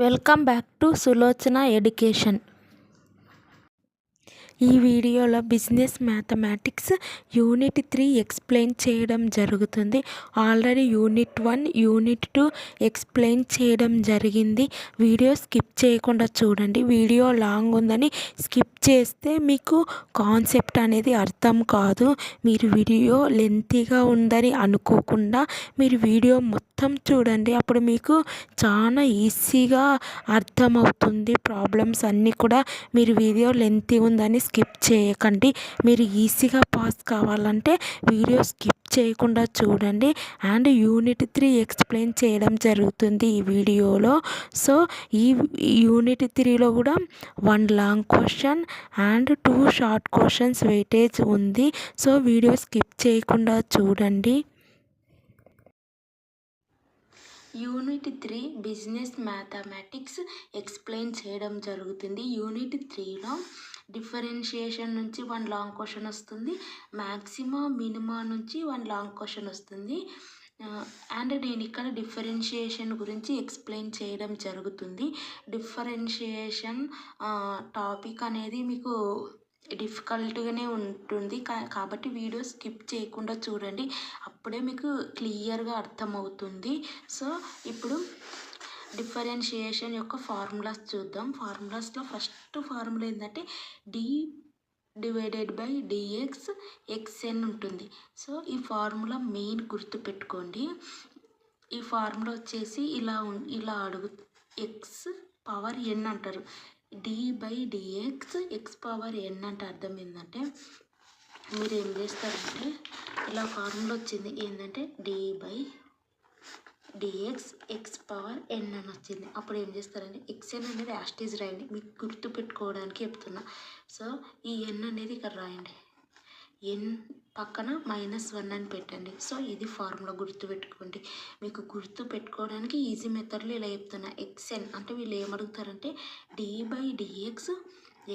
Welcome back to Sulochana education. ఈ వీడియోలో business mathematics unit 3 explain చేయడం జరుగుతుంది. ఆల్రెడీ యూనిట్ 1, యూనిట్ 2 ఎక్స్ప్లెయిన్ చేయడం జరిగింది. వీడియో స్కిప్ చేయకుండా చూడండి. వీడియో లాంగ్ ఉందని స్కిప్ చేస్తే మీకు కాన్సెప్ట్ అనేది అర్థం కాదు. మీరు వీడియో లెంతీగా ఉందని అనుకోకుండా మీరు వీడియో మొత్తం చూడండి. అప్పుడు మీకు చాలా ఈజీగా అర్థమవుతుంది. ప్రాబ్లమ్స్ అన్నీ కూడా మీరు వీడియో లెంతీ ఉందని స్కిప్ చేయకండి. మీరు ఈజీగా పాస్ కావాలంటే వీడియో స్కిప్ చేయకుండా చూడండి. అండ్ యూనిట్ 3 ఎక్స్ప్లెయిన్ చేయడం జరుగుతుంది ఈ వీడియోలో. సో ఈ యూనిట్ 3లో కూడా 1 long question and 2 short questions weightage ఉంది. సో వీడియో స్కిప్ చేయకుండా చూడండి. యూనిట్ 3 బిజినెస్ మ్యాథమెటిక్స్ ఎక్స్ప్లెయిన్ చేయడం జరుగుతుంది. యూనిట్ 3లో డిఫరెన్షియేషన్ నుంచి 1 లాంగ్ క్వశ్చన్ వస్తుంది. మ్యాక్సిమా మినిమా నుంచి 1 లాంగ్ క్వశ్చన్ వస్తుంది. అండ్ నేను ఇక్కడ డిఫరెన్షియేషన్ గురించి ఎక్స్ప్లెయిన్ చేయడం జరుగుతుంది. డిఫరెన్షియేషన్ టాపిక్ అనేది మీకు డిఫికల్ట్గానే ఉంటుంది కాబట్టి వీడియో స్కిప్ చేయకుండా చూడండి. అప్పుడే మీకు క్లియర్గా అర్థమవుతుంది. సో ఇప్పుడు డిఫరెన్షియేషన్ యొక్క ఫార్ములాస్ చూద్దాం. ఫార్ములాస్లో ఫస్ట్ ఫార్ములా ఏంటంటే d/dx xn ఉంటుంది. సో ఈ ఫార్ములా మెయిన్ గుర్తుపెట్టుకోండి. ఈ ఫార్ములా వచ్చేసి ఇలా అడుగు x⁴n అంటారు. d/dx x⁴n అంటే అర్థం ఏంటంటే మీరు ఏం చేస్తారంటే ఇలా ఫార్ములా వచ్చింది ఏంటంటే d/dx x⁴n అని వచ్చింది. అప్పుడు ఏం చేస్తారంటే xn అనేది యాస్టీజ్ రాయండి. మీకు గుర్తు పెట్టుకోవడానికి చెప్తున్నా. సో ఈ n అనేది ఇక్కడ రాయండి. n పక్కన -1 అని పెట్టండి. సో ఇది ఫార్ములా గుర్తుపెట్టుకోండి. మీకు గుర్తు పెట్టుకోవడానికి ఈజీ మెథడ్లో ఇలా చెప్తున్నా. xn అంటే వీళ్ళు ఏమడుగుతారంటే d/dx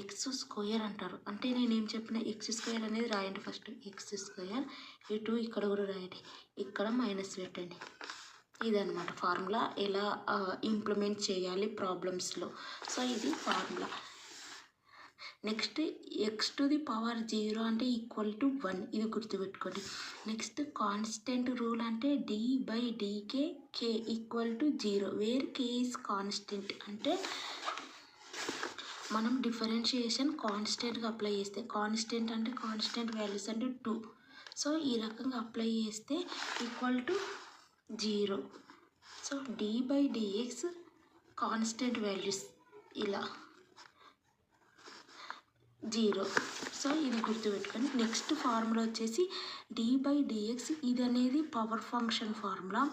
x² అంటారు. అంటే నేనేం చెప్పిన x² అనేది రాయండి. ఫస్ట్ x², ఇటు ఇక్కడ కూడా రాయండి. ఇక్కడ మైనస్ పెట్టండి. ఇదన్నమాట ఫార్ములా ఎలా ఇంప్లిమెంట్ చేయాలి ప్రాబ్లమ్స్లో. సో ఇది ఫార్ములా. నెక్స్ట్ x⁴0 అంటే =1 ఇది గుర్తుపెట్టుకోండి. నెక్స్ట్ కాన్స్టెంట్ రూల్ అంటే d/dk k =0 where k is constant. అంటే మనం డిఫరెన్షియేషన్ కాన్స్టెంట్గా అప్లై చేస్తే కాన్స్టెంట్ అంటే కాన్స్టెంట్ వాల్యూస్ అంటే 2. సో ఈ రకంగా అప్లై చేస్తే =0. సో d/dx కాన్స్టెంట్ వాల్యూస్ ఇలా 0. సో ఇది గుర్తుపెట్టుకొని నెక్స్ట్ ఫార్ములా వచ్చేసి d/dx ఇది అనేది పవర్ ఫంక్షన్ ఫార్ములా.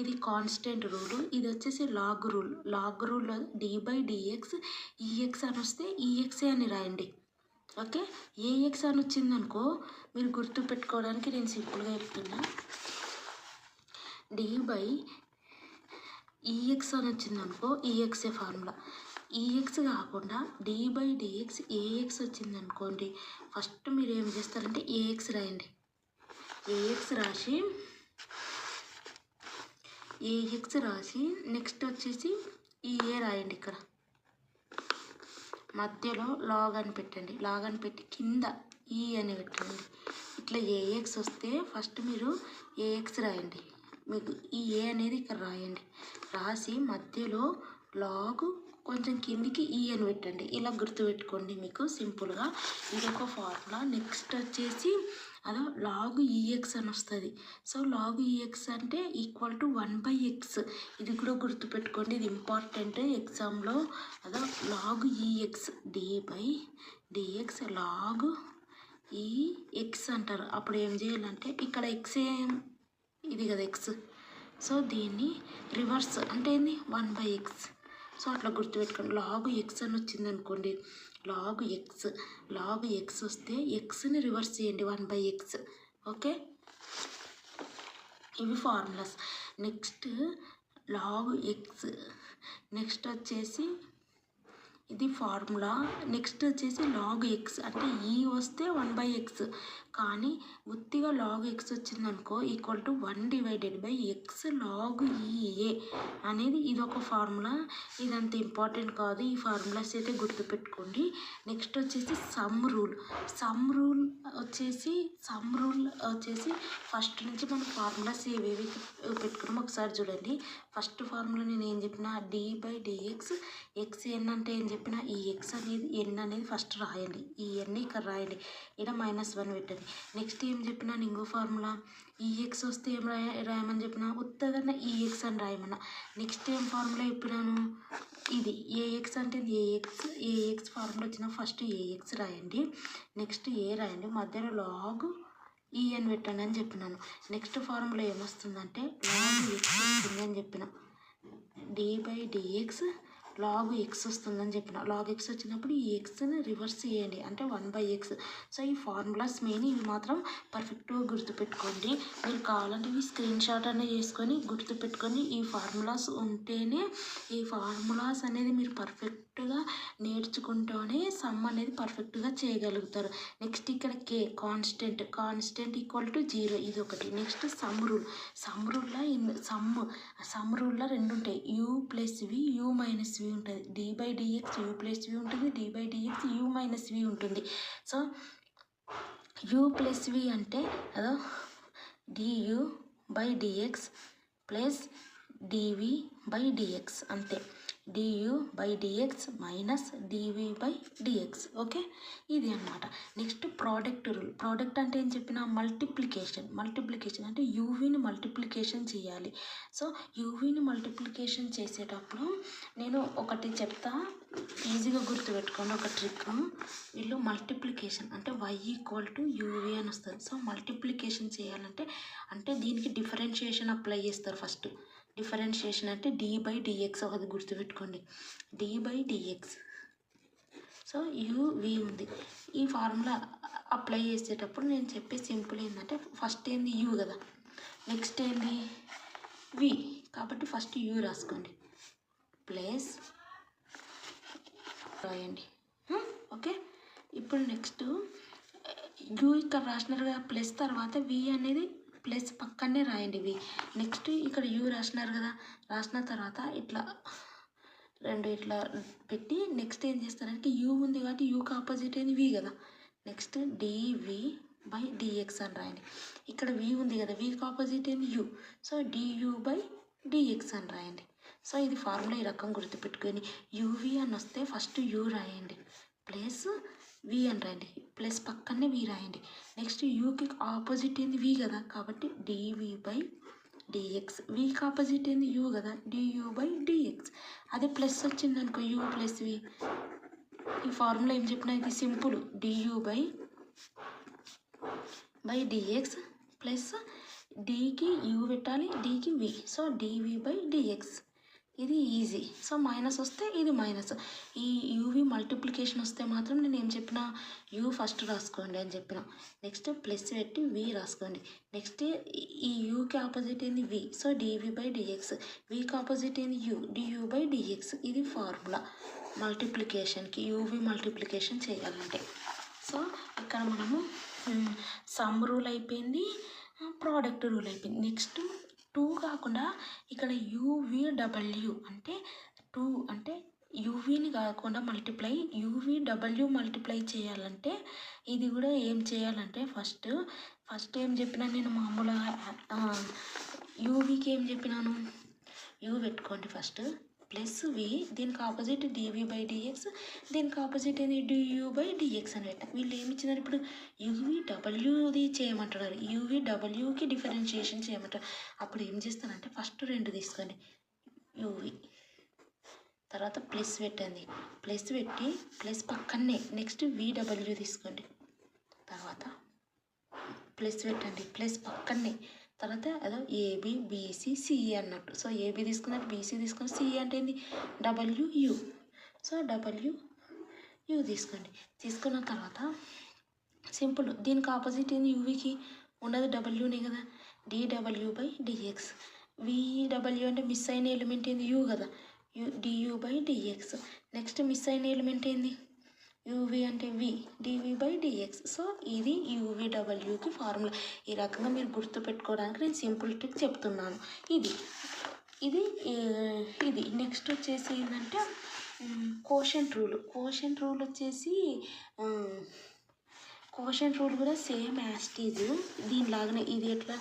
ఇది కాన్స్టెంట్ రూలు. ఇది వచ్చేసి లాగ్ రూల్. లాగ్ రూల్లో d/dx ex అని వస్తే exa అని రాయండి. ఓకే, ax అని వచ్చిందనుకో మీరు గుర్తుపెట్టుకోవడానికి నేను సింపుల్గా చెప్తున్నా. d/ex అని వచ్చిందనుకో exa ఫార్ములా. ex కాకుండా d/dx ax వచ్చిందనుకోండి ఫస్ట్ మీరు ఏం చేస్తారంటే ax రాయండి. ax రాసి నెక్స్ట్ వచ్చేసి ఈ a రాయండి. ఇక్కడ మధ్యలో లాగ్ అని పెట్టండి. లాగ్ అని పెట్టి కింద ఈ అని పెట్టండి. ఇట్లా ax వస్తే ఫస్ట్ మీరు ax రాయండి. మీకు ఈ a అనేది ఇక్కడ రాయండి. రాసి మధ్యలో లాగు కొంచెం కిందికి ఈ అని పెట్టండి. ఇలా గుర్తుపెట్టుకోండి మీకు సింపుల్గా. ఇదొక ఫార్ములా. నెక్స్ట్ వచ్చేసి అదో లాగ్ ex అని వస్తుంది. సో లాగ్ ex అంటే =1/x. ఇది కూడా గుర్తుపెట్టుకోండి. ఇది ఇంపార్టెంట్ ఎగ్జామ్లో. అదో log ex d/dx log ex అంటారు. అప్పుడు ఏం చేయాలంటే ఇక్కడ x ఇది కదా x. సో దీన్ని రివర్స్ అంటే ఏంది 1/x. సో అట్లా గుర్తుపెట్టుకోండి. లాగ్ x అని వచ్చింది అనుకోండి లాగ్ x వస్తే xని రివర్స్ చేయండి 1/x. ఓకే, ఇవి formulas. Next log x next వచ్చేసి ఇది ఫార్ములా. నెక్స్ట్ వచ్చేసి లాగ్ x అంటే ఈ వస్తే 1/x కానీ ఉత్తిగా లాగ్ ఎక్స్ వచ్చిందనుకో equal to 1/x log A అనేది ఇది ఒక ఫార్ములా. ఇదంత ఇంపార్టెంట్ కాదు, ఈ ఫార్ములాస్ అయితే గుర్తుపెట్టుకోండి. నెక్స్ట్ వచ్చేసి సమ్ రూల్ వచ్చేసి ఫస్ట్ నుంచి మనం ఫార్ములాస్ ఏవేవి పెట్టుకున్నాం ఒకసారి చూడండి. ఫస్ట్ ఫార్ములా నేను ఏం చెప్పిన d/dx, xn అంటే ఏం చెప్పిన ఈ x అనేది n అనేది ఫస్ట్ రాయండి, ఈ n ఇక్కడ రాయండి, ఇక్కడ -1 పెట్టండి. నెక్స్ట్ ఏం చెప్పినా ఇంకో ఫార్ములా ఈ x వస్తే ఏం రాయమని చెప్పిన ఉత్తగా ఈ x అని రాయమన్నా. నెక్స్ట్ ఏం ఫార్ములా చెప్పినాను, ఇది ax అంటే ax ఫార్ములా వచ్చిన ఫస్ట్ ax రాయండి, నెక్స్ట్ a రాయండి, మధ్యలో లాగ్ అని పెట్టండి అని చెప్పినాను. నెక్స్ట్ ఫార్ములా ఏమొస్తుందంటే లాగ్ x వస్తుంది అని చెప్పిన, d/dx లాగ్ x వస్తుందని చెప్పిన. లాగ్ x వచ్చినప్పుడు ఈ ఎక్స్ని రివర్స్ చేయండి అంటే 1/x. సో ఈ ఫార్ములాస్ మెయిన్ ఇవి మాత్రం పర్ఫెక్ట్గా గుర్తుపెట్టుకోండి. మీరు కావాలంటే ఇవి స్క్రీన్ షాట్ అనేది చేసుకొని గుర్తుపెట్టుకొని ఈ ఫార్ములాస్ ఉంటేనే, ఈ ఫార్ములాస్ అనేది మీరు పర్ఫెక్ట్గా నేర్చుకుంటూనే సమ్ అనేది పర్ఫెక్ట్గా చేయగలుగుతారు. నెక్స్ట్ ఇక్కడ k కాన్స్టెంట్ ఈక్వల్ టు 0 ఇది ఒకటి. నెక్స్ట్ సమ్ రూల్లో రెండు ఉంటాయి, u+v u-v ఉంటుంది, d/dx u+v ఉంటుంది, d/dx u-v ఉంటుంది. సో u+v అంటే అదో du/dx ప్లస్ dv/dx అంతే, du/dx మైనస్ dv/dx. ఓకే, ఇది అన్నమాట. నెక్స్ట్ ప్రోడక్ట్ అంటే ఏం చెప్పిన మల్టిప్లికేషన్ అంటే యూవీని మల్టిప్లికేషన్ చేయాలి. సో యూవీని మల్టిప్లికేషన్ చేసేటప్పుడు నేను ఒకటి చెప్తా, ఈజీగా గుర్తుపెట్టుకోండి ఒక ట్రిక్. వీళ్ళు మల్టిప్లికేషన్ అంటే y = uv అని వస్తుంది. సో మల్టిప్లికేషన్ చేయాలంటే దీనికి డిఫరెన్షియేషన్ అప్లై చేస్తారు. ఫస్ట్ డిఫరెన్షియేషన్ అంటే d/dx అది గుర్తుపెట్టుకోండి, d/dx. సో uv ఉంది, ఈ ఫార్ములా అప్లై చేసేటప్పుడు నేను చెప్పే సింపుల్ ఏంటంటే ఫస్ట్ ఏంది u కదా, నెక్స్ట్ ఏంది v, కాబట్టి ఫస్ట్ u రాసుకోండి ప్లస్ రాయండి. ఓకే, ఇప్పుడు నెక్స్ట్ u ఇక్కడ రాసినారు కదా ప్లస్, తర్వాత v అనేది ప్లస్ పక్కనే రాయండి v. నెక్స్ట్ ఇక్కడ u రాసినారు కదా, రాసిన తర్వాత ఇట్లా రెండు ఇట్లా పెట్టి నెక్స్ట్ ఏం చేస్తారంటే u ఉంది కాబట్టి uకి ఆపోజిట్ ఏంది v కదా, నెక్స్ట్ dv/dx అని రాయండి. ఇక్కడ v ఉంది కదా, vకి ఆపోజిట్ ఏంది u, సో du/dx అని రాయండి. సో ఇది ఫార్ములా ఈ రకం గుర్తుపెట్టుకొని uv అని వస్తే ఫస్ట్ u రాయండి ప్లస్ v అని రాయండి, ప్లస్ పక్కనే v రాయండి. నెక్స్ట్ యూకి ఆపోజిట్ ఏంది v కదా, కాబట్టి dv/dx, vకి ఆపోజిట్ ఏంది u కదా, du/dx. అదే ప్లస్ వచ్చింది అనుకో u ప్లస్ v, ఈ ఫార్ములా ఏం చెప్పినా ఇది సింపుల్, du/dx ప్లస్ dకి u పెట్టాలి, dకి v, సో dv/dx. ఇది ఈజీ. సో మైనస్ వస్తే ఇది మైనస్, ఈ యూవి మల్టిప్లికేషన్ వస్తే మాత్రం నేను ఏం చెప్పిన u ఫస్ట్ రాసుకోండి అని చెప్పిన, నెక్స్ట్ ప్లస్ పెట్టి v రాసుకోండి. నెక్స్ట్ ఈ యూకి ఆపోజిట్ ఏంది v, సో dv/dx, vకి ఆపోజిట్ ఏంది u, du/dx. ఇది ఫార్ములా మల్టిప్లికేషన్కి, యూవి మల్టిప్లికేషన్ చేయాలంటే. సో ఇక్కడ మనము సమ్ రూల్ అయిపోయింది, ప్రోడక్ట్ రూల్ అయిపోయింది. నెక్స్ట్ 2 కాకుండా ఇక్కడ uv/w అంటే 2 అంటే యూవీని కాకుండా uv/w మల్టిప్లై చేయాలంటే ఇది కూడా ఏం చేయాలంటే ఫస్ట్ ఏం చెప్పినా నేను మామూలుగా యూవీకి ఏం చెప్పినాను, u పెట్టుకోండి ఫస్ట్ ప్లస్ v, దీనికి ఆపోజిట్ dv/dx, దీనికి ఆపోజిట్ ఏంది du/dx అని పెట్టా. వీళ్ళు ఏమి ఇచ్చినారు ఇప్పుడు uv/wది చేయమంటున్నారు, uv/wకి డిఫరెన్షియేషన్ చేయమంటారు. అప్పుడు ఏం చేస్తానంటే ఫస్ట్ 2 తీసుకోండి uv, తర్వాత ప్లస్ పెట్టండి, ప్లస్ పెట్టి ప్లస్ పక్కనే నెక్స్ట్ v/w తీసుకోండి, తర్వాత ప్లస్ పెట్టండి, ప్లస్ పక్కనే, తర్వాత అదో ఏబి బీసీ సిఈ అన్నట్టు. సో ఏబి తీసుకున్నట్టు బీసీ తీసుకుని సిఈ అంటే ఏంది డబ్ల్యూయు, సో డబ్ల్యూయు తీసుకోండి. తీసుకున్న తర్వాత సింపుల్, దీనికి ఆపోజిట్ ఏంది యూవికి ఉండదు డబ్ల్యూనే కదా, dw/dx. vw అంటే మిస్ అయిన ఎలిమెంట్ ఏంది u కదా, du/dx. నెక్స్ట్ మిస్ అయిన ఎలిమెంట్ ఏంది యూవి అంటే వి, డివి బై డిఎక్స్. సో ఇది యూవిడబ్ల్యూకి ఫార్ములా. ఈ రకంగా మీరు గుర్తుపెట్టుకోవడానికి నేను సింపుల్ ట్రిక్ చెప్తున్నాను. ఇది ఇది ఇది నెక్స్ట్ వచ్చేసి ఏంటంటే కోషంట్ రూల్. కోషంట్ రూల్ వచ్చేసి కోషంట్ రూల్ కూడా సేమ్ యాస్టీజ్ దీనిలాగానే. ఇది ఎట్లా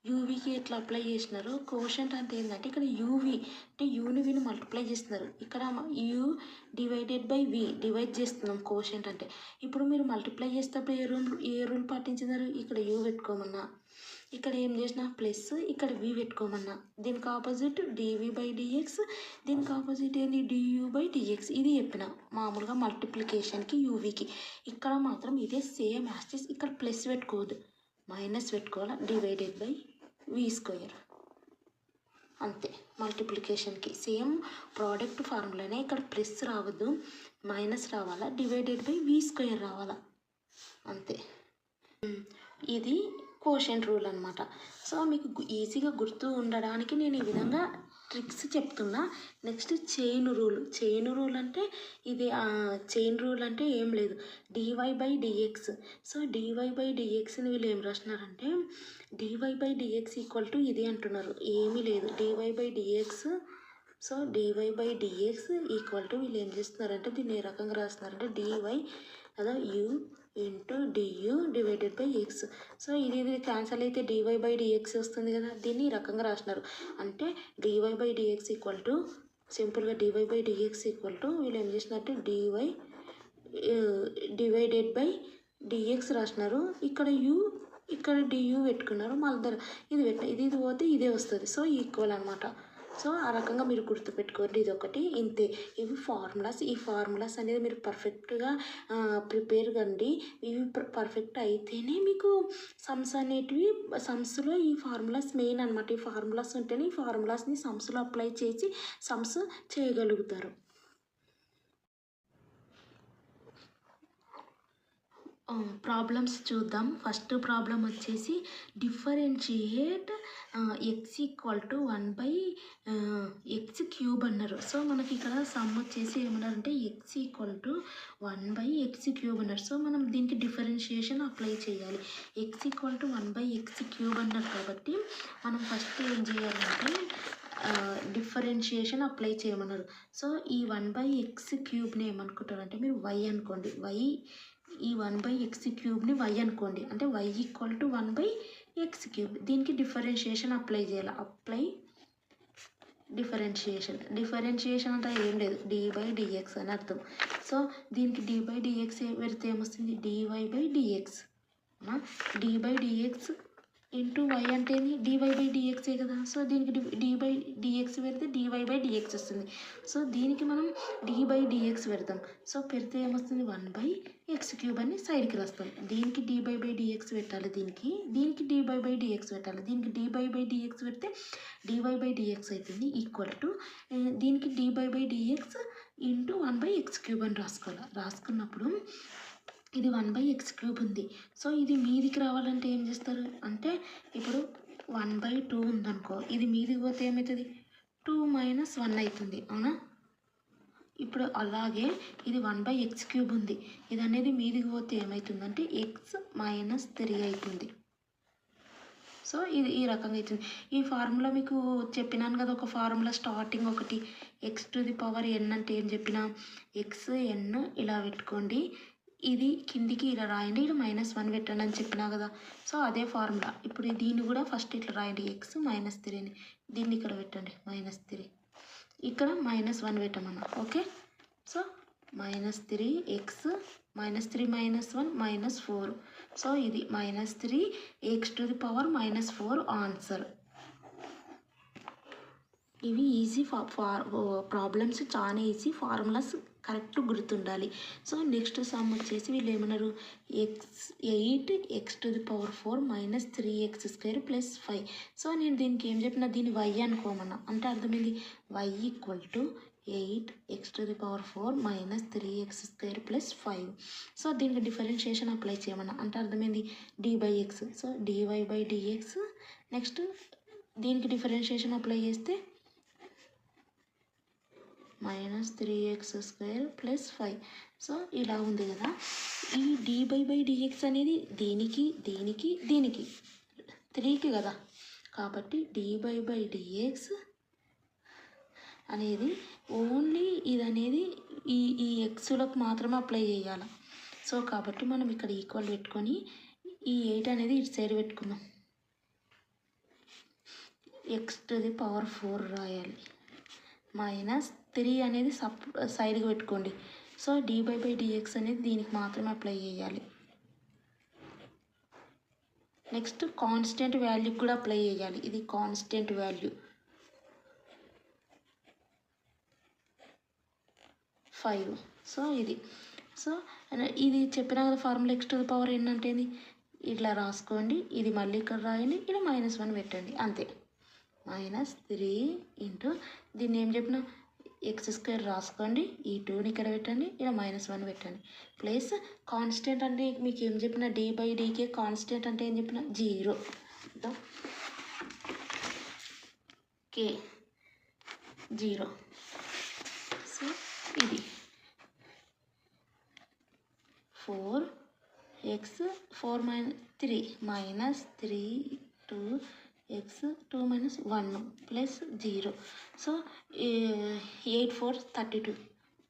యూవీకి ఎట్లా అప్లై చేసినారు. కోషంట్ అంటే ఏంటంటే ఇక్కడ యూవి అంటే యూని విని మల్టిప్లై చేస్తున్నారు. ఇక్కడ U divided by V divide చేస్తున్నాం కోషంట్ అంటే. ఇప్పుడు మీరు మల్టిప్లై చేసేటప్పుడు ఏ రూల్ పాటించినారు. ఇక్కడ యూ పెట్టుకోమన్నా, ఇక్కడ ఏం చేసిన ప్లస్, ఇక్కడ వి పెట్టుకోమన్నా. దీనికి ఆపోజిట్ డివి బై డిఎక్స్, దీనికి ఆపోజిట్ ఏంది డియూ బై డిఎక్స్. ఇది చెప్పిన మామూలుగా మల్టిప్లికేషన్కి యూవికి. ఇక్కడ మాత్రం ఇదే సేమ్ యాస్టిస్. ఇక్కడ ప్లస్ పెట్టుకోవద్దు, మైనస్ పెట్టుకోవాలి. డివైడెడ్ బై వి స్క్వేర్ అంతే. మల్టిప్లికేషన్కి సేమ్ ప్రోడక్ట్ ఫార్ములానే. ఇక్కడ ప్లస్ రావద్దు, మైనస్ రావాలా, డివైడెడ్ బై వి స్క్వేర్ రావాలా, అంతే. ఇది కోషంట్ రూల్ అనమాట. సో మీకు ఈజీగా గుర్తు ఉండడానికి నేను ఈ విధంగా ట్రిక్స్ చెప్తున్నా. Next chain rule. Chain rule అంటే ఇది చైన్ రూల్ అంటే ఏం లేదు, d y by d x. So DY by డిఎక్స్ని వీళ్ళు ఏం రాసినారంటే d y by d x equal to ఇది అంటున్నారు. ఏమీ లేదు, d y by d x. So DY by d x equal to వీళ్ళు ఏం చేస్తున్నారంటే దీన్ని ఏ రకంగా రాస్తున్నారంటే డివై అదే u into d u divided by x. So ఇది క్యాన్సల్ అయితే డివై బై డిఎక్స్ వస్తుంది కదా. దీన్ని ఈ రకంగా రాసినారు. అంటే d y by d x equal to సింపుల్గా d y by d x equal to వీళ్ళు ఏం చేసినట్టు డివై డివైడెడ్ బై డిఎక్స్ రాసినారు. ఇక్కడ యూ ఇక్కడ డియూ పెట్టుకున్నారు. మళ్ళీ ఇది ఇది పోతే ఇదే వస్తుంది. సో ఈక్వల్ అనమాట. సో ఆ రకంగా మీరు గుర్తుపెట్టుకోండి. ఇది ఒకటి ఇంతే. ఇవి ఫార్ములాస్. ఈ ఫార్ములాస్ అనేది మీరు పర్ఫెక్ట్గా ప్రిపేర్ కండి. ఇవి పర్ఫెక్ట్ అయితేనే మీకు సమ్స్ అనేటివి, సమ్స్లో ఈ ఫార్ములాస్ మెయిన్ అనమాట. ఈ ఫార్ములాస్ ఉంటేనే ఈ ఫార్ములాస్ని సమ్స్లో అప్లై చేసి సమ్స్ చేయగలుగుతారు. ప్రాబ్లమ్స్ చూద్దాం. ఫస్ట్ ప్రాబ్లం వచ్చేసి differentiate X equal to 1/x³ అన్నారు. సో మనకి ఇక్కడ సమ్ వచ్చేసి ఏమన్నారంటే ఎక్స్ ఈక్వల్ టు 1/x³ అన్నారు. సో మనం దీనికి డిఫరెన్షియేషన్ అప్లై చేయాలి. ఎక్స్ ఈక్వల్ టు 1/x³ అన్నారు కాబట్టి మనం ఫస్ట్ ఏం చేయాలంటే డిఫరెన్షియేషన్ అప్లై చేయమన్నారు. సో ఈ 1/x³ ఏమనుకుంటారంటే మీరు y అనుకోండి. ఈ 1/x³ వై అనుకోండి. అంటే y ఈక్వల్ టు 1/x³. దీనికి డిఫరెన్షియేషన్ అప్లై చేయాలి. డిఫరెన్షియేషన్ అంటే ఏం లేదు, d/dx అని అర్థం. సో దీనికి d/dx పెడితే ఏమొస్తుంది, dy/dx. d/dx ఇంటూ వై అంటే dy/dxే కదా. సో దీనికి d/dx పెడితే dy/dx వస్తుంది. సో దీనికి మనం d/dx పెడతాం. సో పెడితే ఏమొస్తుంది 1/x³ అని సైడ్కి రాస్తాం. దీనికి d/dx పెట్టాలి, దీనికి d/dx పెట్టాలి. దీనికి d/dx పెడితే dy/dx అవుతుంది ఈక్వల్ టు దీనికి d/dx ఇంటూ 1/x³ అని రాసుకోవాలి. రాసుకున్నప్పుడు ఇది 1/x³ ఉంది. సో ఇది మీదికి రావాలంటే ఏం చేస్తారు అంటే ఇప్పుడు 1/2 ఉందనుకో, ఇది మీదికి పోతే ఏమవుతుంది 2 - 1 అవుతుంది, అవునా. ఇప్పుడు అలాగే ఇది 1/x³ ఉంది. ఇది అనేది మీదికి పోతే ఏమవుతుందంటే x - 3 అవుతుంది. సో ఇది ఈ రకంగా అవుతుంది. ఈ ఫార్ములా మీకు చెప్పినాను కదా, ఒక ఫార్ములా స్టార్టింగ్ ఒకటి x⁴n అంటే ఏం చెప్పినా xn ఇలా పెట్టుకోండి. ఇది కిందికి ఇలా రాయండి, ఇక్కడ -1 పెట్టండి అని చెప్పినా కదా. సో అదే ఫార్ములా. ఇప్పుడు దీన్ని కూడా ఫస్ట్ ఇట్లా రాయండి, x - 3ని దీన్ని ఇక్కడ పెట్టండి -3, ఇక్కడ -1 పెట్టమన్నా. ఓకే. So -3x -3 - 1 -4. సో ఇది -3x⁴ ఆన్సర్. ఇవి ఈజీ ప్రాబ్లమ్స్, చాలా ఈజీ. ఫార్ములాస్ కరెక్ట్ గుర్తుండాలి. సో నెక్స్ట్ సమ్ వచ్చేసి వీళ్ళు ఏమన్నారు 8x⁴ - 3x² + 5. సో నేను దీనికి ఏం చెప్పిన, దీన్ని y అనుకోమన్నా. అంటే అర్థమైంది y equal to 8x⁴ - 3x² + 5. So దీనికి డిఫరెన్షియేషన్ అప్లై చేయమన్నా. అంటే అర్థమైంది d/x. So dy/dx. నెక్స్ట్ దీనికి డిఫరెన్షియేషన్ అప్లై చేస్తే మైనస్ 3x² ప్లస్ 5. సో ఇలా ఉంది కదా. ఈ dy/dx అనేది దీనికి 3కి కదా. కాబట్టి dy/dx అనేది ఓన్లీ ఇది అనేది ఈ ఎక్స్లకు మాత్రమే అప్లై చేయాలి. సో కాబట్టి మనం ఇక్కడ ఈక్వల్ పెట్టుకొని ఈ 8 అనేది ఇటు సైడ్ పెట్టుకుందాం. x⁴ రాయాలి. మైనస్ 3 అనేది సైడ్కి పెట్టుకోండి. సో dy/dx అనేది దీనికి మాత్రమే అప్లై చేయాలి. నెక్స్ట్ కాన్స్టెంట్ వాల్యూకి కూడా అప్లై చేయాలి. ఇది కాన్స్టెంట్ వాల్యూ 5. సో ఇది చెప్పిన కదా ఫార్ములా x⁴n అంటే ఇట్లా రాసుకోండి. ఇది మళ్ళీ ఇక్కడ రాయండి, ఇక్కడ -1 పెట్టండి, అంతే. -3 ఇంటూ దీన్ని ఏం చెప్పిన x² రాసుకోండి. ఈ 2ని ఇక్కడ పెట్టండి, ఇక్కడ -1 పెట్టండి. ప్లస్ కాన్స్టెంట్ అంటే మీకు ఏం చెప్పిన d/dk కాన్స్టెంట్ అంటే ఏం చెప్పిన 0 k 0. సో ఇది 4x 3 2x 2 - 1 plus 0. So 8 4 32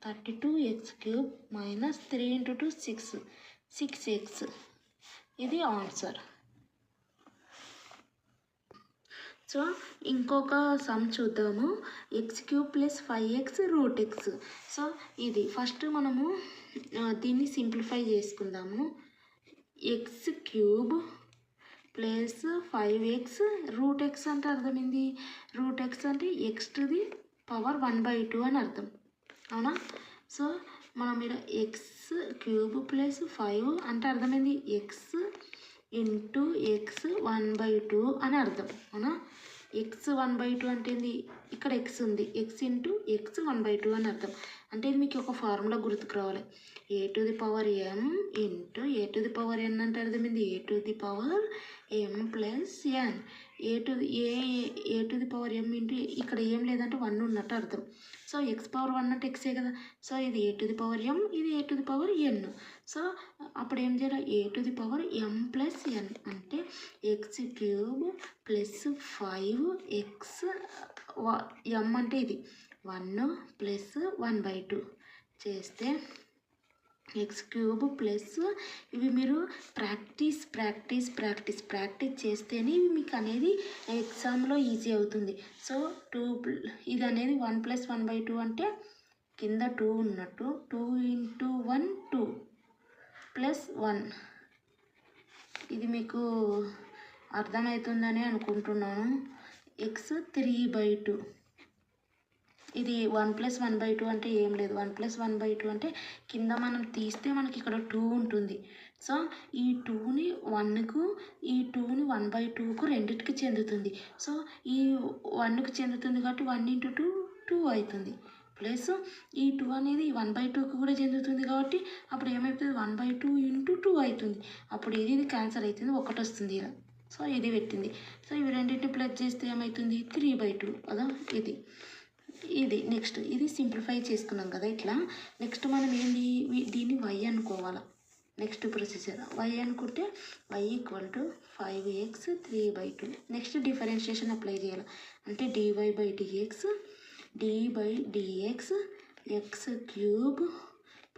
32x³ -3 × 2 6x. ఇది ఆన్సర్. సో ఇంకొక సమ్ చూద్దాము. x³ + 5x √x. సో ఇది ఫస్ట్ మనము దీన్ని సింప్లిఫై చేసుకుందాము. x³ + 5x √x అంటే అర్థమైంది. √x అంటే x⁴ అని అర్థం, అవునా. సో మనం ఇక్కడ x³ + 5 అంటే అర్థమైంది x × x 1/2 అని అర్థం, అవునా. x 1/2 అంటే ఇక్కడ x ఉంది, x × x 1/2 అని అర్థం. అంటే ఇది మీకు ఒక ఫార్ములా గుర్తుకు రావాలి. a⁴m × a⁴n అంటే అర్థమైంది a⁴m + n. a⁴m ఇంటూ ఇక్కడ ఏం లేదంటే 1 ఉన్నట్టు అర్థం. సో x⁴1 అంటే xే కదా. సో ఇది a⁴m, ఇది a⁴n. సో అప్పుడు ఏం చేయాలి, a⁴m + n అంటే x³ + 5x m అంటే ఇది 1 + 1/2 చేస్తే x³ ప్లస్ ఇవి మీరు ప్రాక్టీస్ చేస్తేనే ఇవి మీకు అనేది ఎగ్జామ్లో ఈజీ అవుతుంది. సో 2 ఇది అనేది 1 + 1/2 అంటే కింద 2 ఉన్నట్టు 2 × 1 2 + 1. ఇది మీకు అర్థమవుతుందని అనుకుంటున్నాను. x 3/2. ఇది 1 + 1/2 అంటే ఏం లేదు. 1 + 1/2 అంటే కింద మనం తీస్తే మనకి ఇక్కడ 2 ఉంటుంది. సో ఈ 2ని 1కు, ఈ 2ని 1/2కు రెండింటికి చెందుతుంది. సో ఈ 1కి చెందుతుంది కాబట్టి 1 × 2 2 అవుతుంది. ప్లస్ ఈ 2 అనేది 1/2కు కూడా చెందుతుంది కాబట్టి అప్పుడు ఏమవుతుంది 1/2 × 2 అవుతుంది. అప్పుడు ఇది క్యాన్సల్ అవుతుంది, 1 వస్తుంది ఇలా. సో ఇది పెట్టింది. సో ఇవి రెండింటిని ప్లస్ చేస్తే ఏమవుతుంది 3/2 కదా. ఇది నెక్స్ట్ ఇది సింప్లిఫై చేసుకున్నాం కదా ఇట్లా. నెక్స్ట్ మనం ఏంది దీన్ని y అనుకోవాలి. నెక్స్ట్ ప్రొసీజర్ y అనుకుంటే y = 5x 3/2. Next differentiation apply చేయాలి. అంటే dy/dx x³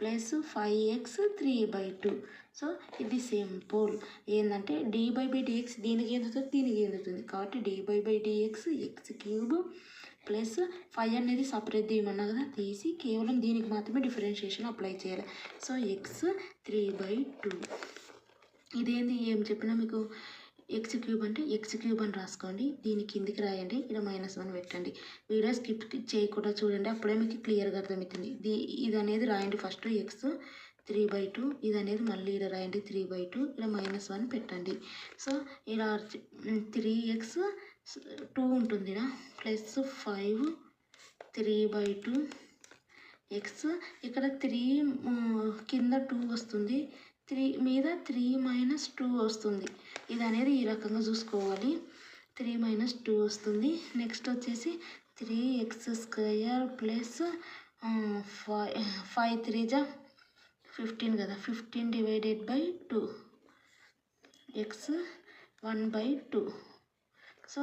+ 5x 3/2. సో ఇది సింపుల్. ఏంటంటే dy/dx దీనికి చెందుతుంది కాబట్టి dy/dx x³ + 5 అనేది సపరేట్ తీయమన్నా కదా, తీసి కేవలం దీనికి మాత్రమే డిఫరెన్షియేషన్ అప్లై చేయాలి. So x 3/2. ఇదేంది ఏం చెప్పినా మీకు x³ అంటే x³ అని రాసుకోండి. దీని కిందికి రాయండి, ఇక్కడ -1 పెట్టండి. వీడియో స్కిప్ చేయకుండా చూడండి, అప్పుడే మీకు క్లియర్గా అర్థమవుతుంది. ఇది అనేది రాయండి ఫస్ట్ x 3/2. ఇది అనేది మళ్ళీ ఇక్కడ రాయండి 3/2, ఇక్కడ -1 పెట్టండి. సో ఇలా 3x 2 ఉంటుంది ఇక్కడ ప్లస్ 5 3/2 x ఇక్కడ 3 కింద 2 వస్తుంది, 3 మీద 3 - 2 వస్తుంది. ఇది అనేది ఈ రకంగా చూసుకోవాలి. 3 - 2 వస్తుంది. నెక్స్ట్ వచ్చేసి 3x² + ఫైవ్ 3 జా 15 కదా, 15 డివైడెడ్ బై 2 ఎక్స్ 1/2. సో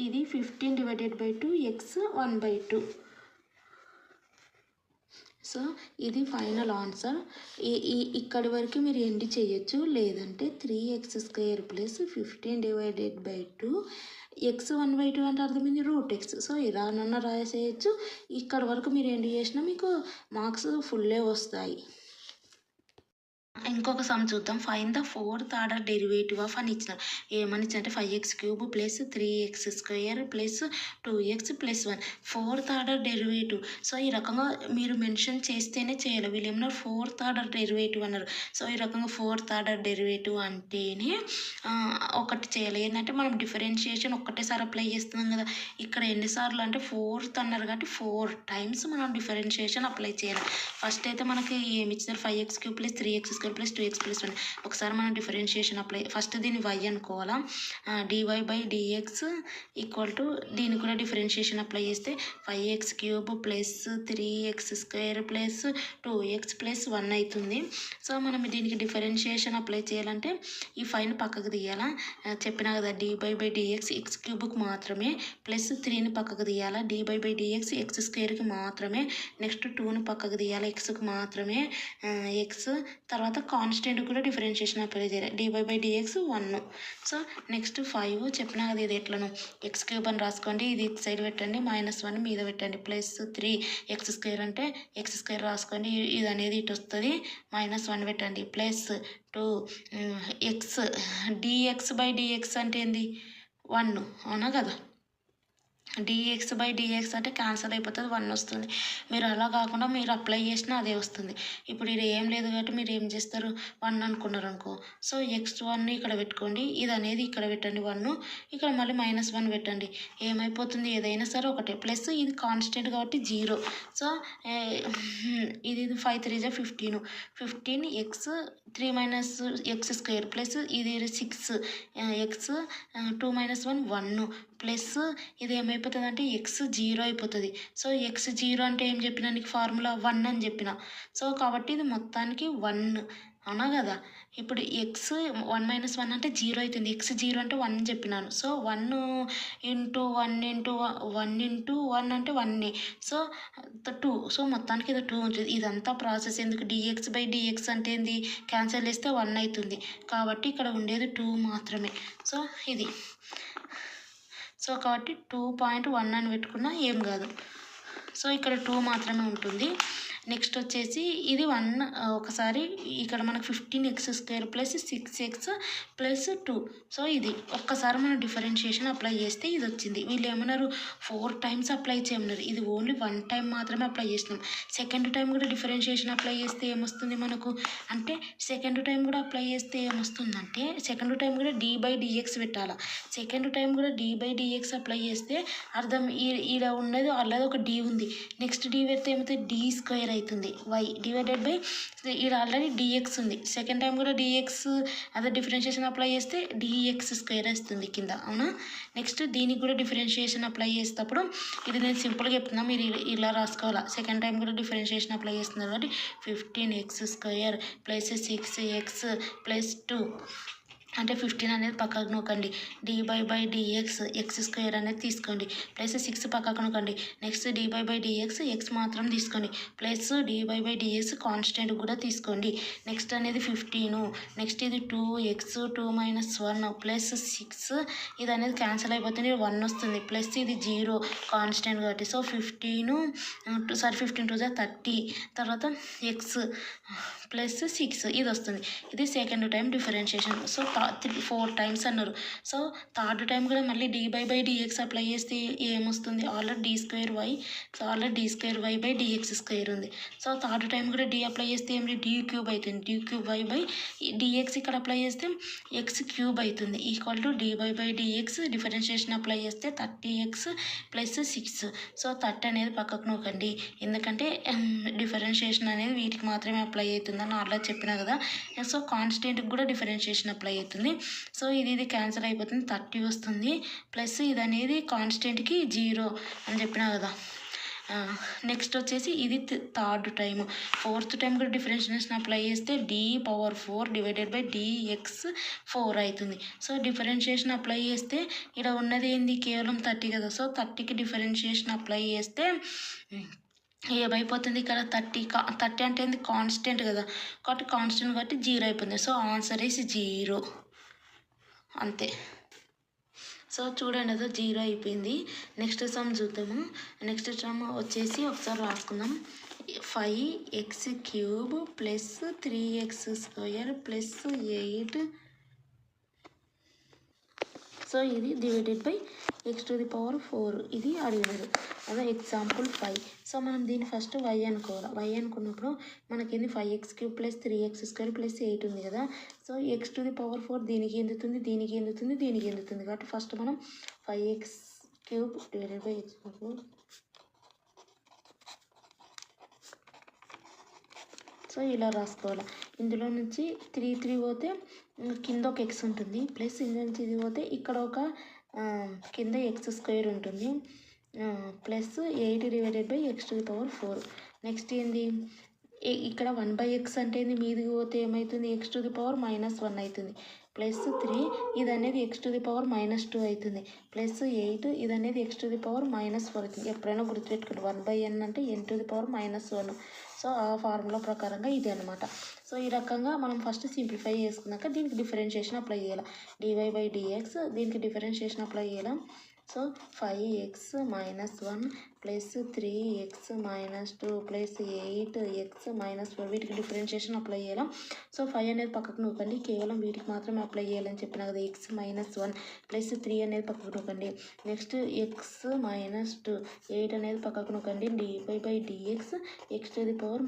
ఇది 15 డివైడెడ్ బై 2 ఎక్స్ 1/2. సో ఇది ఫైనల్ ఆన్సర్. ఇక్కడి వరకు మీరు ఎండ్ చేయొచ్చు, లేదంటే 3x² plus 15 divided by 2 X 1/2 అంటే అర్థమైంది √x. సో ఇలా నన్న రాసేయచ్చు. ఇక్కడ వరకు మీరు ఎండ్ చేసినా మీకు మార్క్స్ ఫుల్లే వస్తాయి. ఇంకొక సమ్ చూద్దాం. Find the 4th order derivative of అని ఇచ్చినారు. ఏమని ఇచ్చారంటే 5x³ plus 3x² plus 2x plus 1 4th order derivative. So ఈ రకంగా మీరు మెన్షన్ చేస్తేనే చేయాలి. వీళ్ళు ఏమన్నా 4th ఆర్డర్ డెరివేటివ్ అన్నారు. సో ఈ రకంగా 4th ఆర్డర్ డెరివేటివ్ అంటేనే ఒకటి చేయాలి. ఏంటంటే మనం డిఫరెన్షియేషన్ ఒక్కటేసారి అప్లై చేస్తున్నాం కదా. ఇక్కడ ఎన్నిసార్లు అంటే 4th అన్నారు కాబట్టి 4 టైమ్స్ మనం డిఫరెన్షియేషన్ అప్లై చేయాలి. ఫస్ట్ అయితే మనకి ఏమి ఇచ్చారు 5x³ plus 3x² plus 2x plus 1. ఒకసారి మనం డిఫరెన్షియేషన్ అప్లై ఫస్ట్ దీన్ని y అనుకోవాలా. dy/dx ఈక్వల్ టు దీన్ని కూడా డిఫరెన్షియేషన్ అప్లై చేస్తే 5x³ plus 3x² plus 2x plus 1 అవుతుంది. సో మనం దీనికి డిఫరెన్షియేషన్ అప్లై చేయాలంటే ఈ 5ని పక్కకు తీయాలా. చెప్పినా కదా dy/dx x³ మాత్రమే, ప్లస్ 3ని పక్కకు తీయాలా, dy/dx x²కి మాత్రమే, నెక్స్ట్ 2ని పక్కకు తీయాలి xకి మాత్రమే, x తర్వాత కాన్స్టెంట్ కూడా డిఫరెన్షియేషన్ అప్లై చేయాలి dy/dx 1. సో నెక్స్ట్ 5 చెప్పినా కదా ఇది ఎట్లను x³ అని రాసుకోండి, ఇది సైడ్ పెట్టండి, -1 మీద పెట్టండి, ప్లస్ 3x² అంటే x² రాసుకోండి, ఇది అనేది ఇటు వస్తుంది, -1 పెట్టండి, ప్లస్ 2x dx/dx అంటే ఏంది 1 అవునా కదా. dx/dx అంటే క్యాన్సల్ అయిపోతుంది, 1 వస్తుంది. మీరు అలా కాకుండా మీరు అప్లై చేసినా అదే వస్తుంది. ఇప్పుడు ఇది ఏం లేదు కాబట్టి మీరు ఏం చేస్తారు 1 అనుకున్నారు అనుకో. సో x1 ఇక్కడ పెట్టుకోండి, ఇది అనేది ఇక్కడ పెట్టండి 1, ఇక్కడ మళ్ళీ -1 పెట్టండి. ఏమైపోతుంది ఏదైనా సరే ఒకటే, ప్లస్ ఇది కాన్స్టెంట్ కాబట్టి 0. సో ఇది 5 3 జా 15, 15x 3 - x² ప్లస్ ఇది 6 x 2 - 1 1 ప్లస్ ఇది ఏమైపోతుంది అంటే x 0 అయిపోతుంది. సో x 0 అంటే ఏం చెప్పినా నీకు ఫార్ములా 1 అని చెప్పిన. సో కాబట్టి ఇది మొత్తానికి 1 అవునా కదా. ఇప్పుడు x 1 - 1 అంటే 0 అవుతుంది, x 0 అంటే 1 చెప్పినాను. సో 1 × 1 × 1 × 1 అంటే 1. సో 2. సో మొత్తానికి ఇది 2 ఉంటుంది. ఇదంతా ప్రాసెస్ ఎందుకు, dx/dx అంటే ఏంది క్యాన్సిల్ చేస్తే 1 అవుతుంది కాబట్టి ఇక్కడ ఉండేది 2 మాత్రమే. సో ఇది సో కాబట్టి 2.1 అని పెట్టుకున్నా ఏం కాదు. సో ఇక్కడ 2 మాత్రమే ఉంటుంది. నెక్స్ట్ వచ్చేసి ఇది 1 ఒకసారి ఇక్కడ మనకు 15x² plus 6x plus 2. So ఇది ఒక్కసారి మనం డిఫరెన్షియేషన్ అప్లై చేస్తే ఇది వచ్చింది. వీళ్ళు ఏమన్నారు 4 టైమ్స్ అప్లై చేయమన్నారు, ఇది ఓన్లీ 1 టైం మాత్రమే అప్లై చేసినాం. సెకండ్ టైం కూడా డిఫరెన్షియేషన్ అప్లై చేస్తే ఏమొస్తుంది మనకు అంటే సెకండ్ టైం కూడా అప్లై చేస్తే ఏమొస్తుందంటే సెకండ్ టైం కూడా d/dx పెట్టాలా. సెకండ్ టైం కూడా d/dx అప్లై చేస్తే అర్థం ఈడ ఉన్నది అల్లది ఒక d ఉంది, నెక్స్ట్ d పెడితే ఏమవుతుంది d² అవుతుంది, y డివైడెడ్ బై ఇక్కడ ఆల్రెడీ dx ఉంది. సెకండ్ టైం కూడా dx అదే డిఫరెన్షియేషన్ అప్లై చేస్తే dx² వస్తుంది కింద అవునా. నెక్స్ట్ దీనికి కూడా డిఫరెన్షియేషన్ అప్లై చేసేటప్పుడు ఇది నేను సింపుల్గా చెప్తున్నా, మీరు ఇలా రాసుకోవాలా. సెకండ్ టైం కూడా డిఫరెన్షియేషన్ అప్లై చేస్తున్నారు కాబట్టి 15x² ప్లస్ 6x ప్లస్ 2 అంటే 15 అనేది పక్కకు నొక్కండి, dy/dx x² అనేది తీసుకోండి, ప్లస్ 6 పక్కకు నొక్కండి, నెక్స్ట్ dy/dx x మాత్రం తీసుకోండి, ప్లస్ dy/dx కాన్స్టెంట్ కూడా తీసుకోండి. నెక్స్ట్ అనేది 15, నెక్స్ట్ ఇది 2x 2 - 1 ప్లస్ 6 ఇది అనేది క్యాన్సిల్ అయిపోతుంది, 1 వస్తుంది, ప్లస్ ఇది 0 కాన్స్టెంట్ కాబట్టి. సో 15 2 × 30 తర్వాత x ప్లస్ 6 ఇది వస్తుంది. ఇది second time differentiation. So 4 times అన్నారు. సో థర్డ్ టైం కూడా మళ్ళీ dy/dx అప్లై చేస్తే ఏమొస్తుంది already d²y. So already d²y/dx² ఉంది. సో థర్డ్ టైం కూడా d అప్లై చేస్తే ఏమి d³ అవుతుంది, d³y/dx ఇక్కడ అప్లై చేస్తే x³ అవుతుంది equal to dy/dx differentiation apply చేస్తే 30x ప్లస్ 6. సో 30 అనేది పక్కకు నొక్కండి, ఎందుకంటే డిఫరెన్షియేషన్ అనేది వీటికి మాత్రమే అప్లై అవుతుందని ఆల్రెడీ చెప్పినా కదా. సో కాన్స్టెంట్కి కూడా డిఫరెన్షియేషన్ అప్లై అవుతుంది. సో ఇది క్యాన్సిల్ అయిపోతుంది, 30 వస్తుంది, ప్లస్ ఇది అనేది కాన్స్టెంట్కి 0 అని చెప్పినా కదా. నెక్స్ట్ వచ్చేసి ఇది థర్డ్ టైం. ఫోర్త్ టైం కూడా డిఫరెన్షియేషన్ అప్లై చేస్తే d⁴ డివైడెడ్ బై dx⁴ అవుతుంది. సో డిఫరెన్షియేషన్ అప్లై చేస్తే ఇక్కడ ఉన్నది ఏంది కేవలం 30 కదా. సో 30కి డిఫరెన్షియేషన్ అప్లై చేస్తే ఏమైపోతుంది ఇక్కడ 30 అంటే ఏంది కాన్స్టెంట్ కదా, కాబట్టి కాన్స్టెంట్ కాబట్టి 0 అయిపోతుంది. సో ఆన్సర్ ఈస్ 0 అంతే. సో చూడండి అది 0 అయిపోయింది. నెక్స్ట్ సమ్ చూద్దాము. నెక్స్ట్ సమ్ వచ్చేసి ఒకసారి రాసుకుందాం. 5x³ plus 3x² plus 8. So ఇది డివైడెడ్ బై x⁴ ఇది అడిగినారు అదే ఎగ్జాంపుల్ 5. సో మనం దీన్ని ఫస్ట్ y అనుకోవాలి. y అనుకున్నప్పుడు మనకేంది 5x³ ప్లస్ 3x² ప్లస్ 8 ఉంది కదా. సో x⁴ దీనికి ఎందుతుంది, దీనికి ఎందుతుంది, దీనికి ఎందుతుంది కాబట్టి ఫస్ట్ మనం 5x³ divided by x⁴. So ఇలా రాసుకోవాలి. ఇందులో నుంచి 3 పోతే కింద ఒక x ఉంటుంది, ప్లస్ ఇందులో నుంచి ఇది పోతే ఇక్కడ ఒక కింద x² ఉంటుంది, plus 8 divided by x⁴. Next ఏంది ఇక్కడ 1/x అంటే ఏంది మీదికి పోతే ఏమవుతుంది x⁴ -1 అవుతుంది, ప్లస్ 3 ఇది అనేది x⁴ -2 అవుతుంది, ప్లస్ 8 ఇది అనేది x⁴ -4 అవుతుంది. ఎప్పుడైనా గుర్తుపెట్టుకోండి 1/n అంటే n⁴ -1. సో ఆ ఫార్ములా ప్రకారంగా ఇది అనమాట. సో ఈ రకంగా మనం ఫస్ట్ సింప్లిఫై చేసుకున్నాక దీనికి డిఫరెన్షియేషన్ అప్లై చేయాలి. dy/dx దీనికి డిఫరెన్షియేషన్ అప్లై చేయాలి. So 5x - 1 plus 3x - 2 plus 8x - 4 వీటికి డిఫరెన్షియేషన్ అప్లై చేయాలి. సో 5 అనేది పక్కకు నూకండి, కేవలం వీటికి మాత్రమే అప్లై చేయాలని చెప్పిన కదా. x - 1 ప్లస్ 3 అనేది పక్కకు నూకండి. నెక్స్ట్ x - 2 8 అనేది పక్కకు నూకండి. dy/dx x⁴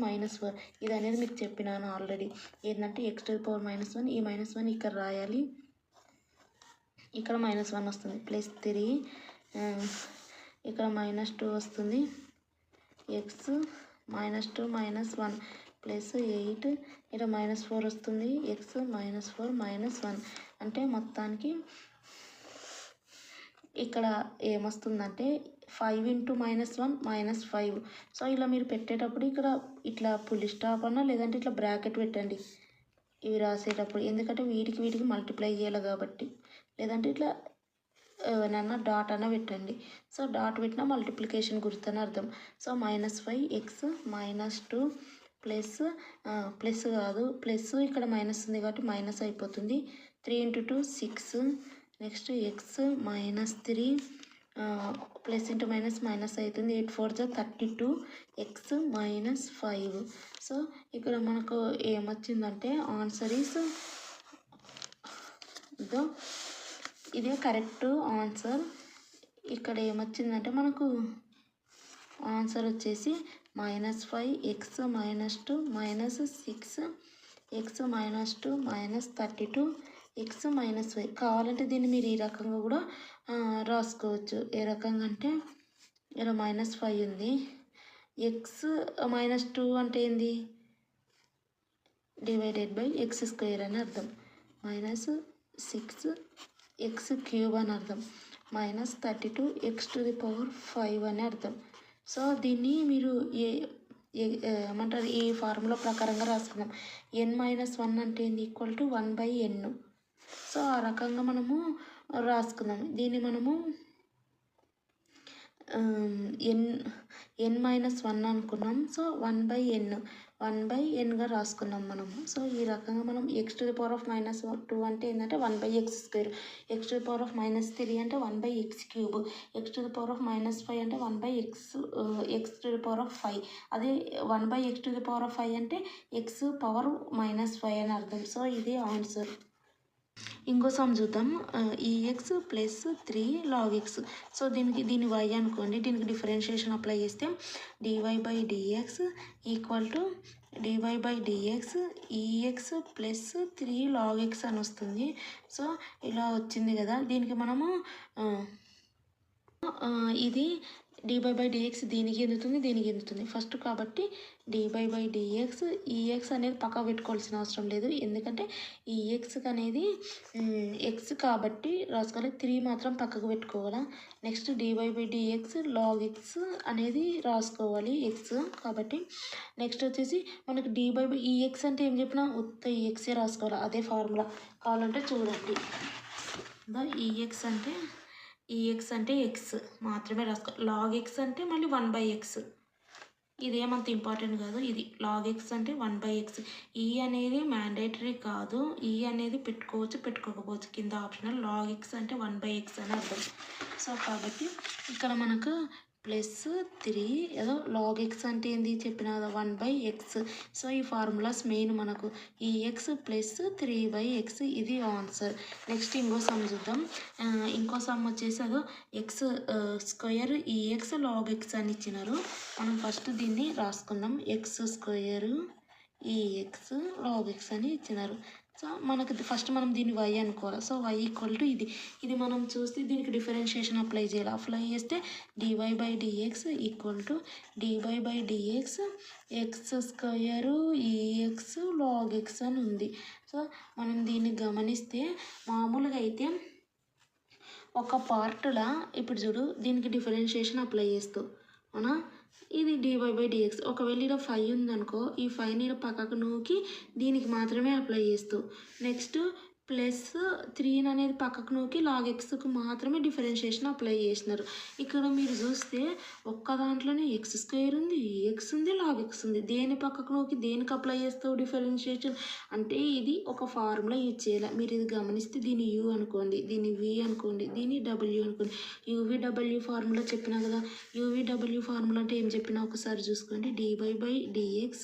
-4 ఇది అనేది మీకు చెప్పినాను ఆల్రెడీ. ఏంటంటే x⁴ -1 ఈ -1 ఇక్కడ రాయాలి, ఇక్కడ -1 వస్తుంది, ప్లస్ 3 ఇక్కడ -2 వస్తుంది, x - 2 -1 ప్లస్ 8 ఇక్కడ -4 వస్తుంది, x -4 -1 అంటే మొత్తానికి ఇక్కడ ఏమొస్తుందంటే 5 × -1 -5. సో ఇలా మీరు పెట్టేటప్పుడు ఇక్కడ ఇట్లా పులి స్టాప్ అన్నా లేదంటే ఇట్లా బ్రాకెట్ పెట్టండి ఇవి రాసేటప్పుడు, ఎందుకంటే వీటికి మల్టిప్లై చేయాలి కాబట్టి. లేదంటే ఇట్లా ఏమైనా డాట్ అన్న పెట్టండి. సో డాట్ పెట్టినా మల్టిప్లికేషన్ గుర్తని అర్థం. సో -5x - 2 ప్లస్ ప్లస్ కాదు ప్లస్ ఇక్కడ మైనస్ ఉంది కాబట్టి మైనస్ అయిపోతుంది. 3 × 2 6. Next x - 3 plus into minus minus అవుతుంది. 8 4 32 x - 5. సో ఇక్కడ మనకు ఏమొచ్చిందంటే ఆన్సర్ ఈస్ ఇదే కరెక్ట్ ఆన్సర్. ఇక్కడ ఏమొచ్చిందంటే మనకు ఆన్సర్ వచ్చేసి -5x - 2 -6 x - 2 -32 x - 5. కావాలంటే దీన్ని మీరు ఈ రకంగా కూడా రాసుకోవచ్చు. ఏ రకంగా అంటే ఇక్కడ -5 ఉంది, x - 2 అంటే ఏంది డివైడెడ్ బై x² అని అర్థం, -6x³ అని అర్థం, -32 x⁴ అని అర్థం. సో దీన్ని మీరు ఏమంటారు ఈ ఫార్ములా ప్రకారంగా రాసుకుందాం. n - 1 అంటే ఏంది = 1/n. సో ఆ రకంగా మనము రాసుకుందాం. దీన్ని మనము n - 1 అనుకున్నాం. సో 1/nగా రాసుకున్నాం మనము. సో ఈ రకంగా మనం x⁴ -2 అంటే ఏంటంటే 1/x², x⁴ -3 అంటే 1/x³, x⁴ -5 అంటే 1/x⁵. అదే 1/x⁵ అంటే x⁻−5 అని అర్థం. సో ఇది ఆన్సర్. ఇంకో సమ్ చూద్దాం. ex plus 3 log x. So దీన్ని y అనుకోండి, దీనికి డిఫరెన్షియేషన్ అప్లై చేస్తే dy/dx ex plus 3 log x అని వస్తుంది. సో ఇలా వచ్చింది కదా. దీనికి మనము ఇది dy/dx దీనికి ఎందుతుంది, దీనికి ఎందుతుంది ఫస్ట్. కాబట్టి dy/dx ఈ ఎక్స్ అనేది పక్కకు పెట్టుకోవాల్సిన అవసరం లేదు, ఎందుకంటే ఈ ఎక్స్కి అనేది ఎక్స్ కాబట్టి రాసుకోవాలి. 3 మాత్రం పక్కకు పెట్టుకోవాలా. నెక్స్ట్ dy/dx log x అనేది రాసుకోవాలి ఎక్స్ కాబట్టి. నెక్స్ట్ వచ్చేసి మనకు ఈ ఎక్స్ అంటే ఏం చెప్పినా ఉత్త ఈ ఎక్సే రాసుకోవాలి, అదే ఫార్ములా. కావాలంటే చూడండి, ఈ ఎక్స్ అంటే ఎక్స్ మాత్రమే రాసుకో. లాగ్ ఎక్స్ అంటే మళ్ళీ 1/x, ఇదేమంత ఇంపార్టెంట్ కాదు. ఇది లాగ్ ఎక్స్ అంటే 1/x. ఈ అనేది మ్యాండేటరీ కాదు, ఈ అనేది పెట్టుకోవచ్చు పెట్టుకోకపోవచ్చు, కింద ఆప్షనల్. లాగ్ ఎక్స్ అంటే 1/x అని అర్థం. సో కాబట్టి ఇక్కడ మనకు +3 ఏదో లాగ్ ఎక్స్ అంటే ఏంది చెప్పిన కదా 1/x. సో ఈ ఫార్ములాస్ మెయిన్ మనకు ఈ ఎక్స్ +3/x, ఇది ఆన్సర్. నెక్స్ట్ ఇంకో సమ్ చూద్దాం. ఇంకో సమ్ వచ్చేసి అదో x² ఈ ఎక్స్ లాగ్ ఎక్స్ అని ఇచ్చినారు. మనం ఫస్ట్ దీన్ని రాసుకుందాం. x² ఈ ఎక్స్ లాగ్ ఎక్స్ అని ఇచ్చినారు. సో మనకు ఫస్ట్ మనం దీన్ని y అనుకోవాలి. సో y = ఇది మనం చూస్తే దీనికి డిఫరెన్షియేషన్ అప్లై చేయాలి. అప్లై చేస్తే dy/dx = dy/dx x² ఈ ఎక్స్ లాగ్ ఎక్స్ అని ఉంది. సో మనం దీన్ని గమనిస్తే మామూలుగా అయితే ఒక పార్ట్లా ఇప్పుడు చూడు, దీనికి డిఫరెన్షియేషన్ అప్లై చేస్తావు అవునా, ఇది dy/dx. ఒకవేళ ఇక్కడ 5 ఉందనుకో, ఈ 5ని పక్కకు నూకి దీనికి మాత్రమే అప్లై చేస్తావు. నెక్స్ట్ +3 అనేది పక్కకు నూకి లాగ్ ఎక్స్కు మాత్రమే డిఫరెన్షియేషన్ అప్లై చేసినారు. ఇక్కడ మీరు చూస్తే ఒక్క దాంట్లోనే x² ఉంది, ఎక్స్ ఉంది, లాగ్ ఎక్స్ ఉంది. దేని పక్కకు నూకి దేనికి అప్లై చేస్తావు డిఫరెన్షియేషన్ అంటే ఇది ఒక ఫార్ములా యూజ్ చేయాలి. మీరు ఇది గమనిస్తే దీన్ని u అనుకోండి, దీన్ని v అనుకోండి, దీన్ని w అనుకోండి. UVW ఫార్ములా చెప్పినా కదా. UVW ఫార్ములా అంటే ఏం చెప్పినా ఒకసారి చూసుకోండి. dy/dx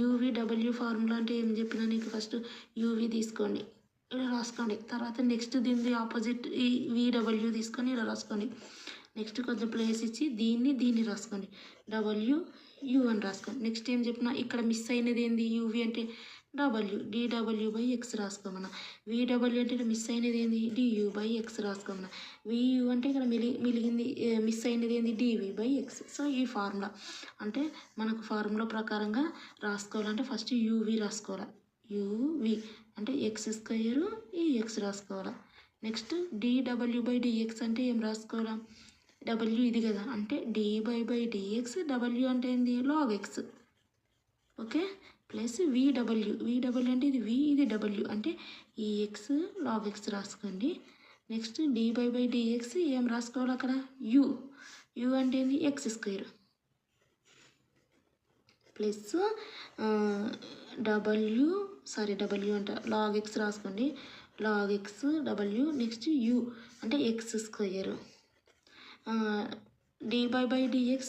UVW ఫార్ములా అంటే ఏం చెప్పినా నీకు ఫస్ట్ UV తీసుకోండి, ఇలా రాసుకోండి. తర్వాత నెక్స్ట్ దీన్ని ఆపోజిట్ ఈ VW తీసుకొని ఇలా రాసుకోండి. నెక్స్ట్ కొంచెం ప్లేస్ ఇచ్చి దీన్ని రాసుకోండి, WU అని రాసుకోండి. నెక్స్ట్ ఏం చెప్పినా ఇక్కడ మిస్ అయినది ఏంది, UV అంటే W, dw/x రాసుకోమన్నా. VW అంటే ఇక్కడ మిస్ అయినది ఏంది, du/x రాసుకోమన్నా. VU అంటే ఇక్కడ మిలిగింది మిస్ అయినది ఏంది, dv/x. సో ఈ ఫార్ములా అంటే మనకు ఫార్ములా ప్రకారంగా రాసుకోవాలంటే ఫస్ట్ UV రాసుకోవాలి. UV అంటే x² ఈ ఎక్స్ రాసుకోవాలి. నెక్స్ట్ dw/dx అంటే ఏం రాసుకోవాలా, W ఇది కదా, అంటే dy/dx. W అంటే ఏంది, log X. Okay, plus VW అంటే ఇది V, ఇది W అంటే ఈ ఎక్స్ లాగ్ ఎక్స్ రాసుకోండి. నెక్స్ట్ dy/dx ఏం రాసుకోవాలి అక్కడ, U అంటే ఏంది, x² ప్లస్ W అంట లాగ్ ఎక్స్ రాసుకోండి, log X W. Next U అంటే x². dy/dx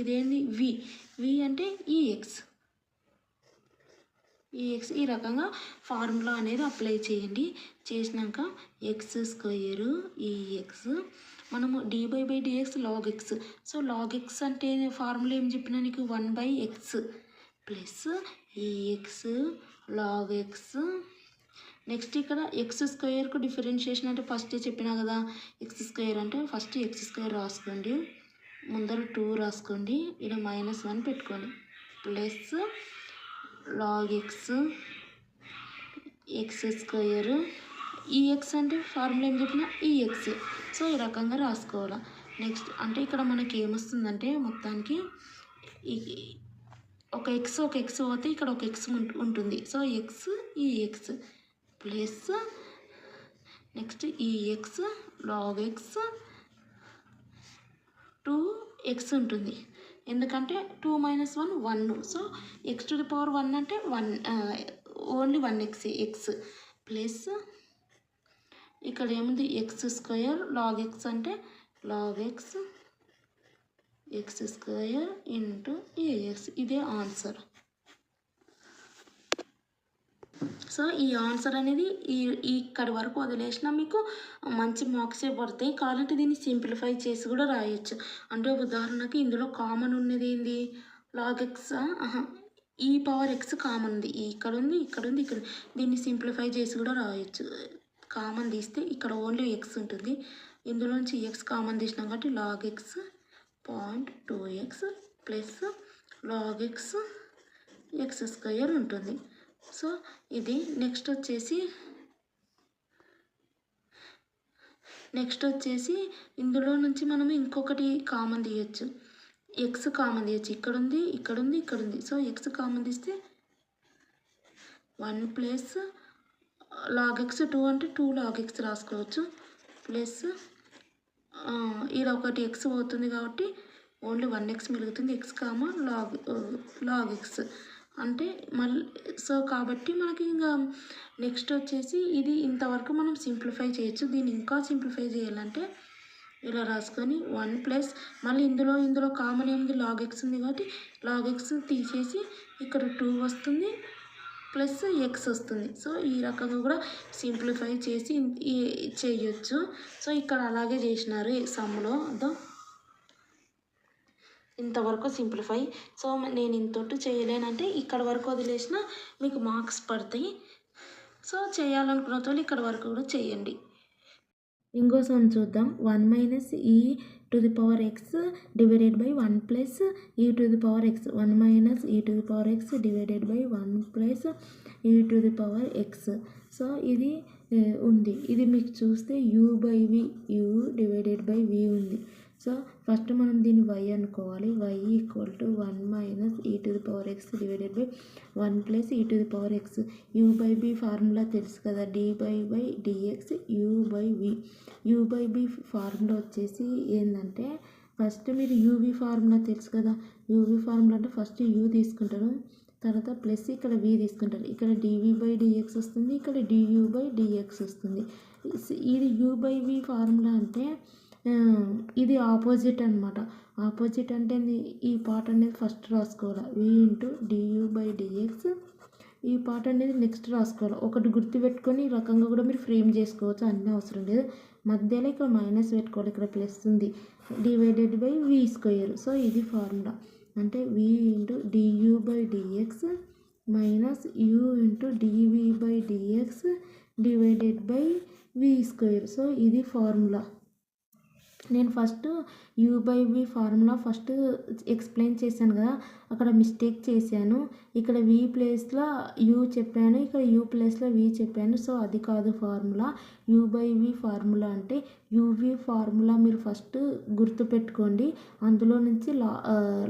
ఇదేంది V అంటే ఈ ఎక్స్. ఈ రకంగా ఫార్ములా అనేది అప్లై చేయండి. చేసినాక x² ఈ ఎక్స్, మనము dy/dx log X. So log X అంటే ఫార్ములా ఏం చెప్పినా నీకు 1/x ప్లస్ ఈ ఎక్స్ లాగ్ ఎక్స్. నెక్స్ట్ ఇక్కడ x²కు డిఫరెన్షియేషన్ అంటే ఫస్ట్ చెప్పినా కదా, x² అంటే ఫస్ట్ x² రాసుకోండి, ముందర 2 రాసుకోండి, ఇలా -1 పెట్టుకోండి, ప్లస్ లాగ్ ఎక్స్ x² ఈ ఎక్స్ అంటే ఫార్ములా ఏం చెప్పినా ఈ ఎక్స్. సో ఈ రకంగా రాసుకోవాలి. నెక్స్ట్ అంటే ఇక్కడ మనకి ఏమొస్తుందంటే మొత్తానికి ఒక ఎక్స్ పోతే ఇక్కడ ఒక ఎక్స్ ఉంటుంది. సో ఎక్స్ ఈ ఎక్స్ ప్లస్ నెక్స్ట్ ఈ ఎక్స్ లాగ్ ఎక్స్ 2x ఉంటుంది, ఎందుకంటే 2 - 1 1. సో x⁴1 అంటే 1 ఓన్లీ 1x ఎక్స్ ప్లస్ ఇక్కడ ఏముంది x² లాగ్ ఎక్స్ అంటే log X x² into ax. ఇదే ఆన్సర్. సో ఈ ఆన్సర్ అనేది ఇక్కడి వరకు వదిలేసినా మీకు మంచి మార్క్సే పడతాయి. కావాలంటే దీన్ని సింప్లిఫై చేసి కూడా రాయొచ్చు. అంటే ఉదాహరణకి ఇందులో కామన్ ఉన్నది ఏంది, లాగ్ ఎక్స్, e⁻x కామన్ ఉంది, ఇక్కడ ఉంది, ఇక్కడ ఉంది, ఇక్కడ. దీన్ని సింప్లిఫై చేసి కూడా రాయొచ్చు. కామన్ తీస్తే ఇక్కడ ఓన్లీ ఎక్స్ ఉంటుంది, ఇందులో నుంచి ఎక్స్ కామన్ తీసినాం కాబట్టి log X 0.2x plus log X X square ఉంటుంది. సో ఇది నెక్స్ట్ వచ్చేసి ఇందులో నుంచి మనం ఇంకొకటి కామన్ తీయచ్చు. ఎక్స్ కామన్ తీయచ్చు. ఇక్కడ ఉంది. సో ఎక్స్ కామన్ తీస్తే 1 ప్లస్ లాగ్ ఎక్స్ 2 అంటే 2 లాగ్ ఎక్స్ రాసుకోవచ్చు. ప్లస్ ఇలా ఒకటి ఎక్స్ పోతుంది కాబట్టి ఓన్లీ 1x మిగులుతుంది. ఎక్స్ కామా లాగ్ ఎక్స్ అంటే మళ్ళీ సో కాబట్టి మనకి ఇంకా నెక్స్ట్ వచ్చేసి ఇది ఇంతవరకు మనం సింప్లిఫై చేయొచ్చు. దీన్ని ఇంకా సింప్లిఫై చేయాలంటే ఇలా రాసుకొని 1 ప్లస్ మళ్ళీ ఇందులో కామన్ ఏముంది లాగ్ ఎక్స్ ఉంది కాబట్టి లాగ్ ఎక్స్ తీసేసి ఇక్కడ 2 వస్తుంది ప్లస్ ఎక్స్ వస్తుంది. సో ఈ రకంగా కూడా సింప్లిఫై చేసి చేయొచ్చు. సో ఇక్కడ అలాగే చేసినారు సమ్లో ఇంతవరకు సింప్లిఫై. సో నేను ఇంతొట్టు చేయలేనంటే ఇక్కడ వరకు వదిలేసిన మీకు మార్క్స్ పడతాయి. సో చేయాలనుకున్న వాళ్ళు ఇక్కడ వరకు కూడా చేయండి. ఇంకో సమ్ చూద్దాం. 1 minus e to the power X divided by 1 plus e to the power X 1 minus e to the power X divided by 1 plus e to the power X. So ఇది ఉంది. ఇది మీకు చూస్తే u by v u divided by v ఉంది. So first మనం దీన్ని y అనుకోవాలి. y equal to 1 minus e to the power X divided by 1 plus e to the power X. u by b formula తెలుసు కదా, dy by dx u by v. u by b formula వచ్చేసి ఏంటంటే first మీరు uv formula తెలుసు కదా, uv formula అంటే first u తీసుకుంటారు, తర్వాత ప్లస్ ఇక్కడ v తీసుకుంటారు. ఇక్కడ dv బై dx వస్తుంది, ఇక్కడ du బై dx వస్తుంది. ఇది u బై v ఫార్ములా అంటే ఇది ఆపోజిట్ అనమాట. ఆపోజిట్ అంటే ఈ పార్ట్ అనేది ఫస్ట్ రాసుకోవాలి, v into du by dx. ఈ పార్ట్ అనేది నెక్స్ట్ రాసుకోవాలి. ఒకటి గుర్తుపెట్టుకొని ఈ రకంగా కూడా మీరు ఫ్రేమ్ చేసుకోవచ్చు, అన్నీ అవసరం లేదు. మధ్యలో ఇక్కడ మైనస్ పెట్టుకోవాలి, ఇక్కడ ప్లస్ ఉంది, divided by v square. So ఇది ఫార్ములా అంటే v into du by dx minus u into dv by dx divided by v square. So ఇది ఫార్ములా. నేను first u by v formula first explain చేశాను కదా, అక్కడ mistake చేశాను. ఇక్కడ v ప్లేస్లో u చెప్పాను, ఇక్కడ u ప్లేస్లో v చెప్పాను. సో అది కాదు formula. u by v formula అంటే uv ఫార్ములా మీరు ఫస్ట్ గుర్తుపెట్టుకోండి. అందులో నుంచి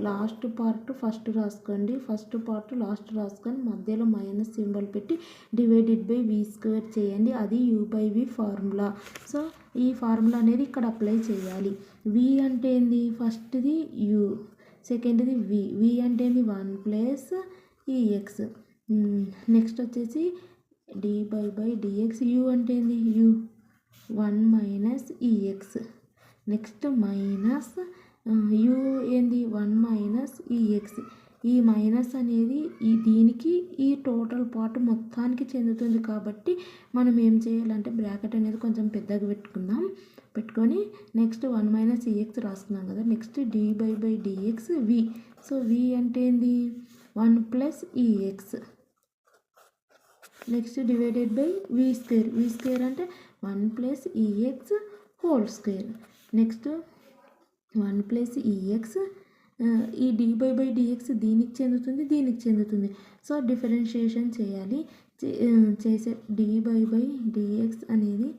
లాస్ట్ పార్ట్ ఫస్ట్ రాసుకోండి, ఫస్ట్ పార్ట్ లాస్ట్ రాసుకొని మధ్యలో మైనస్ సింబల్ పెట్టి డివైడెడ్ బై v స్క్వేర్ చేయండి. అది u by v formula. So ఈ ఫార్ములా అనేది ఇక్కడ అప్లై చేయాలి. v అంటే ఏంది, ఫస్ట్ది u, సెకండ్ది v అంటే ఏంది 1 ప్లస్ ex. నెక్స్ట్ వచ్చేసి dy బై dx. u అంటే ఏంది u 1 minus ex. Next minus u ఏంది 1 మైనస్ ex. ఈ మైనస్ అనేది దీనికి ఈ టోటల్ పార్ట్ మొత్తానికి చెందుతుంది కాబట్టి మనం ఏం చేయాలంటే బ్రాకెట్ అనేది కొంచెం పెద్దగా పెట్టుకొని నెక్స్ట్ 1 మైనస్ ex రాసుకున్నాం కదా, next dy by dx v. So v అంటే ఏంది 1 plus ex. Next divided by v square. v square అంటే 1 plus ex whole square. Next 1 plus ex. ఈ dy బై dx దీనికి చెందుతుంది. సో డిఫరెన్షియేషన్ చేయాలి. చేసే dy బై dx అనేది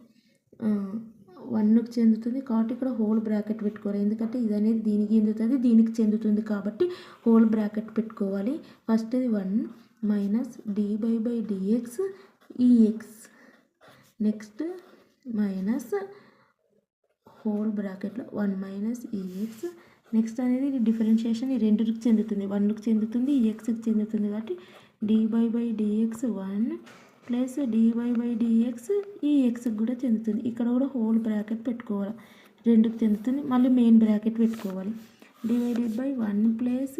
1కి చెందుతుంది కాబట్టి ఇక్కడ హోల్ బ్రాకెట్ పెట్టుకోవాలి. ఎందుకంటే ఇది అనేది దీనికి చెందుతుంది కాబట్టి హోల్ బ్రాకెట్ పెట్టుకోవాలి. ఫస్ట్ ఇది 1 minus dy by dx ex. Next minus hole బ్రాకెట్లో 1 మైనస్ ex. నెక్స్ట్ అనేది డిఫరెన్షియేషన్ ఈ రెండుకి చెందుతుంది, 1కి చెందుతుంది, ఎక్స్కి చెందుతుంది కాబట్టి dy by dx 1 plus dy by dx ఈ ఎక్స్కి కూడా చెందుతుంది. ఇక్కడ కూడా హోల్ బ్రాకెట్ పెట్టుకోవాలి, రెండుకి చెందుతుంది, మళ్ళీ మెయిన్ బ్రాకెట్ పెట్టుకోవాలి. Divided by 1 plus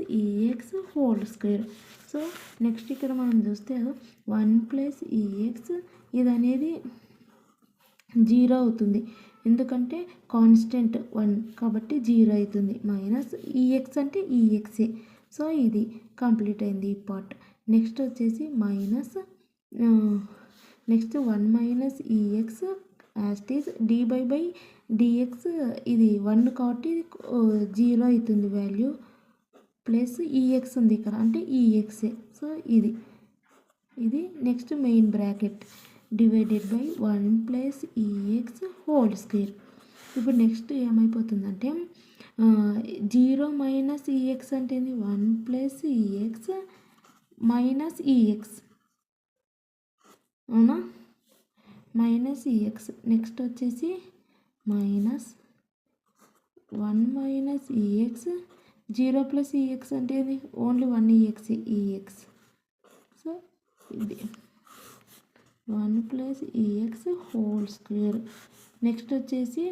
ex whole square. So next ఇక్కడ మనం చూస్తే 1 ప్లస్ ex ఇది అనేది 0 అవుతుంది, ఎందుకంటే కాన్స్టెంట్ 1 కాబట్టి 0 అవుతుంది. మైనస్ ex అంటే ex. సో ఇది కంప్లీట్ అయింది ఈ పార్ట్. నెక్స్ట్ వచ్చేసి minus next 1 minus ex as it is by DX ఇది 1 కాబట్టి 0 అవుతుంది వాల్యూ ప్లస్ ఈఎక్స్ ఉంది ఇక్కడ అంటే ఈఎక్సే. సో ఇది next main bracket divided by 1 plus e x whole square. ఇప్పుడు నెక్స్ట్ ఏమైపోతుందంటే 0 మైనస్ ఈఎక్స్ అంటే 1 ప్లస్ ఈఎక్స్ మైనస్ ఈఎక్స్, అవునా, మైనస్ ఈఎక్స్. నెక్స్ట్ వచ్చేసి minus 1 minus EX 0 plus EX అంటే ఓన్లీ 1 ఈఎక్స్. సో ఇది 1 plus e x whole square. Next వచ్చేసి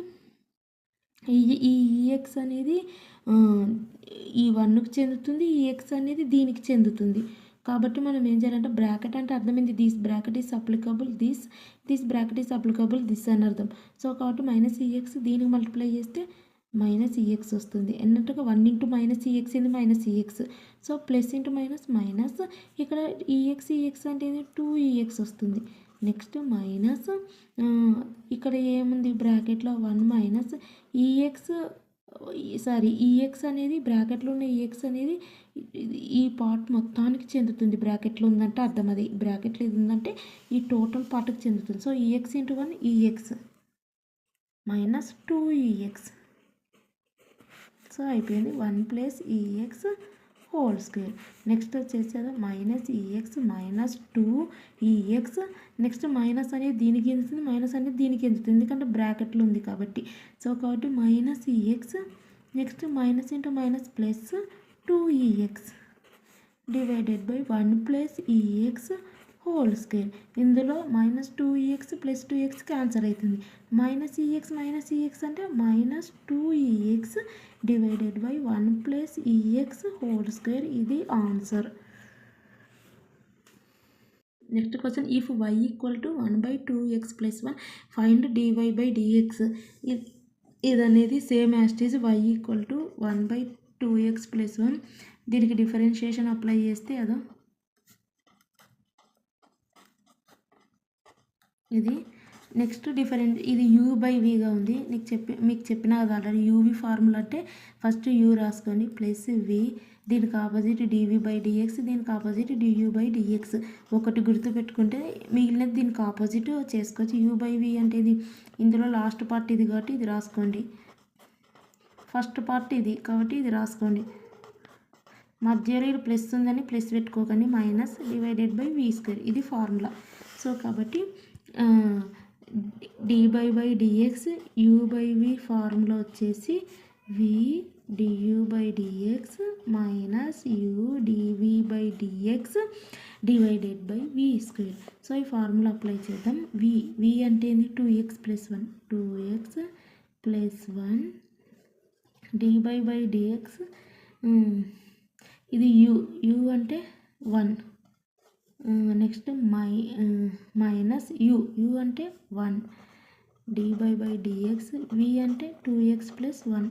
ఈ EX అనేది ఈ 1కి చెందుతుంది, ఈఎక్స్ అనేది దీనికి చెందుతుంది. కాబట్టి మనం ఏం చేయాలంటే బ్రాకెట్ అంటే అర్థమైంది, this bracket is applicable this bracket is applicable this అని అర్థం. సో కాబట్టి మైనస్ ఈఎక్స్ దీనికి మల్టిప్లై చేస్తే మైనస్ ఈఎక్స్ వస్తుంది. అన్నట్టుగా 1 ఇంటూ మైనస్ ఈఎక్స్ ఏంది minus EX. So plus into minus ఇక్కడ ఈఎక్స్ అంటే 2 ఈఎక్స్ వస్తుంది. నెక్స్ట్ మైనస్ ఇక్కడ ఏముంది బ్రాకెట్లో 1 మైనస్ ఈఎక్స్ ఈఎక్స్ అనేది బ్రాకెట్లో ఉన్న ఈఎక్స్ అనేది ఈ పార్ట్ మొత్తానికి చెందుతుంది. బ్రాకెట్లో ఉందంటే అర్థం, అది బ్రాకెట్లో ఇది ఉందంటే ఈ టోటల్ పార్ట్కి చెందుతుంది. So EX into 1 EX minus 2 EX. So అయిపోయింది 1 plus e x whole square. Next వచ్చేసి అది minus EX minus 2 EX. Next minus అనేది దీనికి చెందుతుంది, మైనస్ అనేది దీనికి చెందుతుంది ఎందుకంటే బ్రాకెట్లో ఉంది కాబట్టి. సో కాబట్టి minus e x next minus into minus plus 2 e x divided by 1 plus e x whole square. ఇందులో minus 2 e x plus 2x cancel అవుతుంది. మైనస్ ఈఎక్స్ అంటే minus 2 e x divided by 1 plus e x whole square. ఇది answer. Next question, if y equal to 1/2x plus 1 find dy by dx. ఇది అనేది same as this y equal to 1/2x plus 1. దీనికి differentiation apply చేస్తే అదో ఇది. Next different ఇది u/vగా ఉంది. మీకు చెప్పిన కదా ఆల్రెడీ uv ఫార్ములా అంటే ఫస్ట్ u రాసుకోండి ప్లస్ v, దీనికి ఆపోజిట్ dv/dx, దీనికి ఆపోజిట్ du/dx. ఒకటి గుర్తుపెట్టుకుంటే మిగిలినది దీనికి ఆపోజిట్ చేసుకోవచ్చు. u/v అంటే ఇది ఇందులో లాస్ట్ పార్ట్ ఇది కాబట్టి ఇది రాసుకోండి, ఫస్ట్ పార్ట్ ఇది కాబట్టి ఇది రాసుకోండి. మధ్యలో ఇది ప్లస్ ఉందని ప్లస్ పెట్టుకోకండి, minus divided by v square ఇది ఫార్ములా. సో కాబట్టి dy/dx u/v ఫార్ములా వచ్చేసి v du/dx minus u dv/dx divided by v square. So ఈ ఫార్ములా అప్లై చేద్దాం. v అంటే ఏంది 2x plus 1 2x plus 1 dy/dx ఇది u అంటే 1. నెక్స్ట్ మైనస్ u అంటే 1 dy/dx v అంటే 2x plus 1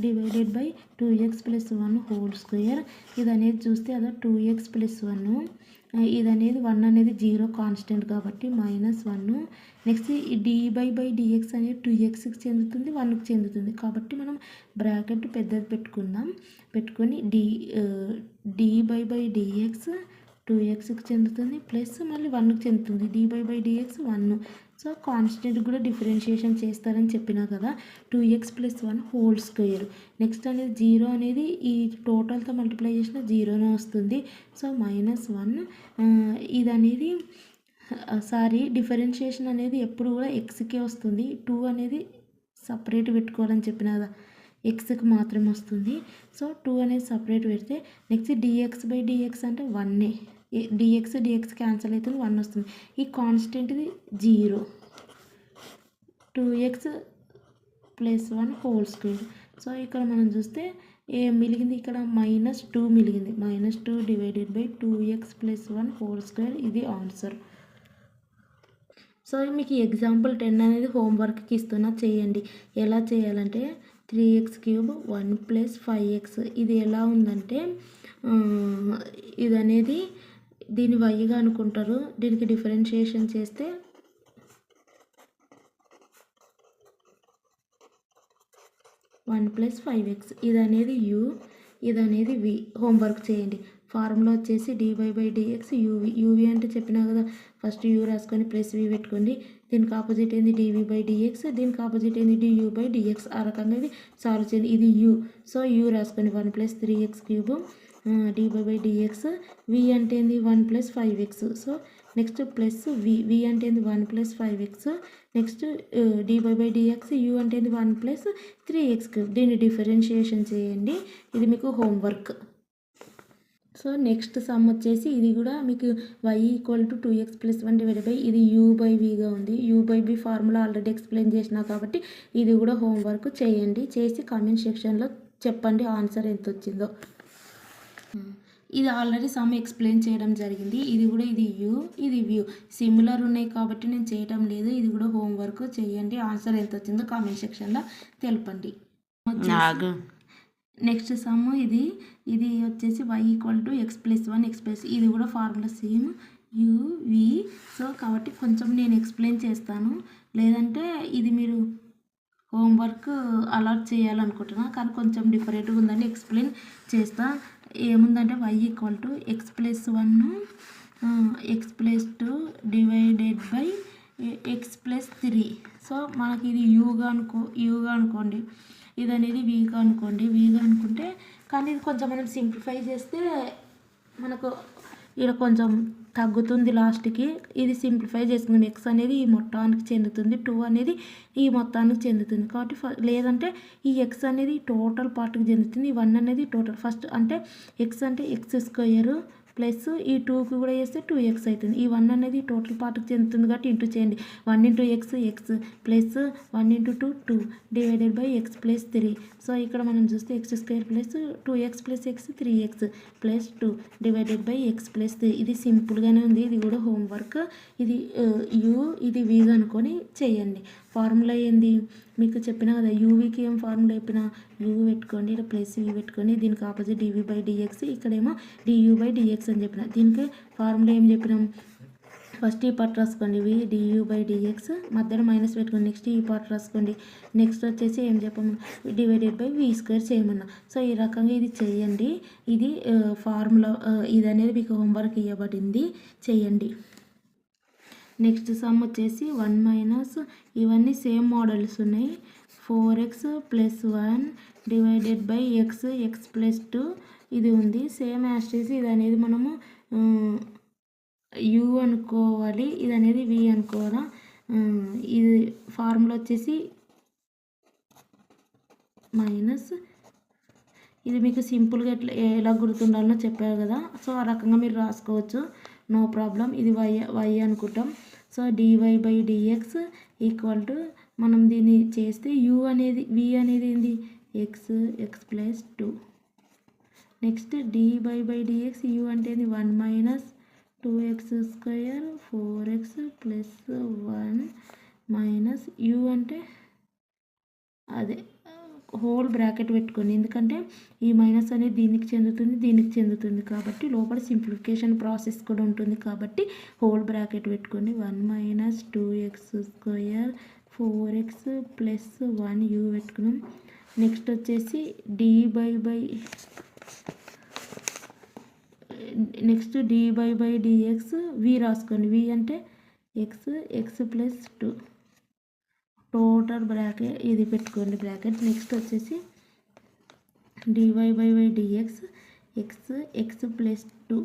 divided by 2x plus 1 whole square. ఇది అనేది చూస్తే అదే 2x ప్లస్ 1, ఇది అనేది 1 అనేది 0 కాన్స్టెంట్ కాబట్టి -1. నెక్స్ట్ ఈ dy/dx అనేది 2xకి చెందుతుంది 1కి చెందుతుంది కాబట్టి మనం బ్రాకెట్ పెద్దది పెట్టుకొని dy/dx 2xకి చెందుతుంది ప్లస్ మళ్ళీ 1కి చెందుతుంది dy/dx 1. సో కాన్స్టెంట్ కూడా డిఫరెన్షియేషన్ చేస్తారని చెప్పినా కదా 2x plus 1 whole square. Next అనేది 0 అనేది ఈ టోటల్తో మల్టిప్లై చేసిన 0నే వస్తుంది. సో -1 ఇది అనేది డిఫరెన్షియేషన్ అనేది ఎప్పుడు కూడా ఎక్స్కే వస్తుంది. 2 అనేది సపరేట్ పెట్టుకోవాలని చెప్పిన కదా ఎక్స్కి మాత్రమే వస్తుంది. సో 2 అనేది సపరేట్ పెడితే నెక్స్ట్ dx/dx అంటే 1 dx క్యాన్సిల్ అవుతుంది 1 వస్తుంది. ఈ కాన్స్టెంట్ది 0 2x plus 1 whole square. So ఇక్కడ మనం చూస్తే మిలిగింది ఇక్కడ -2 మిలిగింది -2 divided by 2x plus 1 whole square. ఇది ఆన్సర్. సో మీకు ఎగ్జాంపుల్ 10 అనేది హోంవర్క్కి ఇస్తున్నా చేయండి. ఎలా చేయాలంటే 3x³ 1 ప్లస్ 5x ఇది ఎలా ఉందంటే ఇది అనేది దీన్ని వైగా అనుకుంటారు. దీనికి డిఫరెన్షియేషన్ చేస్తే 1 + 5x. ఇది అనేది u, ఇది అనేది v. హోంవర్క్ చేయండి. ఫార్ములా వచ్చేసి dy/dx uv అంటే చెప్పినా కదా, ఫస్ట్ u రాసుకొని ప్లస్ v పెట్టుకోండి. దీనికి ఆపోజిట్ ఏంది dv/dx, దీనికి ఆపోజిట్ ఏంది du/dx. ఆ రకంగా ఇది సాల్వ్ చేయండి. ఇది u, సో u రాసుకొని 1 + 3x³ dy/dx. v అంటే ఏంది 1 + 5x. So next plus v అంటే ఏంది 1 + 5x. నెక్స్ట్ dy/dx u అంటే ఏంది 1 + 3x³. దీన్ని డిఫరెన్షియేషన్ చేయండి. ఇది మీకు హోంవర్క్. సో నెక్స్ట్ సమ్ వచ్చేసి ఇది కూడా మీకు y = 2x + 1 ఇది u/vగా ఉంది. u/v ఫార్ములా ఆల్రెడీ ఎక్స్ప్లెయిన్ చేసినా కాబట్టి ఇది కూడా హోంవర్క్ చేయండి. చేసి కామెంట్ సెక్షన్లో చెప్పండి ఆన్సర్ ఎంత వచ్చిందో. ఇది ఆల్రెడీ సమ్ ఎక్స్ప్లెయిన్ చేయడం జరిగింది. ఇది కూడా ఇది u, ఇది v సిమిలర్ ఉన్నాయి కాబట్టి నేను చేయటం లేదు. ఇది కూడా హోంవర్క్ చేయండి. ఆన్సర్ ఎంత వచ్చిందో కామెంట్ సెక్షన్లో తెలపండి. నెక్స్ట్ సమ్ ఇది వచ్చేసి y = x + 1 ఇది కూడా formula same u, v. So కాబట్టి కొంచెం నేను ఎక్స్ప్లెయిన్ చేస్తాను, లేదంటే ఇది మీరు హోంవర్క్ అలాట్ చేయాలనుకుంటున్నా, కానీ కొంచెం డిఫరెంట్గా ఉందని ఎక్స్ప్లెయిన్ చేస్తా. ఏముందంటే y = x + 1 x + 2 / x + 3. So మనకి ఇది యూగా అనుకోండి, ఇది అనేది వీగా అనుకుంటే, కానీ ఇది కొంచెం మనం సింప్లిఫై చేస్తే మనకు ఇక్కడ కొంచెం తగ్గుతుంది లాస్ట్కి. ఇది సింప్లిఫై చేసుకుందాం. x అనేది ఈ మొత్తానికి చెందుతుంది, 2 అనేది ఈ మొత్తానికి చెందుతుంది. కాబట్టి లేదంటే ఈ x అనేది టోటల్ పార్ట్కి చెందుతుంది, ఈ 1 అనేది టోటల్. ఫస్ట్ అంటే x అంటే x² ప్లస్ ఈ 2కి కూడా చేస్తే 2x అవుతుంది. ఈ 1 అనేది టోటల్ పార్ట్కి చెందుతుంది కాబట్టి ఇంటూ చేయండి. 1 × x x plus 1 × 2 2 / x + 3. So ఇక్కడ మనం చూస్తే x² plus 2x + x 3x plus 2 / x + 3. ఇది సింపుల్గానే ఉంది. ఇది కూడా హోంవర్క్. ఇది u, ఇది v అనుకొని చేయండి. ఫార్ములా ఏంది మీకు చెప్పినా కదా, యూవీకి ఏం ఫార్ములా చెప్పినా u పెట్టుకోండి, ఇక్కడ ప్లస్ v పెట్టుకోండి. దీనికి ఆపోజిట్ dv/dx, ఇక్కడేమో du/dx అని చెప్పిన. దీనికి ఫార్ములా ఏం చెప్పినాం, ఫస్ట్ ఈ పార్ట్ రాసుకోండి v du/dx, మధ్యలో మైనస్ పెట్టుకోండి. నెక్స్ట్ ఈ పార్ట్ రాసుకోండి. నెక్స్ట్ వచ్చేసి ఏం చెప్పాము /v² చేయమన్నా. సో ఈ రకంగా ఇది చేయండి. ఇది ఫార్ములా, ఇది అనేది మీకు హోంవర్క్ ఇవ్వబడింది, చేయండి. నెక్స్ట్ సమ్ వచ్చేసి 1 - ఇవన్నీ సేమ్ మోడల్స్ ఉన్నాయి. 4x + 1 / x + 2 ఇది ఉంది. సేమ్ యాస్టీస్ ఇది అనేది మనము u అనుకోవాలి, ఇది అనేది v అనుకోవాలా. ఇది ఫార్ములా వచ్చేసి మైనస్. ఇది మీకు సింపుల్గా ఎలా గుర్తుండాలో చెప్పారు కదా, సో ఆ రకంగా మీరు రాసుకోవచ్చు, నో ప్రాబ్లం. ఇది y అనుకుంటాం. సో dy/dx = మనం దీన్ని చేస్తే v అనేది ఏంది x + 2. నెక్స్ట్ dy/dx u అంటే ఏంది 1 - 2x² 4x + 1 - u అంటే అదే హోల్ బ్రాకెట్ పెట్టుకోండి, ఎందుకంటే ఈ మైనస్ అనేది దీనికి చెందుతుంది కాబట్టి లోపల సింప్లిఫికేషన్ ప్రాసెస్ కూడా ఉంటుంది కాబట్టి హోల్ బ్రాకెట్ పెట్టుకోండి. 1 - 2x² 4x + 1 u పెట్టుకున్నాం. నెక్స్ట్ వచ్చేసి dy/dx v రాసుకోండి. v అంటే x + 2 టోటల్ బ్రాకెట్ ఇది పెట్టుకోండి బ్రాకెట్. నెక్స్ట్ వచ్చేసి dy/dx x + 2.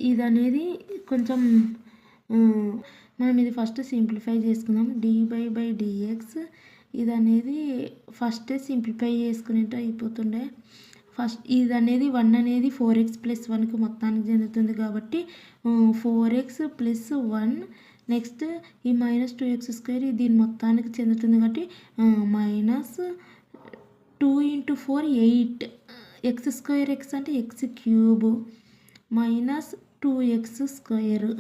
ఇది అనేది కొంచెం మనం ఇది ఫస్ట్ సింప్లిఫై చేసుకుందాం. dy/dx ఇది అనేది ఫస్ట్ సింప్లిఫై చేసుకునేట్టు అయిపోతుండే. ఫస్ట్ ఇది అనేది 1 అనేది 4x + 1కి మొత్తానికి చెందుతుంది కాబట్టి 4x + 1. నెక్స్ట్ ఈ -2x² దీని మొత్తానికి చెందుతుంది కాబట్టి -2 × 4 8 x² x అంటే x³ -2x².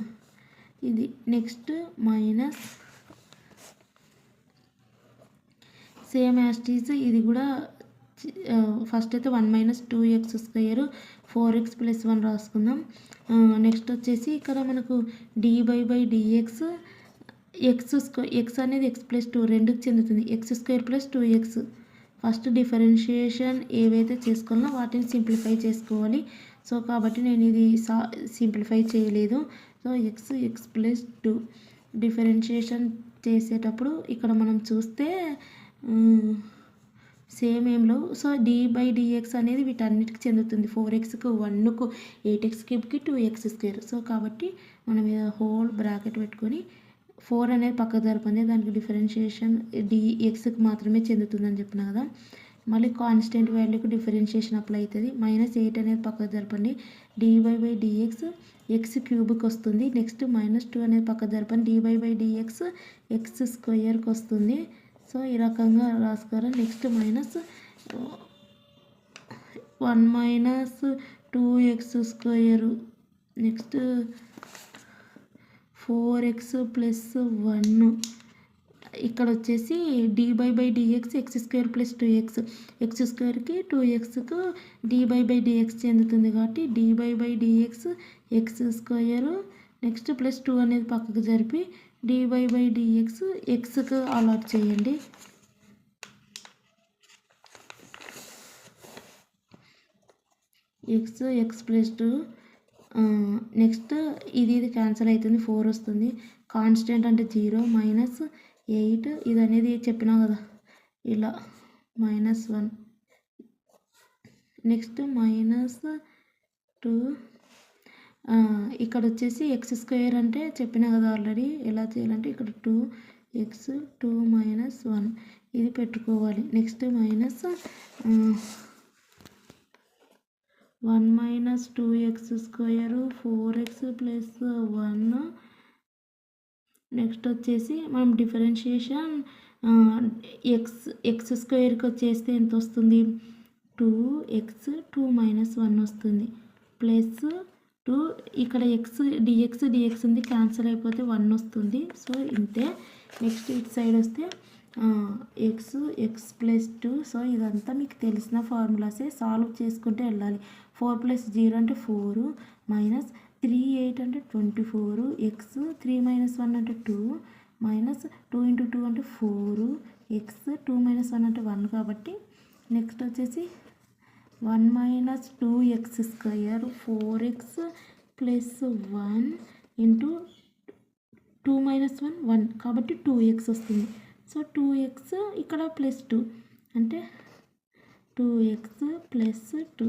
ఇది నెక్స్ట్ మైనస్ సేమ్ యాస్టీస్ ఇది కూడా ఫస్ట్ అయితే 1 - 2x² 4x + 1 రాసుకుందాం. నెక్స్ట్ వచ్చేసి ఇక్కడ మనకు dy/dx x అనేది x + 2 రెండుకి చెందుతుంది, x² + 2x ఫస్ట్ డిఫరెన్షియేషన్ ఏవైతే చేసుకోవాలో వాటిని సింప్లిఫై చేసుకోవాలి. సో కాబట్టి నేను ఇది సింప్లిఫై చేయలేదు. సో ఎక్స్ ప్లస్ 2 డిఫరెన్షియేషన్ చేసేటప్పుడు ఇక్కడ మనం చూస్తే సేమ్ ఏం లేవు. సో d/dx అనేది వీటన్నిటికి చెందుతుంది. 4xకు 1కు 8x3కి 2x². సో కాబట్టి మనం హోల్ బ్రాకెట్ పెట్టుకొని 4 అనేది పక్కకు జరపండి, దానికి డిఫరెన్షియేషన్ dxకి మాత్రమే చెందుతుందని చెప్పిన కదా. మళ్ళీ కాన్స్టెంట్ వాల్యూకి డిఫరెన్షియేషన్ అప్లై అవుతుంది. -8 అనేది పక్కకు జరపండి, dy/dx x³ వస్తుంది. నెక్స్ట్ -2 అనేది పక్కకు జరపండి, dy/dx x² వస్తుంది. సో ఈ రకంగా రాసుకోవాలి. Next -1 - 2x², next 4x + 1. ఇక్కడ వచ్చేసి dy/dx x² + 2x, x²కి 2xకు dy/dx చెందుతుంది కాబట్టి dy/dx x², నెక్స్ట్ +2 అనేది పక్కకు జరిపి dy/dx xకు అలాట్ చేయండి. x + 2. నెక్స్ట్ ఇది క్యాన్సిల్ అవుతుంది, 4 వస్తుంది. కాన్స్టెంట్ అంటే 0 -8 ఇది అనేది చెప్పినా కదా ఇలా -1. నెక్స్ట్ -2 ఇక్కడ వచ్చేసి x² అంటే చెప్పినా కదా ఆల్రెడీ ఎలా చేయాలంటే ఇక్కడ 2x 2 - 1 ఇది పెట్టుకోవాలి. Next -1 - 2x², 4x + 1. నెక్స్ట్ వచ్చేసి మనం డిఫరెన్షియేషన్ x² వచ్చేస్తే ఎంత వస్తుంది, 2x 2 - 1 వస్తుంది. +2 ఇక్కడ dx ఉంది, క్యాన్సిల్ అయిపోతే 1 వస్తుంది. సో ఇంతే. నెక్స్ట్ ఇటు సైడ్ వస్తే x + 2. సో ఇదంతా మీకు తెలిసిన ఫార్ములాసే, సాల్వ్ చేసుకుంటే వెళ్ళాలి. 4 + 0 అంటే 4, -3 8 అంటే 24, x 3 - 1 అంటే 2, -2 × 2 అంటే 4, x 2 - 1 అంటే 1 కాబట్టి నెక్స్ట్ వచ్చేసి 1 - 2x², 4x + 1 × 2 - 1 1 కాబట్టి 2x వస్తుంది. సో 2x ఇక్కడ +2 అంటే 2x + 2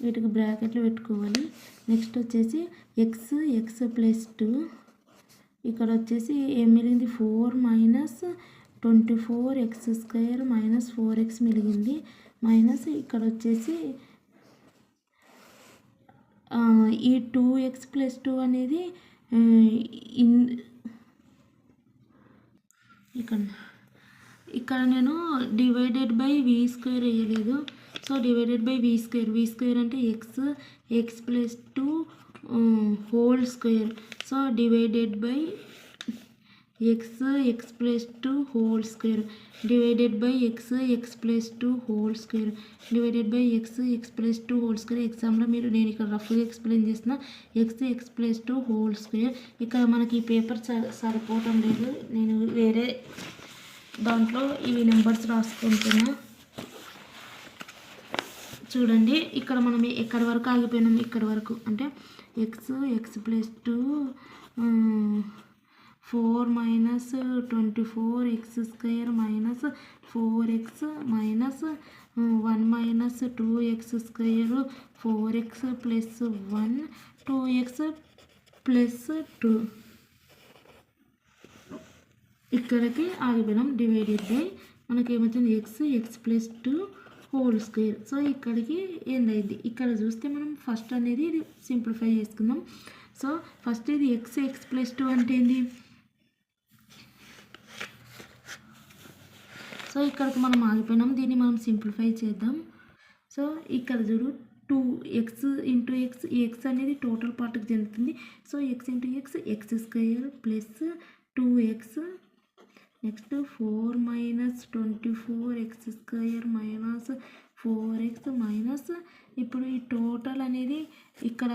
వీటికి బ్రాకెట్లు పెట్టుకోవాలి. నెక్స్ట్ వచ్చేసి x + 2. ఇక్కడ వచ్చేసి ఏం మిగిలింది, 4 - 24x² - 4x మిగిలింది. ఇక్కడ వచ్చేసి ఈ 2x + 2 అనేది ఇక్కడ నేను డివైడెడ్/v² వేయలేదు. సో డివైడెడ్/v² అంటే x + 2 whole square. So divided + 2 whole square, divided + 2 whole square, divided + 2 whole square. ఎగ్జామ్లో నేను ఇక్కడ రఫ్గా ఎక్స్ప్లెయిన్ చేసిన x + 2 హోల్ స్క్వేర్. ఇక్కడ మనకి ఈ పేపర్ సరిపోవటం లేదు, నేను వేరే దాంట్లో ఇవి నెంబర్స్ రాసుకుంటున్నా. చూడండి ఇక్కడ మనం ఎక్కడి వరకు ఆగిపోయినాం, ఇక్కడ వరకు అంటే x + 2 4 - 24x² - 4x -1 - 2x², 4x + 1 2x + 2 ఇక్కడికి ఆగిపోయినాం. డివైడెడ్/, మనకేమవుతుంది x + 2 హోల్ స్క్వేర్. సో ఇక్కడికి ఎండ్ అయింది. ఇక్కడ చూస్తే మనం ఫస్ట్ అనేది ఇది సింప్లిఫై చేసుకుందాం. సో ఫస్ట్ ఇది x + 2 అంటే ఏంది, సో ఇక్కడికి మనం ఆగిపోయినాం, దీన్ని మనం సింప్లిఫై చేద్దాం. సో ఇక్కడ చూడు 2x × x, ఈ x అనేది టోటల్ పార్ట్కి చెందుతుంది. So x × x x² + 2x, next 4 - 24x² - 4x ఇప్పుడు ఈ టోటల్ అనేది ఇక్కడ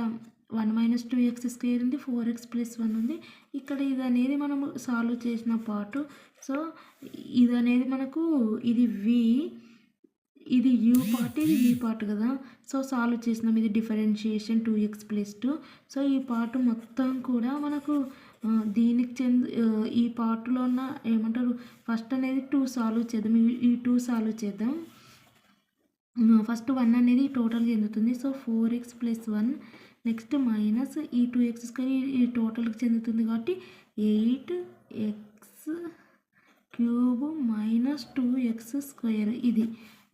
1 మైనస్ 2x స్క్వేర్ ఉంది, 4x ప్లస్ 1 ఉంది. ఇక్కడ ఇది అనేది మనము సాల్వ్ చేసిన పార్ట్. సో ఇది అనేది మనకు ఇది v, ఇది u పార్ట్, ఇది v పార్ట్ కదా. సో సాల్వ్ చేసినాం, ఇది డిఫరెన్షియేషన్ 2x ప్లస్ 2. సో ఈ పార్ట్ మొత్తం కూడా మనకు దీనికి ఈ పార్ట్లో ఉన్న ఏమంటారు, ఫస్ట్ అనేది 2 సాల్వ్ చేద్దాం. ఈ 2 సాల్వ్ చేద్దాం. ఫస్ట్ 1 అనేది టోటల్ చెందుతుంది. So 4x plus 1, next minus ఈ 2x స్క్వేర్ ఈ టోటల్కి చెందుతుంది కాబట్టి 8x cube minus 2x square. ఇది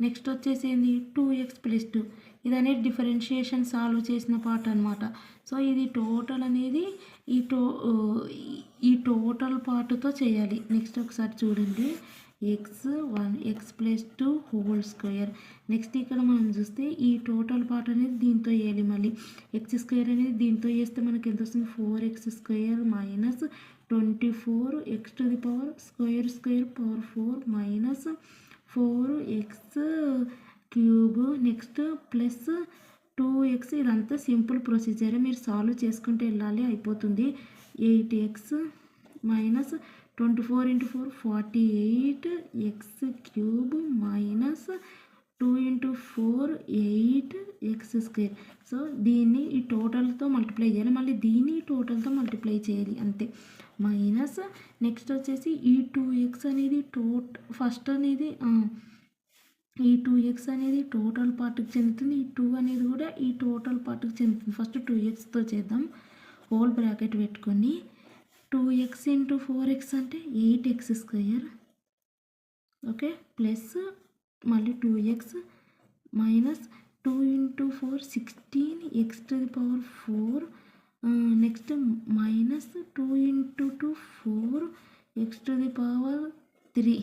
నెక్స్ట్ వచ్చేసి ఏంది 2x ప్లస్ 2. ఇది అనేది డిఫరెన్షియేషన్ సాల్వ్ చేసిన పార్ట్ అనమాట. సో ఇది టోటల్ అనేది ఈ టోటల్ పార్ట్తో చేయాలి. నెక్స్ట్ ఒకసారి చూడండి, x plus 2 whole square. Next ఇక్కడ మనం చూస్తే ఈ టోటల్ పార్ట్ అనేది దీంతో వేయాలి. మళ్ళీ x స్క్వేర్ అనేది దీంతో వేస్తే మనకి ఎంత వస్తుంది, 4x square minus 24x to the power square power 4 minus 4x cube. Next plus 2x. ఇదంతా సింపుల్ ప్రొసీజర్, మీరు సాల్వ్ చేసుకుంటూ వెళ్ళాలి, అయిపోతుంది. 8x minus 24 × 4 48x cube minus 2 × 4 8x square. So దీన్ని ఈ టోటల్తో మల్టిప్లై చేయాలి, మళ్ళీ దీన్ని టోటల్తో మల్టిప్లై చేయాలి, అంతే. మైనస్ నెక్స్ట్ వచ్చేసి ఈ 2x అనేది ఫస్ట్ అనేది ఈ 2x అనేది టోటల్ పార్ట్కి చెందుతుంది. ఈ 2 అనేది కూడా ఈ టోటల్ పార్ట్కి చెందుతుంది. ఫస్ట్ 2xతో చేద్దాం, హోల్ బ్రాకెట్ పెట్టుకొని 2x × 4x అంటే 8x స్క్వేర్, ఓకే, ప్లస్ మళ్ళీ 2x minus 2 × 4 16x to the power 4. Next minus 2 × 2 4x to the power 3.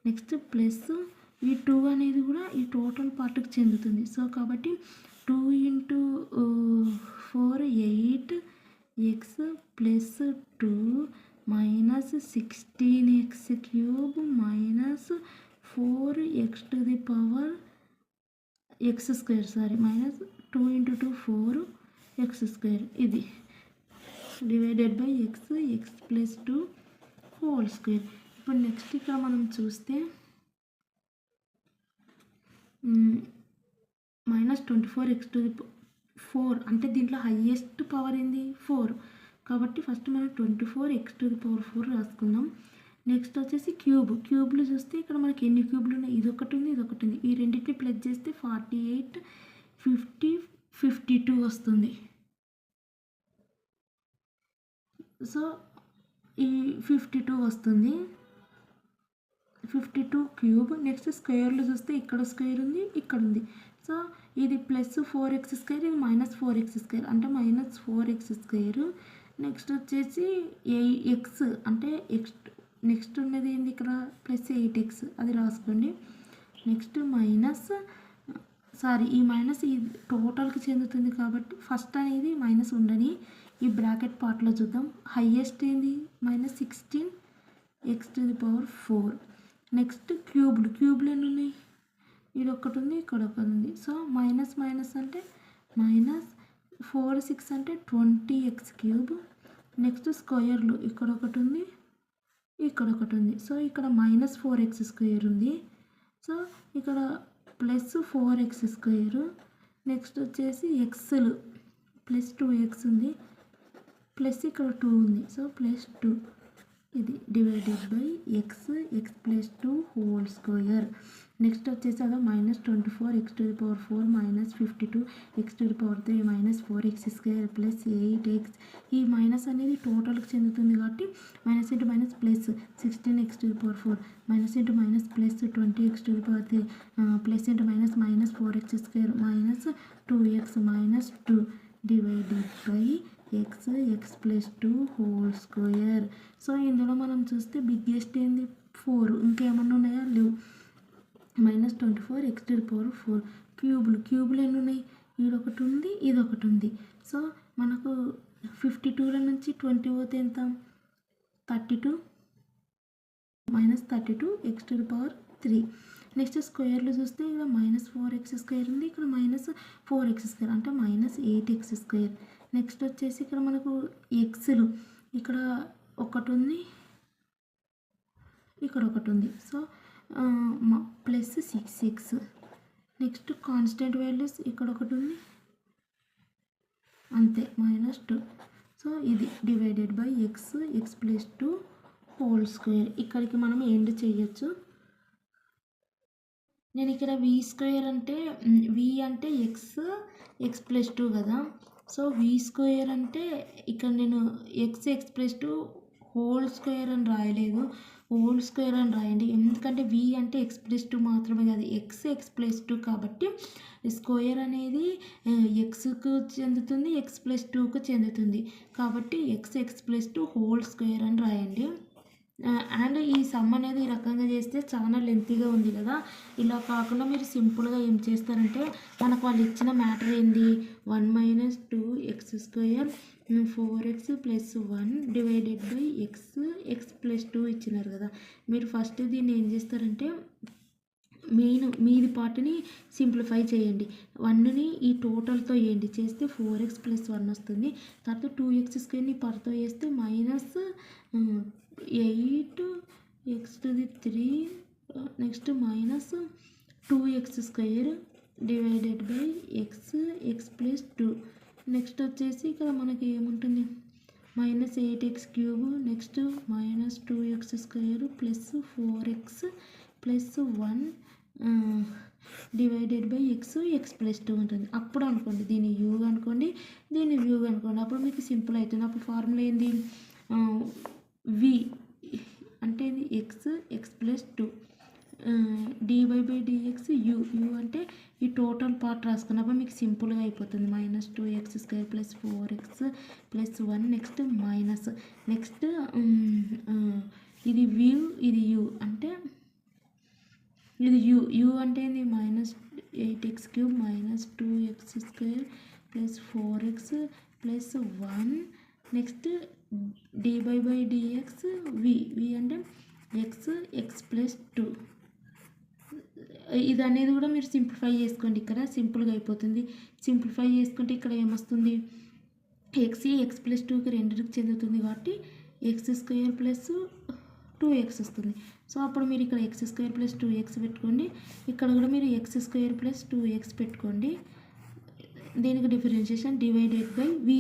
Next plus ఈ 2 అనేది కూడా ఈ టోటల్ పార్ట్కి చెందుతుంది. సో కాబట్టి 2 × 4 8x plus 2 minus 16x cube minus 4x to the power x square minus 2 × 2 4x square. ఇది divided by x plus 2 whole square. ఇప్పుడు next ఇక్కడ మనం చూస్తే మైనస్ 24x టు ది 4 అంటే దీంట్లో హయ్యెస్ట్ పవర్ ఏంది 4, కాబట్టి ఫస్ట్ మనం 24x టు ది పవర్ 4 రాసుకుందాం. నెక్స్ట్ వచ్చేసి క్యూబ్లు చూస్తే ఇక్కడ మనకి ఎన్ని క్యూబ్లు ఉన్నాయి, ఇది ఒకటి ఉంది, ఇది ఒకటి ఉంది. ఈ రెండింటిని ప్లస్ చేస్తే 48 50 52 వస్తుంది. సో ఈ 52 వస్తుంది, 52 క్యూబ్. నెక్స్ట్ స్క్వేర్లు చూస్తే ఇక్కడ స్క్వేర్ ఉంది, ఇక్కడ ఉంది. సో ఇది ప్లస్ 4x స్క్వేర్, ఇది మైనస్ 4x స్క్వేర్ అంటే మైనస్ 4x స్క్వేర్. నెక్స్ట్ వచ్చేసి x అంటే నెక్స్ట్ ఉన్నది ఏంది ఇక్కడ ప్లస్ 8x, అది రాసుకోండి. నెక్స్ట్ మైనస్ ఈ మైనస్ ఈ టోటల్కి చెందుతుంది కాబట్టి ఫస్ట్ అనేది మైనస్ ఉండని. ఈ బ్రాకెట్ పార్ట్లో చూద్దాం, హయ్యెస్ట్ ఏంది minus 16x to the power 4. Next క్యూబ్లు ఎన్ని ఉన్నాయి, ఇది ఒకటి ఉంది, ఇక్కడ ఒకటి ఉంది. సో మైనస్ అంటే మైనస్ 4 6 అంటే 20x క్యూబ్. నెక్స్ట్ స్క్వేర్లు ఇక్కడ ఒకటి ఉంది, ఇక్కడ ఒకటి ఉంది. సో ఇక్కడ మైనస్ 4x స్క్వేర్ ఉంది. సో ఇక్కడ ప్లస్ 4x స్క్వేర్. నెక్స్ట్ వచ్చేసి ఎక్స్లు ప్లస్ 2x ఉంది, ప్లస్ ఇక్కడ 2 ఉంది. సో ప్లస్ 2 ఇది divided by x plus 2 whole square. Next వచ్చేసి అలా minus 24x to the power 4 minus 52x to the power 3 minus 4x square plus 8x. ఈ minus అనేది టోటల్కి చెందుతుంది కాబట్టి minus into minus plus 16x to the power 4 minus into minus plus 20x to the power 3 plus into minus 4x square minus 2x minus 2 divided by x plus 2 whole square. So ఇందులో మనం చూస్తే biggest ఏంది 4, ఇంకేమన్నా ఉన్నాయా లేవు. Minus 24x to the power 4. క్యూబ్లు ఎన్ని ఉన్నాయి, ఇది ఒకటి ఉంది, ఇది ఒకటి ఉంది. సో మనకు 52లో నుంచి 20 పోతే ఎంత 32 minus 32x to the power 3. Next స్క్వేర్లు చూస్తే ఇక్కడ మైనస్ 4x స్క్వేర్ ఉంది, ఇక్కడ మైనస్ 4x స్క్వేర్ అంటే మైనస్ 8x స్క్వేర్. నెక్స్ట్ వచ్చేసి ఇక్కడ మనకు ఎక్స్లు ఇక్కడ ఒకటి ఉంది, ఇక్కడ ఒకటి ఉంది. So plus 6x. Next constant values ఇక్కడ ఒకటి ఉంది అంతే, -2. సో ఇది divided by X plus 2 whole square. ఇక్కడికి మనం ఎండ్ చేయొచ్చు. నేను ఇక్కడ v² అంటే v అంటే ఎక్స్ ప్లస్ 2 కదా. సో v² అంటే ఇక్కడ నేను ఎక్స్ ప్లస్ 2 హోల్ స్క్వేర్ అని రాయలేదు, హోల్ స్క్వేర్ అని రాయండి. ఎందుకంటే v అంటే ఎక్స్ ప్లస్ 2 మాత్రమే కాదు, ఎక్స్ ప్లస్ 2 కాబట్టి స్క్వేర్ అనేది ఎక్స్కు చెందుతుంది, ఎక్స్ ప్లస్ 2కు చెందుతుంది. కాబట్టి ఎక్స్ ప్లస్ 2 హోల్ స్క్వేర్ అని రాయండి. అండ్ ఈ సమ్ అనేది ఈ రకంగా చేస్తే చాలా లెంతీగా ఉంది కదా. ఇలా కాకుండా మీరు సింపుల్గా ఏం చేస్తారంటే, మనకు వాళ్ళు ఇచ్చిన మ్యాటర్ ఏంది, 1 - 2x² 4x + 1 divided by X plus 2 ఇచ్చినారు కదా. మీరు ఫస్ట్ దీన్ని ఏం చేస్తారంటే మీది పార్ట్ని సింప్లిఫై చేయండి. 1ని ఈ టోటల్తో వేయండి, చేస్తే 4x + 1 వస్తుంది. తర్వాత 2x² పర్తో వేస్తే -8x⁻³ next -2x² divided by X plus 2. Next వచ్చేసి ఇక్కడ మనకి ఏముంటుంది, -8x³ next -2x² plus 4x + 1 divided by X plus 2 ఉంటుంది. అప్పుడు అనుకోండి దీన్ని యూ అనుకోండి, దీన్ని వ్యూ అనుకోండి, అప్పుడు మీకు సింపుల్ అవుతుంది. అప్పుడు ఫార్ములా ఏంది, v అంటే ఇది ఎక్స్ ప్లస్ 2 dy/dx u అంటే ఈ టోటల్ పార్ట్ రాసుకున్నప్పుడు మీకు సింపుల్గా అయిపోతుంది. -2x² + 4x + 1 next minus, next ఇది వ్యూ, ఇది u అంటే ఇది u అంటే ఇది -8x³ -2x² + 4x + 1 next dy/dx v అంటే ఎక్స్ ప్లస్ 2. ఇది అనేది కూడా మీరు సింప్లిఫై చేసుకోండి, ఇక్కడ సింపుల్గా అయిపోతుంది. సింప్లిఫై చేసుకుంటే ఇక్కడ ఏమొస్తుంది, ఎక్స్ ప్లస్ 2కి రెండుకి చెందుతుంది కాబట్టి x² + 2x వస్తుంది. సో అప్పుడు మీరు ఇక్కడ x² + 2x పెట్టుకోండి, ఇక్కడ కూడా మీరు x² + 2x పెట్టుకోండి. దీనికి డిఫరెన్షియేషన్ డివైడెడ్ బై v²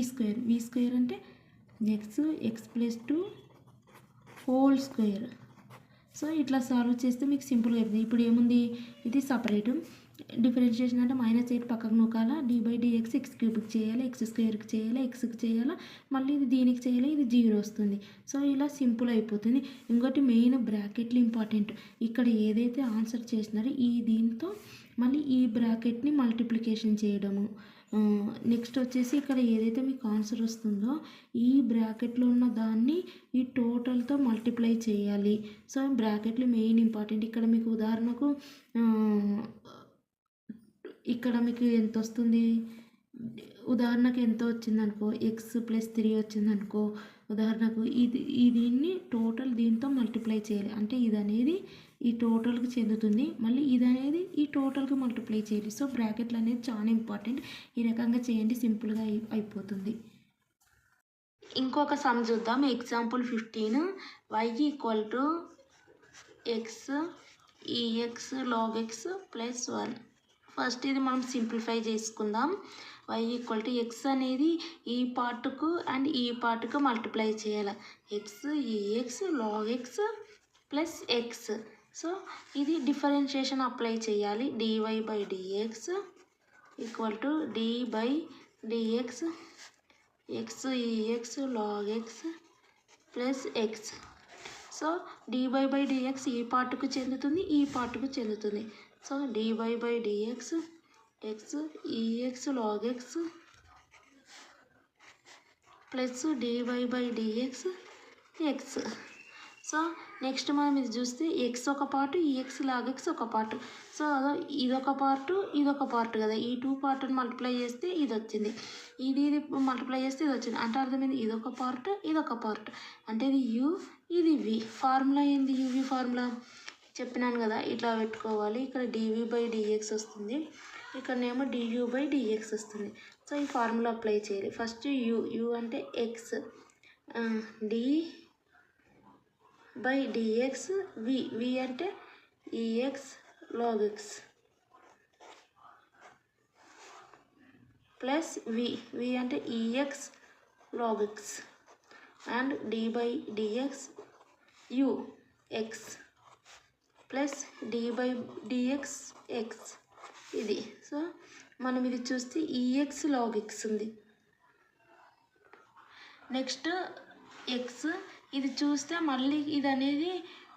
అంటే X plus 2 whole square. So ఇట్లా సాల్వ్ చేస్తే మీకు సింపుల్గా అయిపోతుంది. ఇప్పుడు ఏముంది, ఇది సపరేట్ డిఫరెన్షియేషన్ అంటే -8 పక్కకు నూకాలా, dy/dx x³ చేయాలి, x² చేయాలి, ఎక్స్కి చేయాలి, మళ్ళీ ఇది దీనికి చేయాలి, ఇది 0 వస్తుంది. సో ఇలా సింపుల్ అయిపోతుంది. ఇంకోటి మెయిన్ బ్రాకెట్లు ఇంపార్టెంట్. ఇక్కడ ఏదైతే ఆన్సర్ చేసినారో ఈ దీంతో మళ్ళీ ఈ బ్రాకెట్ని మల్టిప్లికేషన్ చేయడము. నెక్స్ట్ వచ్చేసి ఇక్కడ ఏదైతే మీకు ఆన్సర్ వస్తుందో ఈ బ్రాకెట్లో ఉన్న దాన్ని ఈ టోటల్తో మల్టిప్లై చేయాలి. సో బ్రాకెట్లు మెయిన్ ఇంపార్టెంట్. ఇక్కడ మీకు ఉదాహరణకు ఇక్కడ మీకు ఎంత వస్తుంది, ఉదాహరణకు ఎంత వచ్చిందనుకో, x + 3 వచ్చిందనుకో, ఉదాహరణకు దీన్ని టోటల్ దీంతో మల్టిప్లై చేయాలి. అంటే ఇది అనేది ఈ టోటల్కి చెందుతుంది, మళ్ళీ ఇది అనేది ఈ టోటల్కి మల్టిప్లై చేయాలి. సో బ్రాకెట్లు అనేది చాలా ఇంపార్టెంట్. ఈ రకంగా చేయండి, సింపుల్గా అయిపోతుంది. ఇంకొక సమ్ చూద్దాం. Example 15 y = x ex log x + 1. First ఇది మనం సింప్లిఫై చేసుకుందాం. y = x అనేది ఈ పార్ట్కు అండ్ ఈ పార్ట్కు మల్టిప్లై చేయాలి. x ex log x + x. So ఇది డిఫరెన్షియేషన్ అప్లై చేయాలి. dy/dx = d/dx x ex log x + x. So dy/dx ఈ పార్ట్కు చెందుతుంది, ఈ పార్ట్కు చెందుతుంది. So dy/dx x ex log x + dy/dx x. So next మనం ఇది చూస్తే x ఒక పార్ట్, ex log x ఒక పార్ట్. సో ఇదొక పార్ట్ కదా, ఈ 2 పార్ట్ని మల్టిప్లై చేస్తే ఇది వచ్చింది, ఇది మల్టిప్లై చేస్తే ఇది వచ్చింది. అంటే అర్థమైంది, ఇదొక పార్ట్, ఇదొక పార్ట్. అంటే ఇది u, ఇది v. ఫార్ములా ఏంది, uv ఫార్ములా చెప్పినాను కదా ఇట్లా పెట్టుకోవాలి. ఇక్కడ dv/dx వస్తుంది, ఇక్కడనేమో du/dx వస్తుంది. సో ఈ ఫార్ములా అప్లై చేయాలి. ఫస్ట్ u అంటే x, d/dx, v అంటే ex log x plus v అంటే ex log x and d/dx u x plus d/dx x ఇది. సో మనం ఇది చూస్తే ex log x ఉంది. నెక్స్ట్ x ఇది చూస్తే మళ్ళీ ఇది అనేది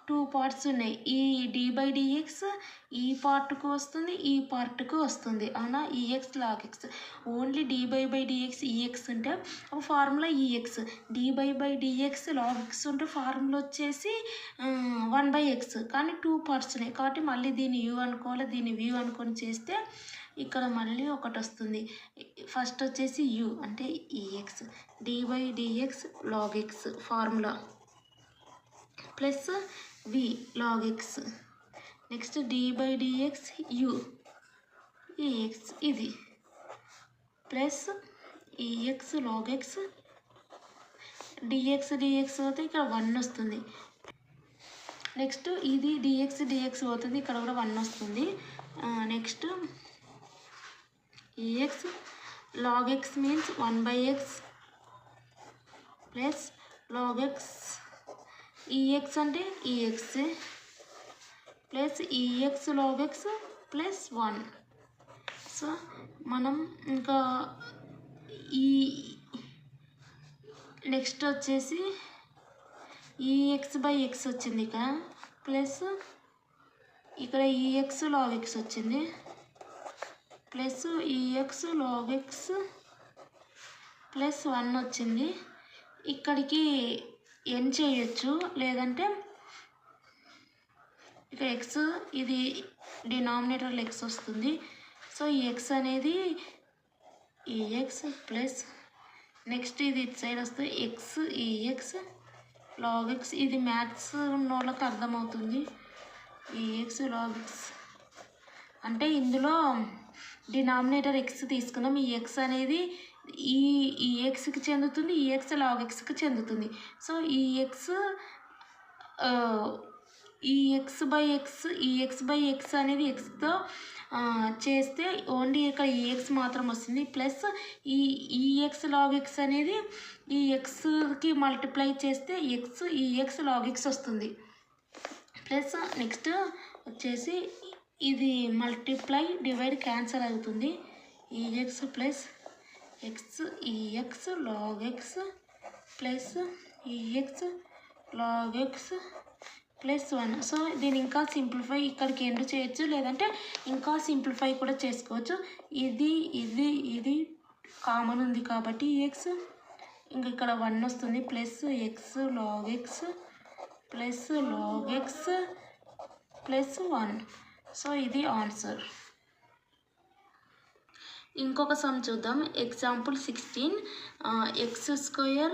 2 పార్ట్స్ ఉన్నాయి. ఈ d/dx ఈ పార్ట్కు వస్తుంది, ఈ పార్ట్కు వస్తుంది. అవునా, ex log x. Only d/dx ex ఉంటే ఒక formula ex, d/dx log x ఉంటే ఫార్ములా వచ్చేసి 1/x. కానీ 2 పార్ట్స్ ఉన్నాయి కాబట్టి మళ్ళీ దీన్ని u అనుకోవాలి, దీన్ని v అనుకొని చేస్తే ఇక్కడ మళ్ళీ ఒకటి వస్తుంది. ఫస్ట్ వచ్చేసి u అంటే ex, d/dx log x formula plus v log x, next d/dx u ex ఇది plus ex log x, dx పోతే ఇక్కడ 1 వస్తుంది. నెక్స్ట్ ఇది dx పోతుంది, ఇక్కడ కూడా 1 వస్తుంది. Next ex log x means 1/x plus log x, ex అంటే ex plus ex log x plus 1. So మనం ఇంకా ఈ నెక్స్ట్ వచ్చేసి ex/x వచ్చింది ఇక్కడ, ప్లస్ ఇక్కడ ex log x వచ్చింది, plus ex log x plus 1 వచ్చింది. ఇక్కడికి n చేయొచ్చు, లేదంటే ఇక x ఇది డినామినేటర్లో x వస్తుంది. సో ఈ x అనేది ex ప్లస్ నెక్స్ట్ ఇది ఇటు సైడ్ వస్తే x ex log x. ఇది మ్యాథ్స్ ఉన్నోళ్ళకి అర్థమవుతుంది. ex log x అంటే ఇందులో డినామినేటర్ x తీసుకున్నాం. ఈ x అనేది ఈ xకి చెందుతుంది, ఈ x log xకి చెందుతుంది. సో ఈ x అనేది xతో చేస్తే ఓన్లీ ఇక్కడ ఈ x మాత్రం వస్తుంది. ప్లస్ ఈ x log x అనేది ఈ xకి మల్టిప్లై చేస్తే ex log x వస్తుంది. ప్లస్ నెక్స్ట్ వచ్చేసి ఇది మల్టిప్లై డివైడ్ క్యాన్సల్ అవుతుంది. ex plus ex log x plus ex log x plus 1. So దీన్ని ఇంకా సింప్లిఫై ఇక్కడికి ఎండ్ చేయొచ్చు, లేదంటే ఇంకా సింప్లిఫై కూడా చేసుకోవచ్చు. ఇది కామన్ ఉంది కాబట్టి ex ఇంకా ఇక్కడ 1 వస్తుంది, plus x log x plus log x plus 1. So ఇది ఆన్సర్. ఇంకొక సమ్ చూద్దాం. Example 16, x²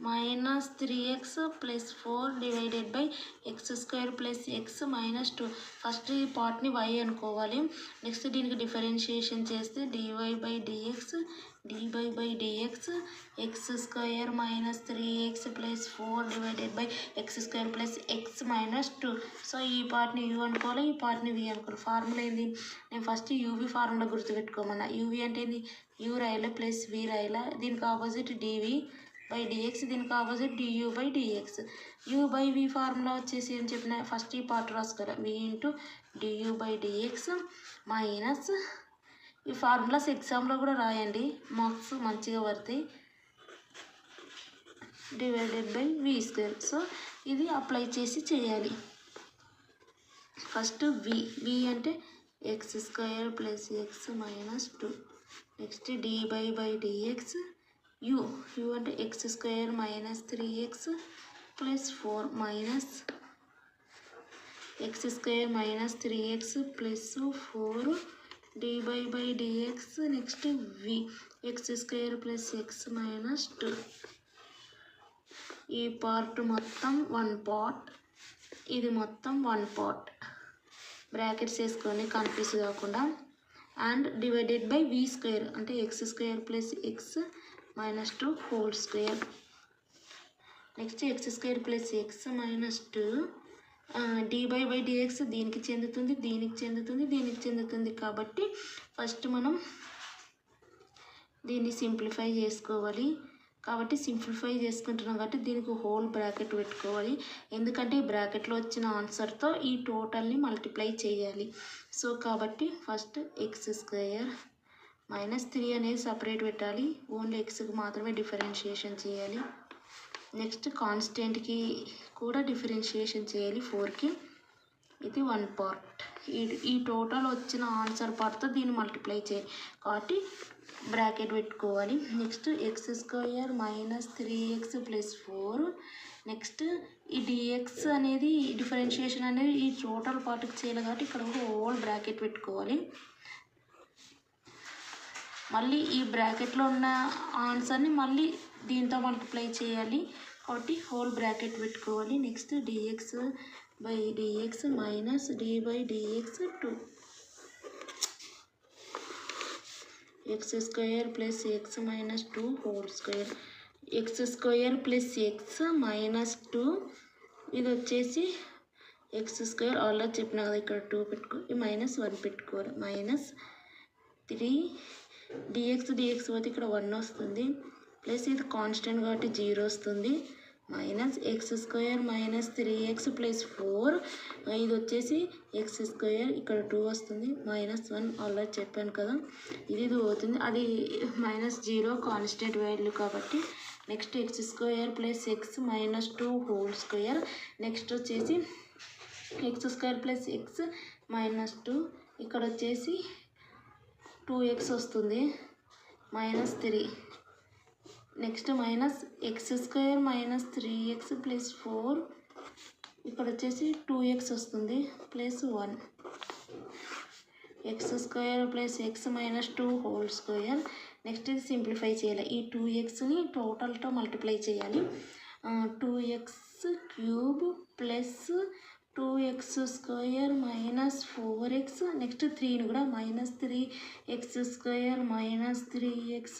minus 3x plus 4 divided by x² plus x minus 2. First ఈ పార్ట్ని y అనుకోవాలి. నెక్స్ట్ దీనికి డిఫరెన్షియేషన్ చేస్తే dy/dx x² minus 3x plus 4 divided by x² plus x minus 2. So ఈ పార్ట్ని u అనుకోవాలి, ఈ పార్ట్ని v అనుకోవాలి. ఫార్ములా ఏంది? నేను ఫస్ట్ uv ఫార్ములా గుర్తుపెట్టుకోమన్నా. uv అంటే ఏంది? u రాయాలి ప్లస్ v రాయాలి. దీనికి ఆపోజిట్ dv/dx, దీనికి ఆపోజిట్ du/dx. u/v ఫార్ములా వచ్చేసి ఏం చెప్పిన ఫస్ట్ ఈ పార్ట్ రాసుకోవాలి, v ఇంటూ du/dx మైనస్ ఈ ఫార్ములాస్ ఎగ్జామ్లో కూడా రాయండి, మార్క్స్ మంచిగా పడతాయి, డివైడెడ్ బై v². సో ఇది అప్లై చేసి చేయాలి. ఫస్ట్ v అంటే x² plus x minus 2. Next dy/dx u అంటే x² minus 3x plus 4 minus x² minus 3x plus 4 dy/dx. Next v x² plus x minus 2. ఈ part మొత్తం 1 part, ఇది మొత్తం 1 part brackets వేసుకొని కన్ఫ్యూజ్ కాకుండా. And divided by v square అంటే x square plus x minus 2 whole square. Next x square plus x minus 2 dy by dx దీనికి చెందుతుంది, దీనికి చెందుతుంది, దీనికి చెందుతుంది. కాబట్టి ఫస్ట్ మనం దీన్ని సింప్లిఫై చేసుకోవాలి. కాబట్టి సింప్లిఫై చేసుకుంటున్నాం కాబట్టి దీనికి హోల్ బ్రాకెట్ పెట్టుకోవాలి. ఎందుకంటే ఈ బ్రాకెట్లో వచ్చిన ఆన్సర్తో ఈ టోటల్ని మల్టిప్లై చేయాలి. సో కాబట్టి ఫస్ట్ ఎక్స్ స్క్వేర్ మైనస్ 3 అనేది సపరేట్ పెట్టాలి. ఓన్లీ ఎక్స్కి మాత్రమే డిఫరెన్షియేషన్ చేయాలి. నెక్స్ట్ కాన్స్టెంట్కి కూడా డిఫరెన్షియేషన్ చేయాలి 4కి. ఇది 1 పార్ట్. ఈ టోటల్ వచ్చిన ఆన్సర్ పార్ట్తో దీన్ని మల్టిప్లై చేయాలి కాబట్టి బ్రాకెట్ పెట్టుకోవాలి. Next x square minus 3x plus 4. Next ఈ డిఎక్స్ అనేది డిఫరెన్షియేషన్ అనేది ఈ టోటల్ పార్ట్కి చేయాలి కాబట్టి ఇక్కడ ఒక హోల్ బ్రాకెట్ పెట్టుకోవాలి. మళ్ళీ ఈ బ్రాకెట్లో ఉన్న ఆన్సర్ని మళ్ళీ దీంతో మల్టిప్లై చేయాలి కాబట్టి హోల్ బ్రాకెట్ పెట్టుకోవాలి. Next DX by dx minus D by DX 2 X square plus X minus 2 whole square. X square plus X minus 2 ఇది వచ్చేసి ఎక్స్ స్క్వేర్ ఆల్రెడీ చెప్పిన కదా ఇక్కడ 2 పెట్టుకో, మైనస్ 1 పెట్టుకోవాలి. మైనస్ 3 డిఎక్స్ పోతే ఇక్కడ 1 వస్తుంది. ప్లస్ ఇది కాన్స్టెంట్ కాబట్టి 0 వస్తుంది. Minus x square minus 3x plus 4 ఇది వచ్చేసి ఎక్స్ స్క్వేర్ ఇక్కడ 2 వస్తుంది. మైనస్ 1 ఆల్రెడీ చెప్పాను కదా ఇది పోతుంది. అది మైనస్ 0 కాన్స్టెంట్ వాల్యూ కాబట్టి. Next x square plus X minus 2 whole square. Next వచ్చేసి X square plus X minus 2 ఇక్కడ వచ్చేసి 2x వస్తుంది minus 3. Next minus x square minus 3x plus 4 ఇక్కడ వచ్చేసి 2x వస్తుంది plus 1. X square plus X minus 2 whole square. Next ఇది simplify చేయాలి. ఈ 2xని టోటల్తో మల్టిప్లై చేయాలి. 2x cube plus 2x square minus 4x. Next 3ని కూడా minus 3x square minus 3x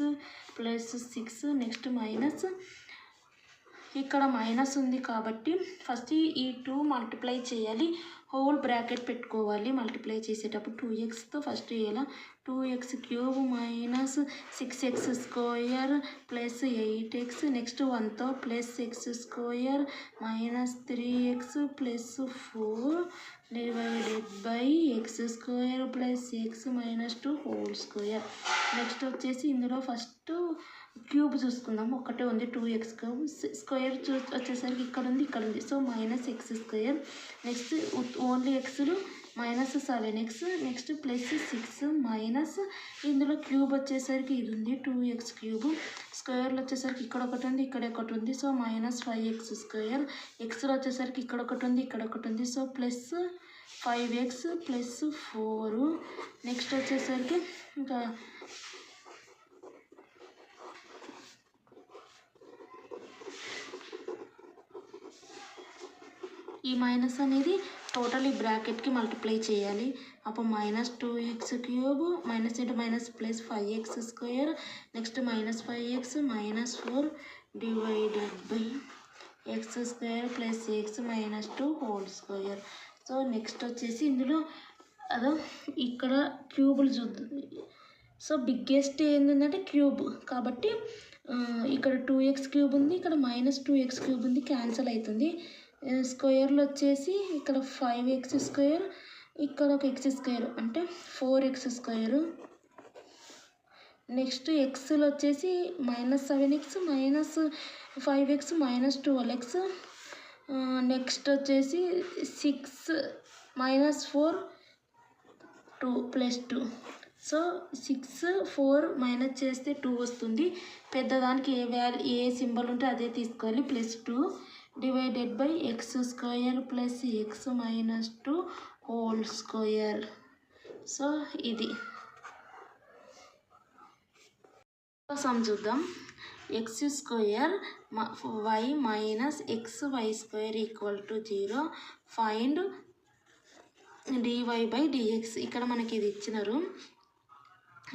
plus 6. Next minus ఇక్కడ మైనస్ ఉంది కాబట్టి ఫస్ట్ ఈ 2 మల్టిప్లై చేయాలి. హోల్ బ్రాకెట్ పెట్టుకోవాలి మల్టిప్లై చేసేటప్పుడు. 2xతో ఫస్ట్ ఇలా 2x cube minus 6x square plus 8x. Next 1తో plus x square minus 3x plus 4 divided by X square plus X minus 2 whole square. Next వచ్చేసి ఇందులో ఫస్ట్ క్యూబ్ చూసుకుందాము. ఒకటే ఉంది 2x క్యూబ్. స్క్వేర్ వచ్చేసరికి ఇక్కడ ఉంది, ఇక్కడ ఉంది. So minus x square. Next only ఎక్స్లు minus 7x. Next plus 6 minus ఇందులో క్యూబ్ వచ్చేసరికి ఇది ఉంది 2x క్యూబ్. స్క్వేర్లో వచ్చేసరికి ఇక్కడ ఒకటి ఉంది, ఇక్కడ ఒకటి ఉంది. So minus 5x square. ఎక్స్లో వచ్చేసరికి ఇక్కడ ఒకటి ఉంది, ఇక్కడ ఒకటి ఉంది. So plus 5x plus 4. Next వచ్చేసరికి ఇంకా ఈ మైనస్ అనేది టోటల్ ఈ బ్రాకెట్కి మల్టిప్లై చేయాలి. అప్పుడు minus 2x cube minus into minus plus 5x square. Next minus 5x minus 4 divided by X square plus X minus 2 whole square. So next వచ్చేసి ఇందులో అదో ఇక్కడ క్యూబులు చూద్దాం. సో బిగ్గెస్ట్ ఏంటంటే క్యూబ్ కాబట్టి ఇక్కడ 2x క్యూబ్ ఉంది, ఇక్కడ మైనస్ 2x క్యూబ్ ఉంది, క్యాన్సిల్ అవుతుంది. స్క్వేర్లో వచ్చేసి ఇక్కడ 5x స్క్వేర్, ఇక్కడ ఒక x స్క్వేర్ అంటే 4x స్క్వేర్. నెక్స్ట్ ఎక్స్లో వచ్చేసి minus 7x minus 5x minus 12x. Next వచ్చేసి 6 మైనస్ 4 2 ప్లస్ 2. సో 6 4 మైనస్ చేస్తే 2 వస్తుంది. పెద్దదానికి ఏ సింబల్ ఉంటే అదే తీసుకోవాలి. Plus 2 divided by X square plus X minus 2 whole square. So ఇది సమ్ చూద్దాం. X square Y minus X Y square equal to 0. Find DY by DX. ఇక్కడ మనకి ఇది ఇచ్చినారు.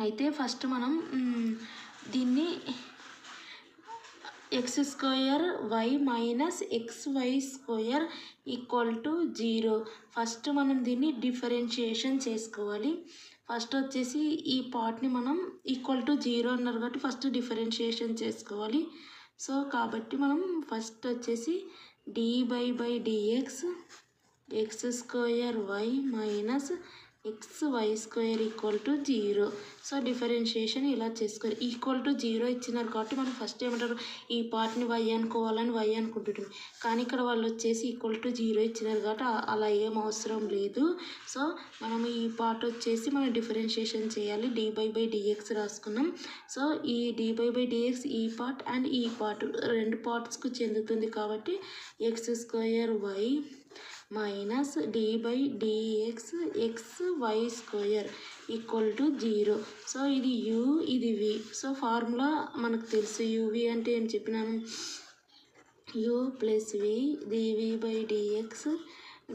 అయితే ఫస్ట్ మనం దీన్ని X square Y minus X Y square equal to 0. First మనం దీన్ని డిఫరెన్షియేషన్ చేసుకోవాలి. ఫస్ట్ వచ్చేసి ఈ పార్ట్ని మనం ఈక్వల్ టు 0 అన్నారు కాబట్టి ఫస్ట్ డిఫరెన్షియేషన్ చేసుకోవాలి. సో కాబట్టి మనం ఫస్ట్ వచ్చేసి DY by dx X square Y minus X Y square equal to 0. So differentiation ఇలా చేసుకోవాలి. ఈక్వల్ టు 0 ఇచ్చినారు కాబట్టి మనం ఫస్ట్ ఏమంటారు, ఈ పార్ట్ని వై అనుకోవాలని వై అనుకుంటుంటుంది. కానీ ఇక్కడ వాళ్ళు వచ్చేసి ఈక్వల్ టు 0 ఇచ్చినారు కాబట్టి అలా ఏం అవసరం లేదు. సో మనం ఈ పార్ట్ వచ్చేసి మనం డిఫరెన్షియేషన్ చేయాలి. డివై బై డిఎక్స్ రాసుకున్నాం. సో ఈ డివై బై డిఎక్స్ ఈ పార్ట్ అండ్ ఈ పార్ట్ రెండు పార్ట్స్కు చెందుతుంది కాబట్టి X square Y minus D by dx X Y square equal to 0. So ఇది యూ ఇది వి. సో ఫార్ములా మనకు తెలుసు. యూవి అంటే ఏం చెప్పినాను, u plus v d v by d x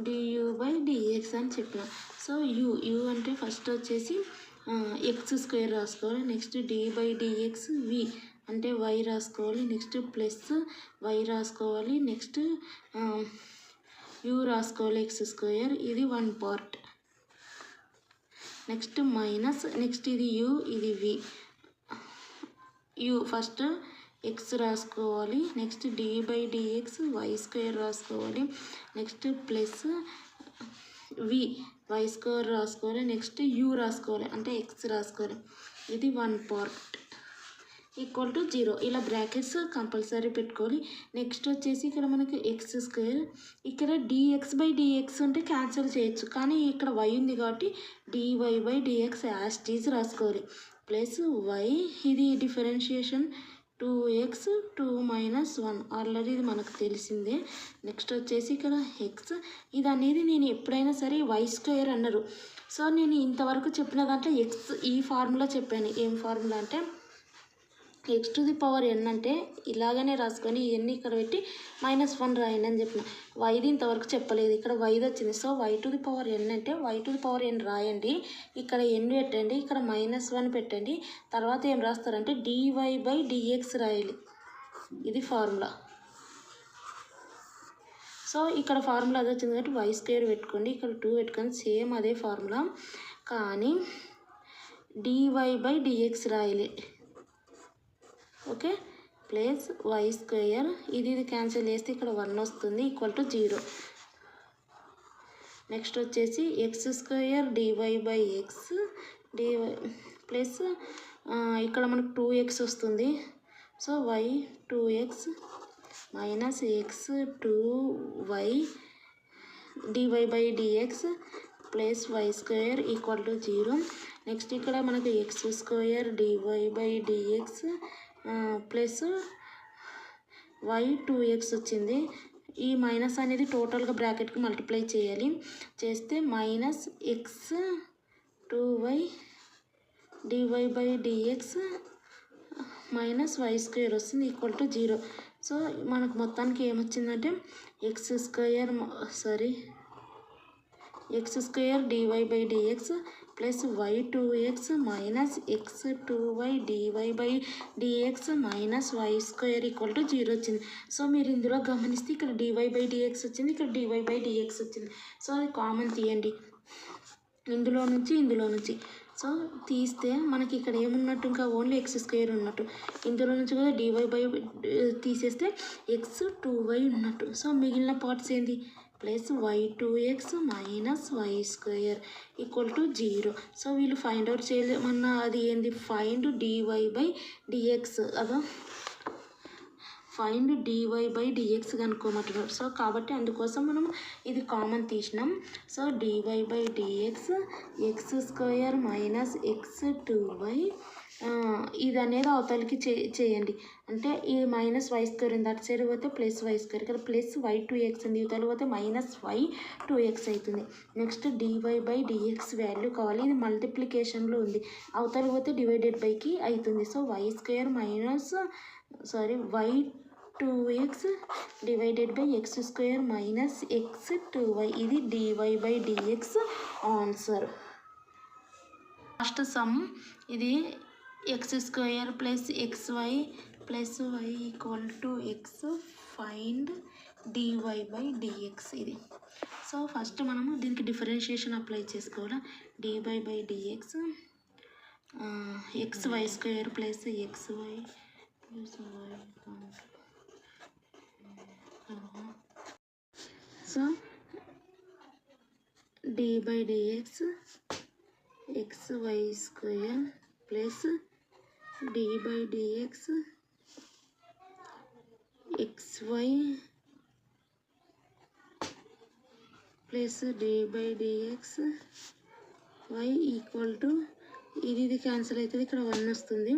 d u by d x అని చెప్పిన. సో యూ అంటే ఫస్ట్ వచ్చేసి ఎక్స్ స్క్వేర్ రాసుకోవాలి. Next d by d x v అంటే వై రాసుకోవాలి. నెక్స్ట్ ప్లస్ వై రాసుకోవాలి. నెక్స్ట్ యూ రాసుకోవాలి ఎక్స్ స్క్వేర్, ఇది one part. Next minus next ఇది యూ ఇది వి. యూ ఫస్ట్ ఎక్స్ రాసుకోవాలి. Next d by d x y square రాసుకోవాలి. Next plus v y square రాసుకోవాలి. నెక్స్ట్ యూ రాసుకోవాలి అంటే ఎక్స్ రాసుకోవాలి, ఇది వన్ పార్ట్ ఈక్వల్ టు 0. ఇలా బ్రాకెట్స్ కంపల్సరీ పెట్టుకోవాలి. నెక్స్ట్ వచ్చేసి ఇక్కడ మనకి ఎక్స్ స్క్వేర్, ఇక్కడ డిఎక్స్ బై డిఎక్స్ ఉంటే క్యాన్సిల్ చేయొచ్చు. కానీ ఇక్కడ వై ఉంది కాబట్టి డివై బై డిఎక్స్ యాస్టీజ్ రాసుకోవాలి. ప్లస్ వై ఇది డిఫరెన్షియేషన్ 2x 2 మైనస్ 1 ఆల్రెడీ ఇది మనకు తెలిసిందే. నెక్స్ట్ వచ్చేసి ఇక్కడ ఎక్స్ ఇది అనేది నేను ఎప్పుడైనా సరే వై స్క్వేర్ అన్నారు. సో నేను ఇంతవరకు చెప్పిన దాంట్లో ఎక్స్ ఈ ఫార్ములా చెప్పాను. ఏం ఫార్ములా అంటే X to the power n అంటే ఇలాగనే రాసుకొని ఎన్ని ఇక్కడ పెట్టి -1 రాయండి అని చెప్పిన. వైది ఇంతవరకు చెప్పలేదు, ఇక్కడ వైది వచ్చింది. So y to the power n అంటే y to the power n రాయండి. ఇక్కడ ఎన్ పెట్టండి, ఇక్కడ -1 పెట్టండి. తర్వాత ఏం రాస్తారంటే డివై బై డిఎక్స్ రాయాలి. ఇది ఫార్ములా. సో ఇక్కడ ఫార్ములా అది వచ్చింది కాబట్టి వై స్క్వేర్ పెట్టుకోండి, ఇక్కడ 2 పెట్టుకొని సేమ్ అదే ఫార్ములా. కానీ డివై బై డిఎక్స్ రాయాలి. ఓకే, ప్లస్ వై స్క్వేర్ ఇది క్యాన్సిల్ చేస్తే ఇక్కడ 1 వస్తుంది ఈక్వల్ టు 0. నెక్స్ట్ వచ్చేసి X square DY by X DY plus ఇక్కడ మనకు 2x వస్తుంది. So Y 2x minus X 2y DY by dx plus why square equal to 0. Next ఇక్కడ మనకు X square DY by dx plus why 2x వచ్చింది. ఈ minus అనేది టోటల్గా బ్రాకెట్కి multiply చేయాలి. చేస్తే minus X 2y DY by dx minus y square వస్తుంది equal to 0. So మనకు మొత్తానికి ఏమొచ్చిందంటే x square DY by dx plus why 2x minus X 2y DY by dx minus y square equal to 0 వచ్చింది. So మీరు ఇందులో గమనిస్తే ఇక్కడ DY by dx వచ్చింది, ఇక్కడ డివై బై డిఎక్స్ వచ్చింది. సో అది కామన్ తీయండి ఇందులో నుంచి. సో తీస్తే మనకి ఇక్కడ ఏమున్నట్టు ఇంకా ఓన్లీ ఎక్స్ స్క్వేర్ ఉన్నట్టు. ఇందులో నుంచి కూడా డివై బై తీసేస్తే ఎక్స్ 2y ఉన్నట్టు. సో మిగిలిన పార్ట్స్ ఏంటి, plus why 2x minus y square equal to 0. So వీళ్ళు ఫైండ్ అవుట్ చేయలేమన్నా అది ఏంది, ఫైండ్ డివై బై డిఎక్స్ అదో ఫైండ్ డివై బై డిఎక్స్ కనుక్కోమంటున్నారు. సో కాబట్టి అందుకోసం మనం ఇది కామన్ తీసినాం. So DY by dx X square minus X 2y ఇది అనేది అవతలకి చేయండి. అంటే ఈ మైనస్ వై స్క్వేర్ ఉంది, అటు సైడ్ పోతే ప్లస్ వై స్క్వేర్, ఇక్కడ ప్లస్ వై 2x ఉంది, ఇవతల పోతే మైనస్ వై 2x అవుతుంది. Next dy by dx value కావాలి, ఇది మల్టిప్లికేషన్లో ఉంది, అవతల పోతే డివైడెడ్ బైకి అవుతుంది. So y square minus sorry y2x divided by x square minus x2y ఇది dy by dx answer. Last sum ఇది x square plus xy plus y equal to x find dy by dx ఇది. So first మనము దీనికి differentiation apply చేసుకోవాలి. dy by dx xy square plus xy plus y. So dy by dx xy square plus dy by dx xy plus dy by dx y equal to ఇది cancel అవుతుంది, ఇక్కడ 1 వస్తుంది.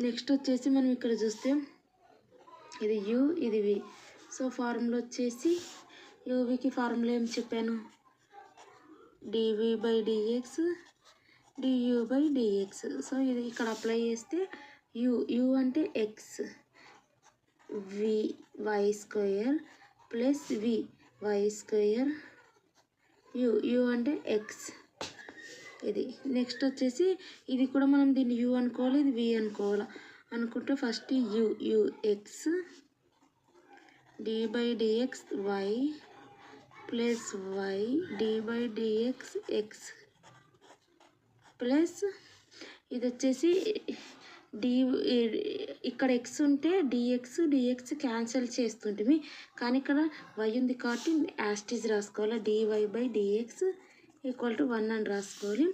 Next వచ్చేసి మనం ఇక్కడ చూస్తే ఇది u ఇది v. సో ఫార్ములా వచ్చేసి యూవికి ఫార్ములా ఏం చెప్పాను, dv by dx du by dx. So ఇది ఇక్కడ అప్లై చేస్తే u అంటే x v y square plus v y square u అంటే x ఇది. నెక్స్ట్ వచ్చేసి ఇది కూడా మనం దీన్ని u అనుకోవాలి, ఇది v అనుకోవాలి. అనుకుంటే first u x d by dx y plus y d by dx x plus ఇది వచ్చేసి ఇక్కడ x ఉంటే dx క్యాన్సిల్ చేస్తుంటుంది, కానీ ఇక్కడ y ఉంది కాబట్టి యాస్టీజ్ రాసుకోవాలి. dy by dx equal to 1 అని రాసుకోవాలి.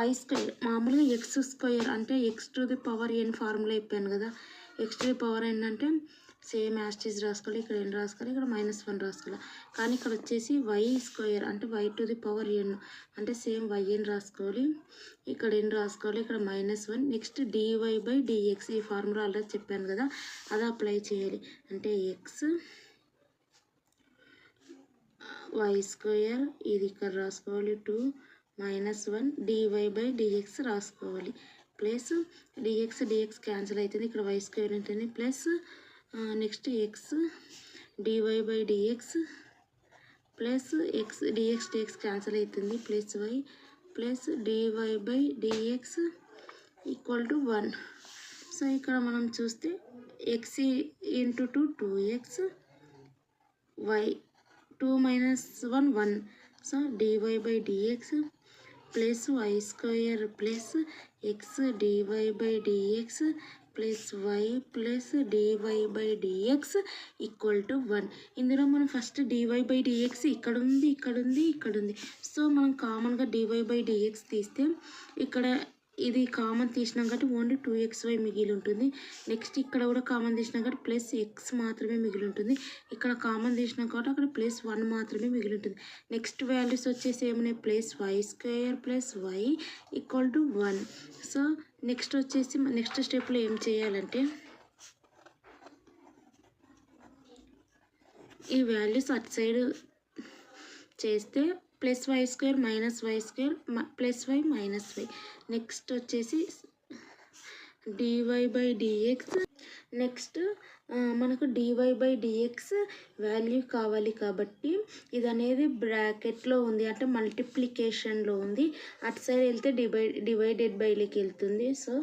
y స్క్వేర్ మామూలుగా x స్క్వేర్ అంటే x to the power n formula చెప్పాను కదా. x to the power n అంటే సేమ్ యాస్టీజ్ రాసుకోవాలి. ఇక్కడ n రాసుకోవాలి, ఇక్కడ -1 రాసుకోవాలి. కానీ ఇక్కడ వచ్చేసి y స్క్వేర్ అంటే y to the power n అంటే సేమ్ yn రాసుకోవాలి, ఇక్కడ n రాసుకోవాలి, ఇక్కడ -1. నెక్స్ట్ dy బై dx ఈ ఫార్ములా ఆల్రెడీ చెప్పాను కదా, అది అప్లై చేయాలి. అంటే x y స్క్వేర్ ఇది ఇక్కడ రాసుకోవాలి 2 -1 dy బై dx రాసుకోవాలి. ప్లస్ dx క్యాన్సిల్ అవుతుంది, ఇక్కడ y స్క్వేర్ ఉంటుంది. Plus next x dy by dx plus x dx cancel అవుతుంది, plus y plus dy by dx equal to 1. So ఇక్కడ మనం చూస్తే x into 2x y 2 -1 1. So dy by dx plus y square plus x dy by dx plus y plus dy by dx equal to 1. ఇందులో మనం first dy by dx ఇక్కడ ఉంది, ఇక్కడ ఉంది, ఇక్కడ ఉంది. సో మనం కామన్గా dy బై dx తీస్తే ఇక్కడ ఇది కామన్ తీసినాం కాబట్టి ఓన్లీ 2xy మిగిలి ఉంటుంది. నెక్స్ట్ ఇక్కడ కూడా కామన్ తీసినాం కాబట్టి ప్లస్ x మాత్రమే మిగిలి ఉంటుంది. ఇక్కడ కామన్ తీసినాం కాబట్టి అక్కడ ప్లస్ 1 మాత్రమే మిగిలి ఉంటుంది. నెక్స్ట్ వాల్యూస్ వచ్చేసి ఏమున్నాయి, plus y square plus y equal to 1. So next వచ్చేసి నెక్స్ట్ స్టెప్లో ఏం చేయాలంటే ఈ వాల్యూస్ అటు సైడ్ చేస్తే plus y square minus y square plus y minus y. Next వచ్చేసి dy బై dx. నెక్స్ట్ మనకు dy బై dx వాల్యూ కావాలి కాబట్టి ఇది అనేది బ్రాకెట్లో ఉంది, అంటే మల్టిప్లికేషన్లో ఉంది. అటు సైడ్ వెళ్తే డివైడెడ్ బైలోకి వెళ్తుంది. So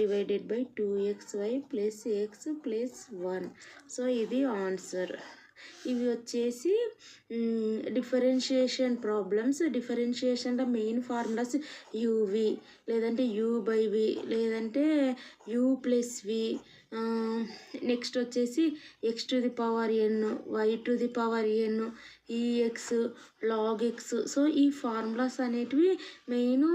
divided by 2xy plus x plus 1. So ఇది ఆన్సర్. ఇవి వచ్చేసి డిఫరెన్షియేషన్ ప్రాబ్లమ్స్. డిఫరెన్షియేషన్లో మెయిన్ ఫార్ములాస్ యూవి లేదంటే u బై v లేదంటే u ప్లస్ v. నెక్స్ట్ వచ్చేసి x to the power n y to the power n ex log x. So ఈ formulas అనేటివి main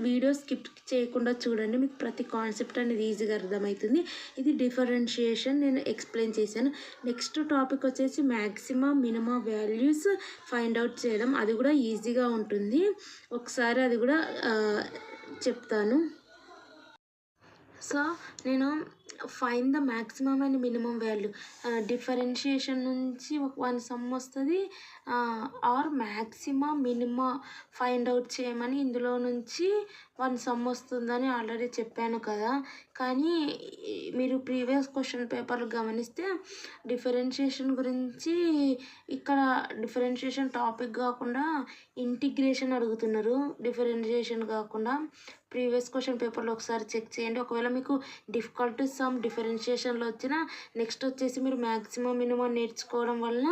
video skip చేయకుండా చూడండి, మీకు ప్రతి కాన్సెప్ట్ అనేది ఈజీగా అర్థమవుతుంది. ఇది డిఫరెన్షియేషన్ నేను ఎక్స్ప్లెయిన్ చేశాను. నెక్స్ట్ టాపిక్ వచ్చేసి maximum minimum values find out చేయడం, అది కూడా ఈజీగా ఉంటుంది. ఒకసారి అది కూడా చెప్తాను. సో నేను find the maximum and minimum value differentiation నుంచి 1 సమ్ వస్తుంది, or maxima minima find out చేయమని ఇందులో నుంచి 1 సమ్ వస్తుందని ఆల్రెడీ చెప్పాను కదా. కానీ మీరు ప్రీవియస్ క్వశ్చన్ పేపర్లు గమనిస్తే డిఫరెన్షియేషన్ గురించి ఇక్కడ డిఫరెన్షియేషన్ టాపిక్ కాకుండా ఇంటిగ్రేషన్ అడుగుతున్నారు. డిఫరెన్షియేషన్ కాకుండా ప్రీవియస్ క్వశ్చన్ పేపర్లో ఒకసారి చెక్ చేయండి. ఒకవేళ మీకు డిఫికల్ట్ సమ్ డిఫరెన్షియేషన్లో వచ్చినా నెక్స్ట్ వచ్చేసి మీరు మ్యాక్సిమం మినిమం నేర్చుకోవడం వలన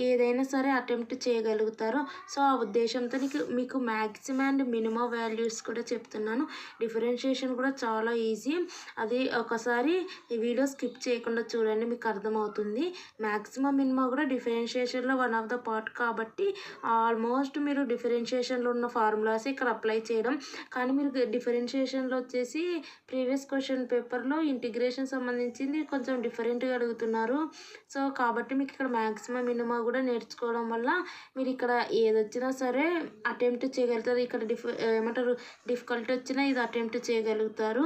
ఏదైనా సరే అటెంప్ట్ చేయగలుగుతారు. సో ఆ ఉద్దేశంతో మీకు మ్యాక్సిమం అండ్ మినిమం వాల్యూస్ కూడా చెప్తున్నాను. డిఫరెన్షియేషన్ కూడా చాలా ఈజీ. అది ఒకసారి ఈ వీడియో స్కిప్ చేయకుండా చూడండి, మీకు అర్థమవుతుంది. మ్యాక్సిమం మినిమం కూడా డిఫరెన్షియేషన్లో వన్ ఆఫ్ ద పార్ట్ కాబట్టి ఆల్మోస్ట్ మీరు డిఫరెన్షియేషన్లో ఉన్న ఫార్ములాస్ ఇక్కడ అప్లై చేయడం. కానీ మీరు డిఫరెన్షియేషన్లో వచ్చేసి ప్రీవియస్ క్వశ్చన్ పేపర్లో ఇంటిగ్రేషన్ సంబంధించింది కొంచెం డిఫరెంట్గా అడుగుతున్నారు. సో కాబట్టి మీకు ఇక్కడ మ్యాక్సిమం మినిమం కూడా నేర్చుకోవడం వల్ల మీరు ఇక్కడ ఏదొచ్చినా సరే అటెంప్ట్ చేయగలుగుతారు. ఇక్కడ ఏమంటారు డిఫికల్ట్ వచ్చినా ఇది అటెంప్ట్ చేయగలుగుతారు.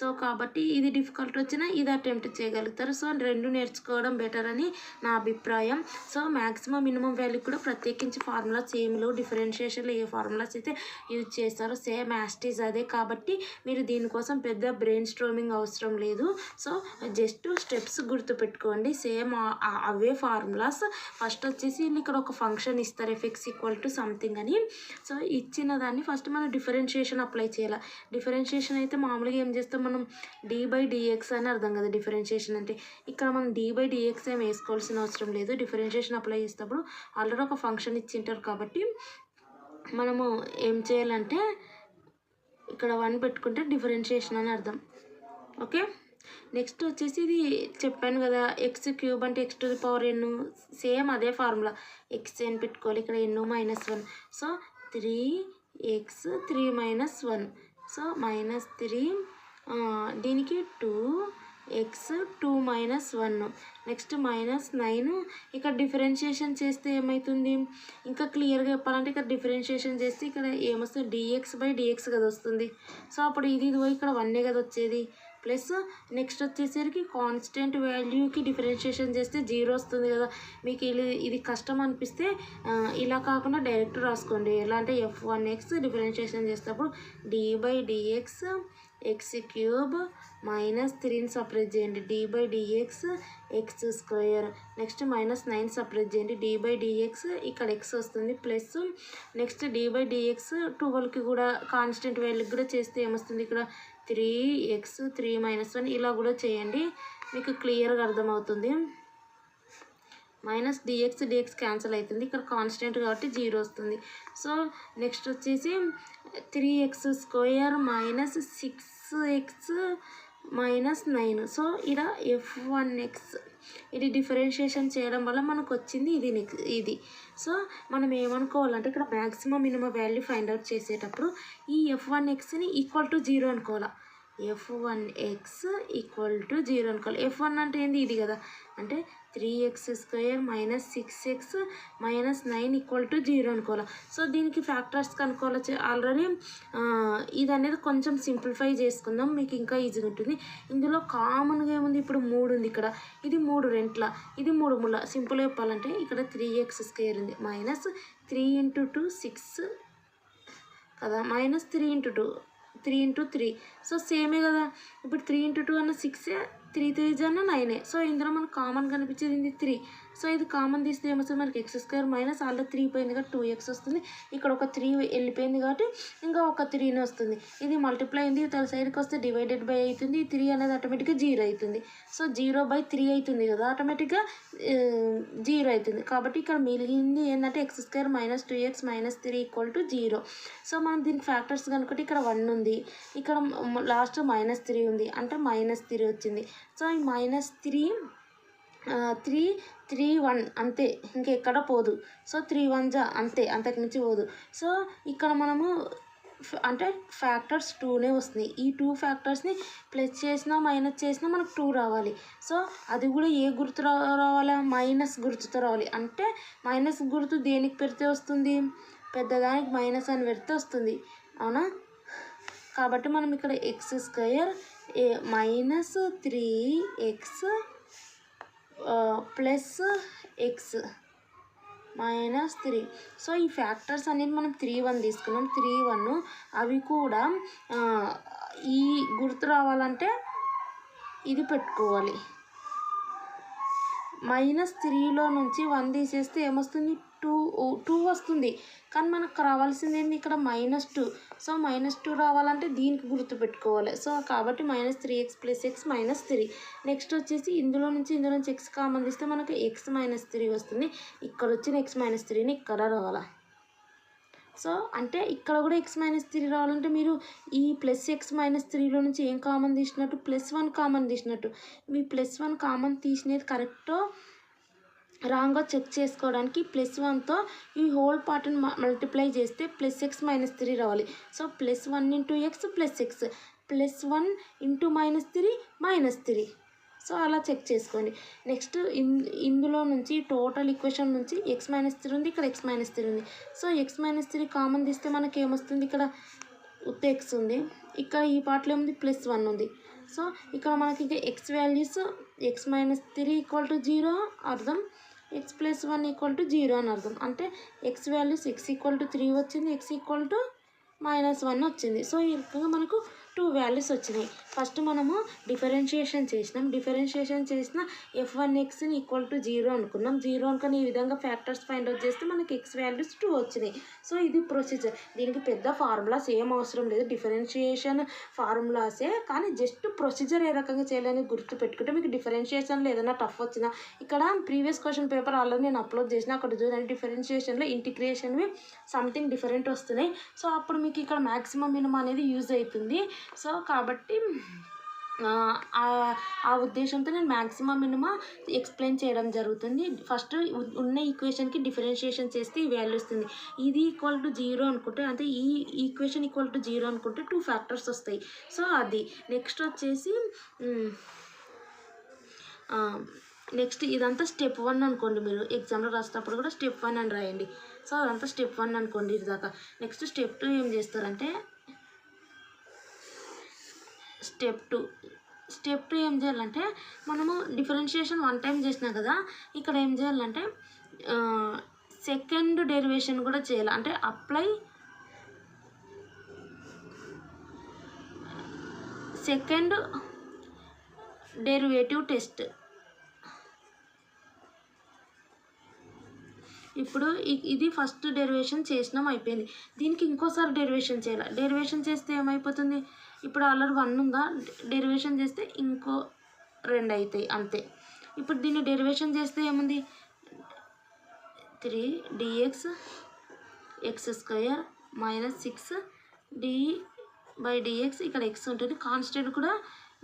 సో కాబట్టి ఇది డిఫికల్ట్ వచ్చినా ఇది అటెంప్ట్ చేయగలుగుతారు. సో రెండు నేర్చుకోవడం బెటర్ అని నా అభిప్రాయం. సో మ్యాక్సిమం మినిమం వాల్యూ కూడా ప్రత్యేకించి ఫార్ములాస్ ఏమి లేవు. డిఫరెన్షియేషన్లో ఏ ఫార్ములాస్ అయితే యూజ్ చేస్తారో సేమ్ యాస్టీజ్ అదే కాబట్టి మీరు దీనికోసం పెద్ద బ్రెయిన్ స్ట్రోమింగ్ అవసరం లేదు. సో జస్ట్ స్టెప్స్ గుర్తుపెట్టుకోండి, సేమ్ అవే ఫార్ములాస్. ఫస్ట్ వచ్చేసి ఇక్కడ ఒక ఫంక్షన్ ఇస్తారు ఎఫ్ఎక్స్ ఈక్వల్ టు సంథింగ్ అని. సో ఇచ్చిన దాన్ని ఫస్ట్ మనం డిఫరెన్షియేషన్ అప్లై చేయాలి. డిఫరెన్షియేషన్ అయితే మామూలుగా ఏం చేస్తాం మనం d/dx అని అర్థం కదా డిఫరెన్షియేషన్ అంటే. ఇక్కడ మనం d/dx ఏం వేసుకోవాల్సిన అవసరం లేదు. డిఫరెన్షియేషన్ అప్లై చేసేటప్పుడు ఆల్రెడీ ఒక ఫంక్షన్ ఇచ్చింటారు కాబట్టి మనము ఏం చేయాలంటే ఇక్కడ 1 పెట్టుకుంటే డిఫరెన్షియేషన్ అని అర్థం. ఓకే, నెక్స్ట్ వచ్చేసి ఇది చెప్పాను కదా x³ అంటే x⁴n, సేమ్ అదే ఫార్ములా xn పెట్టుకోవాలి. ఇక్కడ n -1, సో 3x 3 - 1, సో -3, దీనికి 2x 2 - 1, నెక్స్ట్ -9. ఇక్కడ డిఫరెన్షియేషన్ చేస్తే ఏమవుతుంది ఇంకా క్లియర్గా చెప్పాలంటే ఇక్కడ డిఫరెన్షియేషన్ చేస్తే ఇక్కడ ఏమొస్తుంది dx/dx కదా వస్తుంది. సో అప్పుడు ఇది ఇక్కడ 1 కదా వచ్చేది. ప్లస్ నెక్స్ట్ వచ్చేసరికి కాన్స్టెంట్ వాల్యూకి డిఫరెన్షియేషన్ చేస్తే 0 వస్తుంది కదా. మీకు ఇది కష్టం అనిపిస్తే ఇలా కాకుండా డైరెక్ట్ రాసుకోండి. ఎలా అంటే f1x డిఫరెన్షియేషన్ చేసేటప్పుడు d/dx x³ -3ని సపరేట్ చేయండి, d/dx x², నెక్స్ట్ -9 సపరేట్ చేయండి, d/dx ఇక్కడ x వస్తుంది ప్లస్ నెక్స్ట్ d/dx 12కి కూడా కాన్స్టెంట్ వాల్యూకి కూడా చేస్తే ఏమొస్తుంది ఇక్కడ 3x 3 - 1 ఇలా కూడా చేయండి, మీకు క్లియర్గా అర్థమవుతుంది. -dx క్యాన్సిల్ అవుతుంది, ఇక్కడ కాన్స్టెంట్ కాబట్టి 0 వస్తుంది. సో నెక్స్ట్ వచ్చేసి 3x² -6x -9. సో ఇక్కడ f1x ఇది డిఫరెన్షియేషన్ చేయడం వల్ల మనకు వచ్చింది ఇది. సో మనం ఏమనుకోవాలంటే ఇక్కడ maximum minimum value find out చేసేటప్పుడు ఈ f1xని ఈక్వల్ టు 0 అనుకోవాలి. f1x = 0 అనుకోవాలి. f1 అంటే ఏంది ఇది కదా, అంటే 3x² -6x -9 = 0 అనుకోవాలి. సో దీనికి ఫ్యాక్టర్స్ కనుక్కోవాలి. ఆల్రెడీ ఇది అనేది కొంచెం సింప్లిఫై చేసుకుందాం, మీకు ఇంకా ఈజీగా ఉంటుంది. ఇందులో కామన్గా ఏముంది ఇప్పుడు 3 ఉంది ఇక్కడ, ఇది 3 రెంట్ల, ఇది 3 ముళ్ళ. సింపుల్గా చెప్పాలంటే ఇక్కడ 3x² ఉంది, -3 × 2 6 కదా, -3 × 2 3 × 3. సో సేమే కదా, ఇప్పుడు 3 × 2 అన్న 6, 3 × 3 = 9. సో ఇందులో మనకు కామన్ కనిపించేది ఇది 3. సో ఇది కామన్ తీస్తే ఏమొస్తుంది మనకి x² మైనస్ ఆల్రెడీ 3 పోయింది కాబట్టి 2x వస్తుంది. ఇక్కడ ఒక 3 వెళ్ళిపోయింది కాబట్టి ఇంకా ఒక 3 వస్తుంది. ఇది మల్టిప్లై అయింది, తల సైడ్కి వస్తే డివైడెడ్ బై అవుతుంది. 3 అనేది ఆటోమేటిక్గా 0 అవుతుంది. సో 0/3 అవుతుంది కదా, ఆటోమేటిక్గా 0 అవుతుంది. కాబట్టి ఇక్కడ మిగిలింది ఏంటంటే x² -2x -3 = 0. సో మనం దీనికి ఫ్యాక్టర్స్ కనుక్కుంటే ఇక్కడ 1 ఉంది, ఇక్కడ లాస్ట్ -3 ఉంది, అంటే -3 వచ్చింది. సో ఈ -3 3 3 1 అంతే, ఇంకెక్కడ పోదు. సో 3 1 అంతే, అంతకుమించి పోదు. సో ఇక్కడ మనము అంటే ఫ్యాక్టర్స్ 2నే వస్తున్నాయి. ఈ 2 ఫ్యాక్టర్స్ని ప్లస్ చేసినా మైనస్ చేసినా మనకు 2 రావాలి. సో అది కూడా ఏ గుర్తు రావాలా, మైనస్ గుర్తుతో రావాలి. అంటే మైనస్ గుర్తు దేనికి పెడితే వస్తుంది, పెద్దదానికి మైనస్ అని పెడితే వస్తుంది, అవునా. కాబట్టి మనం ఇక్కడ x² -3x + x -3. సో ఈ ఫ్యాక్టర్స్ అనేది మనం 3, 1 తీసుకున్నాం. 3, 1 అవి కూడా ఈ గుర్తు రావాలంటే ఇది పెట్టుకోవాలి. -3లో నుంచి 1 తీసేస్తే ఏమొస్తుంది? 2 వస్తుంది. కానీ మనకు రావాల్సింది ఏంటి ఇక్కడ -2. సో -2 రావాలంటే దీనికి గుర్తు పెట్టుకోవాలి. సో కాబట్టి -3x + x -3. నెక్స్ట్ వచ్చేసి ఇందులో నుంచి x కామన్ తీస్తే మనకు x -3 వస్తుంది. ఇక్కడ వచ్చిన x -3ని ఇక్కడ రావాలా. సో అంటే ఇక్కడ కూడా x -3 రావాలంటే మీరు ఈ +x -3లో నుంచి ఏం కామన్ తీసినట్టు? +1 కామన్ తీసినట్టు. మీ +1 కామన్ తీసినది కరెక్టో రాంగో చెక్ చేసుకోవడానికి +1తో ఈ హోల్ పార్ట్ని మల్టిప్లై చేస్తే +x -3 రావాలి. సో +1 × x + x +1 × -3 సో అలా చెక్ చేసుకోండి. నెక్స్ట్ ఇందులో నుంచి టోటల్ ఈక్వేషన్ నుంచి x -3 ఉంది, ఇక్కడ x -3 ఉంది. సో x -3 కామన్ తీస్తే మనకి ఏమొస్తుంది? ఇక్కడ ఉత్త x ఉంది, ఇక్కడ ఈ పార్ట్లో ఏముంది? +1 ఉంది. సో ఇక్కడ మనకి ఇంకా x వాల్యూస్ x -3 = 0 అర్థం, x + 1 = 0 అని అర్థం. అంటే x వాల్యూస్ x = 3 వచ్చింది, x = -1 వచ్చింది. సో ఈ రకంగా మనకు 2 వాల్యూస్ వచ్చినాయి. ఫస్ట్ మనము డిఫరెన్షియేషన్ చేసిన f1xని = 0 అనుకున్నాం. 0 అనుకుని ఈ విధంగా ఫ్యాక్టర్స్ ఫైండ్ అవుట్ చేస్తే మనకి x వాల్యూస్ 2 వచ్చినాయి. సో ఇది ప్రొసీజర్. దీనికి పెద్ద ఫార్ములాస్ ఏం అవసరం లేదు, డిఫరెన్షియేషన్ ఫార్ములాసే. కానీ జస్ట్ ప్రొసీజర్ ఏ రకంగా చేయాలని గుర్తు పెట్టుకుంటే మీకు డిఫరెన్షియేషన్లో ఏదైనా టఫ్ వచ్చినా ఇక్కడ ప్రీవియస్ క్వశ్చన్ పేపర్ ఆల్రెడీ నేను అప్లోడ్ చేసిన, అక్కడ చూడండి. డిఫరెన్షియేషన్లో ఇంటిగ్రేషన్వి సంథింగ్ డిఫరెంట్ వస్తున్నాయి. సో అప్పుడు మీకు ఇక్కడ మ్యాక్సిమం మినిమం అనేది యూజ్ అవుతుంది. సో కాబట్టి ఆ ఉద్దేశంతో నేను మ్యాక్సిమం మినిమం ఎక్స్ప్లెయిన్ చేయడం జరుగుతుంది. ఫస్ట్ ఉన్న ఈక్వేషన్కి డిఫరెన్షియేషన్ చేస్తే ఈ వాల్యూ వస్తుంది. ఇది =0 అనుకుంటే, అంటే ఈ ఈక్వేషన్ =0 అనుకుంటే 2 ఫ్యాక్టర్స్ వస్తాయి. సో అది నెక్స్ట్ వచ్చేసి నెక్స్ట్ ఇదంతా స్టెప్ 1 అనుకోండి. మీరు ఎగ్జామ్లో రాసేటప్పుడు కూడా స్టెప్ 1 అని రాయండి. సో అదంతా స్టెప్ 1 అనుకోండి ఇది దాకా. నెక్స్ట్ స్టెప్ 2 ఏం చేస్తారంటే స్టెప్ 2 ఏం చేయాలంటే మనము డిఫరెన్షియేషన్ 1 టైం చేసినాం కదా, ఇక్కడ ఏం చేయాలంటే సెకండ్ డెరివేషన్ కూడా చేయాలి. అంటే అప్లై సెకండ్ డెరివేటివ్ టెస్ట్. ఇప్పుడు ఇది ఫస్ట్ డెరివేషన్ చేసినాం, అయిపోయింది. దీనికి ఇంకోసారి డెరివేషన్ చేయాలి. డెరివేషన్ చేస్తే ఏమైపోతుంది? ఇప్పుడు ఆల్రెడీ 1 ఉందా, డెరివేషన్ చేస్తే ఇంకో 2 అవుతాయి అంతే. ఇప్పుడు దీన్ని డెరివేషన్ చేస్తే ఏముంది? 3dx x² -6 d/dx. ఇక్కడ x ఉంటుంది, కాన్స్టెంట్ కూడా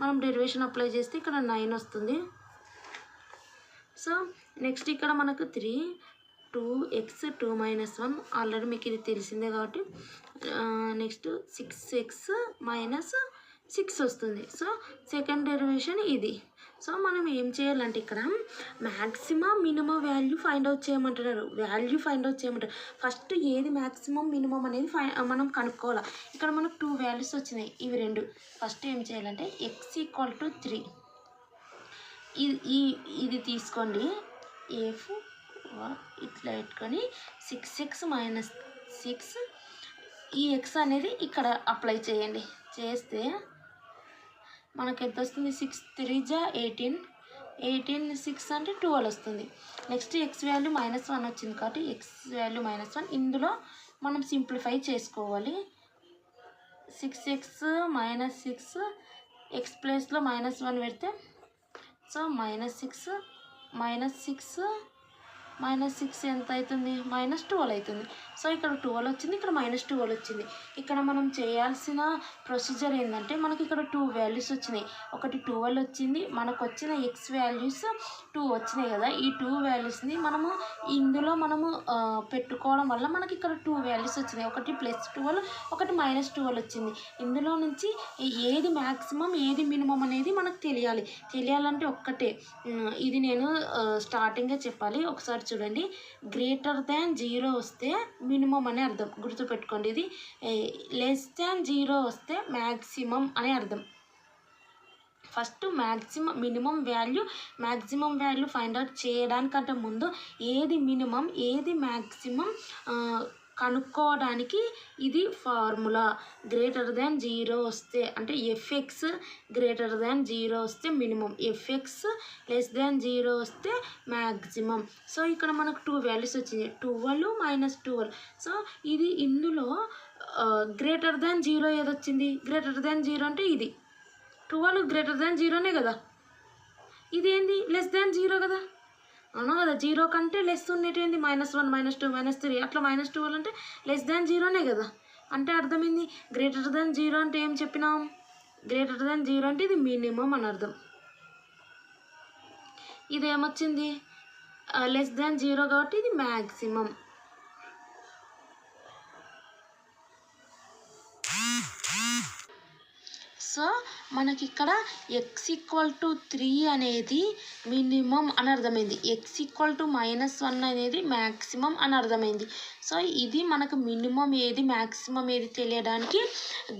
మనం డెరివేషన్ అప్లై చేస్తే ఇక్కడ 9 వస్తుంది. సో నెక్స్ట్ ఇక్కడ మనకు 2x 2 - 1 ఆల్రెడీ మీకు ఇది తెలిసిందే కాబట్టి నెక్స్ట్ 6x - 6 వస్తుంది. సో సెకండ్ డెరివేషన్ ఇది. సో మనం ఏం చేయాలంటే ఇక్కడ maximum minimum value find out చేయమంటున్నారు. ఫస్ట్ ఏది మ్యాక్సిమం మినిమం అనేది మనం కనుక్కోవాలి. ఇక్కడ మనకు 2 వాల్యూస్ వచ్చినాయి, ఇవి 2. ఫస్ట్ ఏం చేయాలంటే x = 3 ఇది తీసుకోండి. ఇట్లా పెట్టుకొని 6x - 6 ఈ x అనేది ఇక్కడ అప్లై చేయండి. చేస్తే మనకు ఎంత వస్తుంది? 6 3 18, 6 అంటే 12 వస్తుంది. నెక్స్ట్ x వాల్యూ -1 వచ్చింది కాబట్టి x వాల్యూ -1 ఇందులో మనం సింప్లిఫై చేసుకోవాలి. 6x - 6 x ప్లేస్లో -1 పెడితే సో -6 ఎంత అవుతుంది? -12 అవుతుంది. సో ఇక్కడ 12 వచ్చింది, ఇక్కడ -12 వచ్చింది. ఇక్కడ మనం చేయాల్సిన ప్రొసీజర్ ఏంటంటే మనకి ఇక్కడ 2 వాల్యూస్ వచ్చినాయి. ఒకటి 12 వచ్చింది, మనకు వచ్చిన x వాల్యూస్ 2 వచ్చినాయి కదా. ఈ 2 వాల్యూస్ని ఇందులో మనము పెట్టుకోవడం వల్ల మనకి ఇక్కడ 2 వాల్యూస్ వచ్చినాయి. ఒకటి +12, ఒకటి -12 వచ్చింది. ఇందులో నుంచి ఏది మ్యాక్సిమం ఏది మినిమం అనేది మనకు తెలియాలంటే ఒక్కటే, ఇది నేను స్టార్టింగే చెప్పాలి. ఒకసారి చూడండి. >0 వస్తే మినిమం అని అర్థం, గుర్తుపెట్టుకోండి. ఇది <0 వస్తే మ్యాక్సిమం అని అర్థం. First minimum value find out చేయడానికంటే ముందు ఏది మినిమం ఏది మ్యాక్సిమం కనుక్కోవడానికి ఇది ఫార్ములా. గ్రేటర్ దాన్ 0 వస్తే అంటే ఎఫ్ఎక్స్ గ్రేటర్ దాన్ 0 వస్తే మినిమం, ఎఫ్ఎక్స్ లెస్ దాన్ 0 వస్తే మ్యాక్సిమం. సో ఇక్కడ మనకు 2 వాల్యూస్ వచ్చింది, 12 - 12. సో ఇది ఇందులో గ్రేటర్ దాన్ 0 ఏది వచ్చింది? గ్రేటర్ దాన్ 0 అంటే ఇది 12 గ్రేటర్ దాన్ 0నే కదా. ఇదేంది లెస్ దాన్ 0 కదా, అవునా కదా. 0 కంటే లెస్ ఉండేటింది -1 -2 -3 అట్లా -12 అంటే లెస్ దాన్ 0నే కదా. అంటే అర్థమైంది గ్రేటర్ దాన్ 0 అంటే ఏం చెప్పినాం? గ్రేటర్ దాన్ 0 అంటే ఇది మినిమం అని అర్థం. ఇది ఏమొచ్చింది? లెస్ దాన్ 0 కాబట్టి ఇది మ్యాక్సిమం. సో మనకి ఇక్కడ x=3 అనేది మినిమం అని అర్థమైంది, x=-1 అనేది మ్యాక్సిమం అని అర్థమైంది. సో ఇది మనకు మినిమం ఏది మ్యాక్సిమం ఏది తెలియడానికి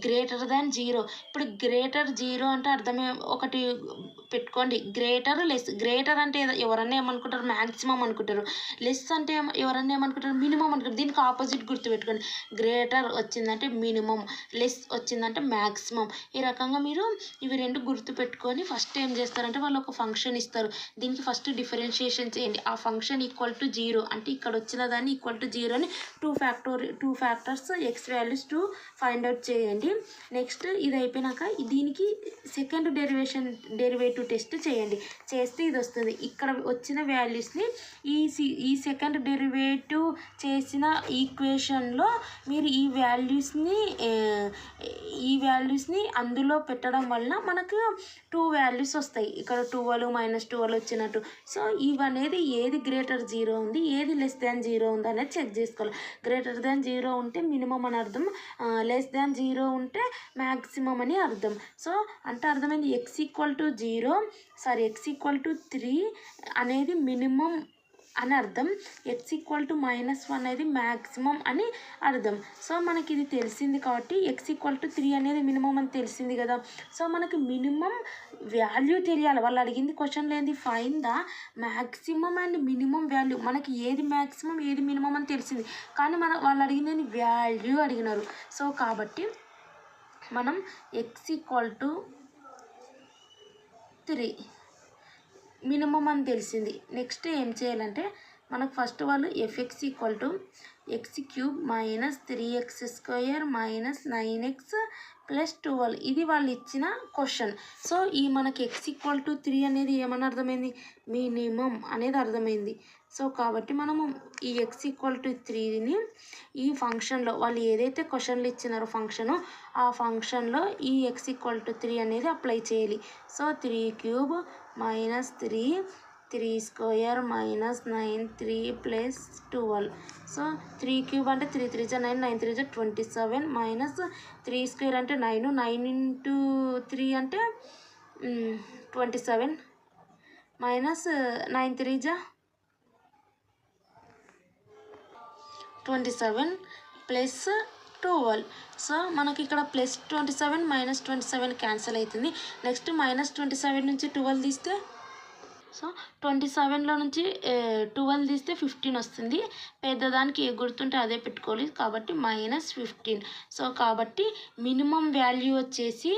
గ్రేటర్ దాన్ 0. ఇప్పుడు గ్రేటర్ 0 అంటే అర్థమే ఒకటి పెట్టుకోండి, గ్రేటర్ లెస్. గ్రేటర్ అంటే ఎవరన్నా ఏమనుకుంటారు? మ్యాక్సిమం అనుకుంటారు. లెస్ అంటే ఎవరన్నా ఏమనుకుంటారు? మినిమం అనుకుంటారు. దీనికి ఆపోజిట్ గుర్తుపెట్టుకోండి, గ్రేటర్ వచ్చిందంటే మినిమం, లెస్ వచ్చిందంటే మ్యాక్సిమం. ఈ రకంగా మీరు ఇవి రెండు గుర్తుపెట్టుకొని ఫస్ట్ ఏం చేస్తారంటే వాళ్ళు ఒక ఫంక్షన్ ఇస్తారు, దీనికి ఫస్ట్ డిఫరెన్షియేషన్ చేయండి. ఆ ఫంక్షన్ =0 అంటే ఇక్కడ వచ్చిన దాన్ని =0 అని 2 factors X values 2 find out చేయండి. నెక్స్ట్ ఇది అయిపోయినాక దీనికి సెకండ్ డెరివేటివ్ టెస్ట్ చేయండి. చేస్తే ఇది వస్తుంది. ఇక్కడ వచ్చిన వాల్యూస్ని ఈ సెకండ్ డెరివేటివ్ చేసిన ఈక్వేషన్లో మీరు ఈ వాల్యూస్ని అందులో పెట్టడం వలన మనకు 2 వాల్యూస్ వస్తాయి. ఇక్కడ 12 - 12 వచ్చినట్టు. సో ఇవనేది ఏది గ్రేటర్ 0 ఉంది, ఏది లెస్ దాన్ 0 ఉంది అనేది చెక్ చేసుకోవాలి. గ్రేటర్ దాన్ 0 ఉంటే మినిమం అని అర్థం, లెస్ దాన్ 0 ఉంటే మ్యాక్సిమం అని అర్థం. సో అంటే అర్థమైంది x=3 అనేది మినిమం అని అర్థం, x=-1 అనేది మ్యాక్సిమం అని అర్థం. సో మనకి ఇది తెలిసింది కాబట్టి x=3 అనేది మినిమం అని తెలిసింది కదా. సో మనకి మినిమం వాల్యూ తెలియాలి. వాళ్ళు అడిగింది క్వశ్చన్లో ఏంది? Find the maximum and minimum value. మనకి ఏది మ్యాక్సిమం ఏది మినిమం అని తెలిసింది, కానీ వాళ్ళు అడిగింది వాల్యూ అడిగినారు. సో కాబట్టి మనం x=3 మినిమం అని తెలిసింది. నెక్స్ట్ ఏం చేయాలంటే మనకు ఫస్ట్ వాళ్ళు fx=x³ - 3x² - 9x + 12 ఇది వాళ్ళు ఇచ్చిన క్వశ్చన్. సో ఈ మనకి x=3 అనేది ఏమని అర్థమైంది? మినిమం అనేది అర్థమైంది. సో కాబట్టి మనము ఈ x=3ని ఈ ఫంక్షన్లో వాళ్ళు ఏదైతే క్వశ్చన్లు ఇచ్చినారో ఆ ఫంక్షన్లో ఈ x=3 అనేది అప్లై చేయాలి. సో 3³ - 3 3² - 9 3 + 12. సో 3³ అంటే 3 3 = 9 9 3 = 27 -3² అంటే 9 9 × 3 అంటే 27 -9 3 = 27 + 12. సో మనకి ఇక్కడ +27 -27 క్యాన్సిల్ అవుతుంది. నెక్స్ట్ -27 నుంచి 12 తీస్తే, సో 27లో నుంచి 12 తీస్తే 15 వస్తుంది. పెద్దదానికి ఏ గుర్తుంటే అదే పెట్టుకోవాలి కాబట్టి -15. సో కాబట్టి మినిమం వాల్యూ వచ్చేసి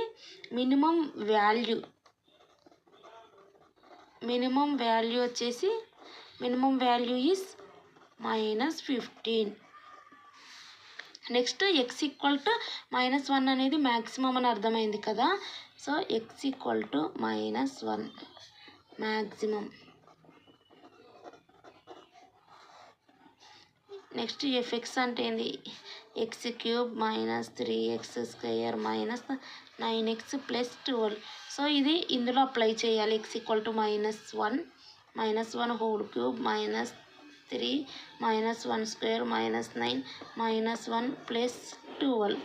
minimum value is -15. Next x=-1 అనేది మ్యాక్సిమం అని అర్థమైంది కదా. So x=-1 maximum. Next fx అంటే ఏంది? x³ - 3x² - 9x + 12. సో ఇది ఇందులో అప్లై చేయాలి. x=-1 -1³ - 3 -1² - 9 -1 + 12.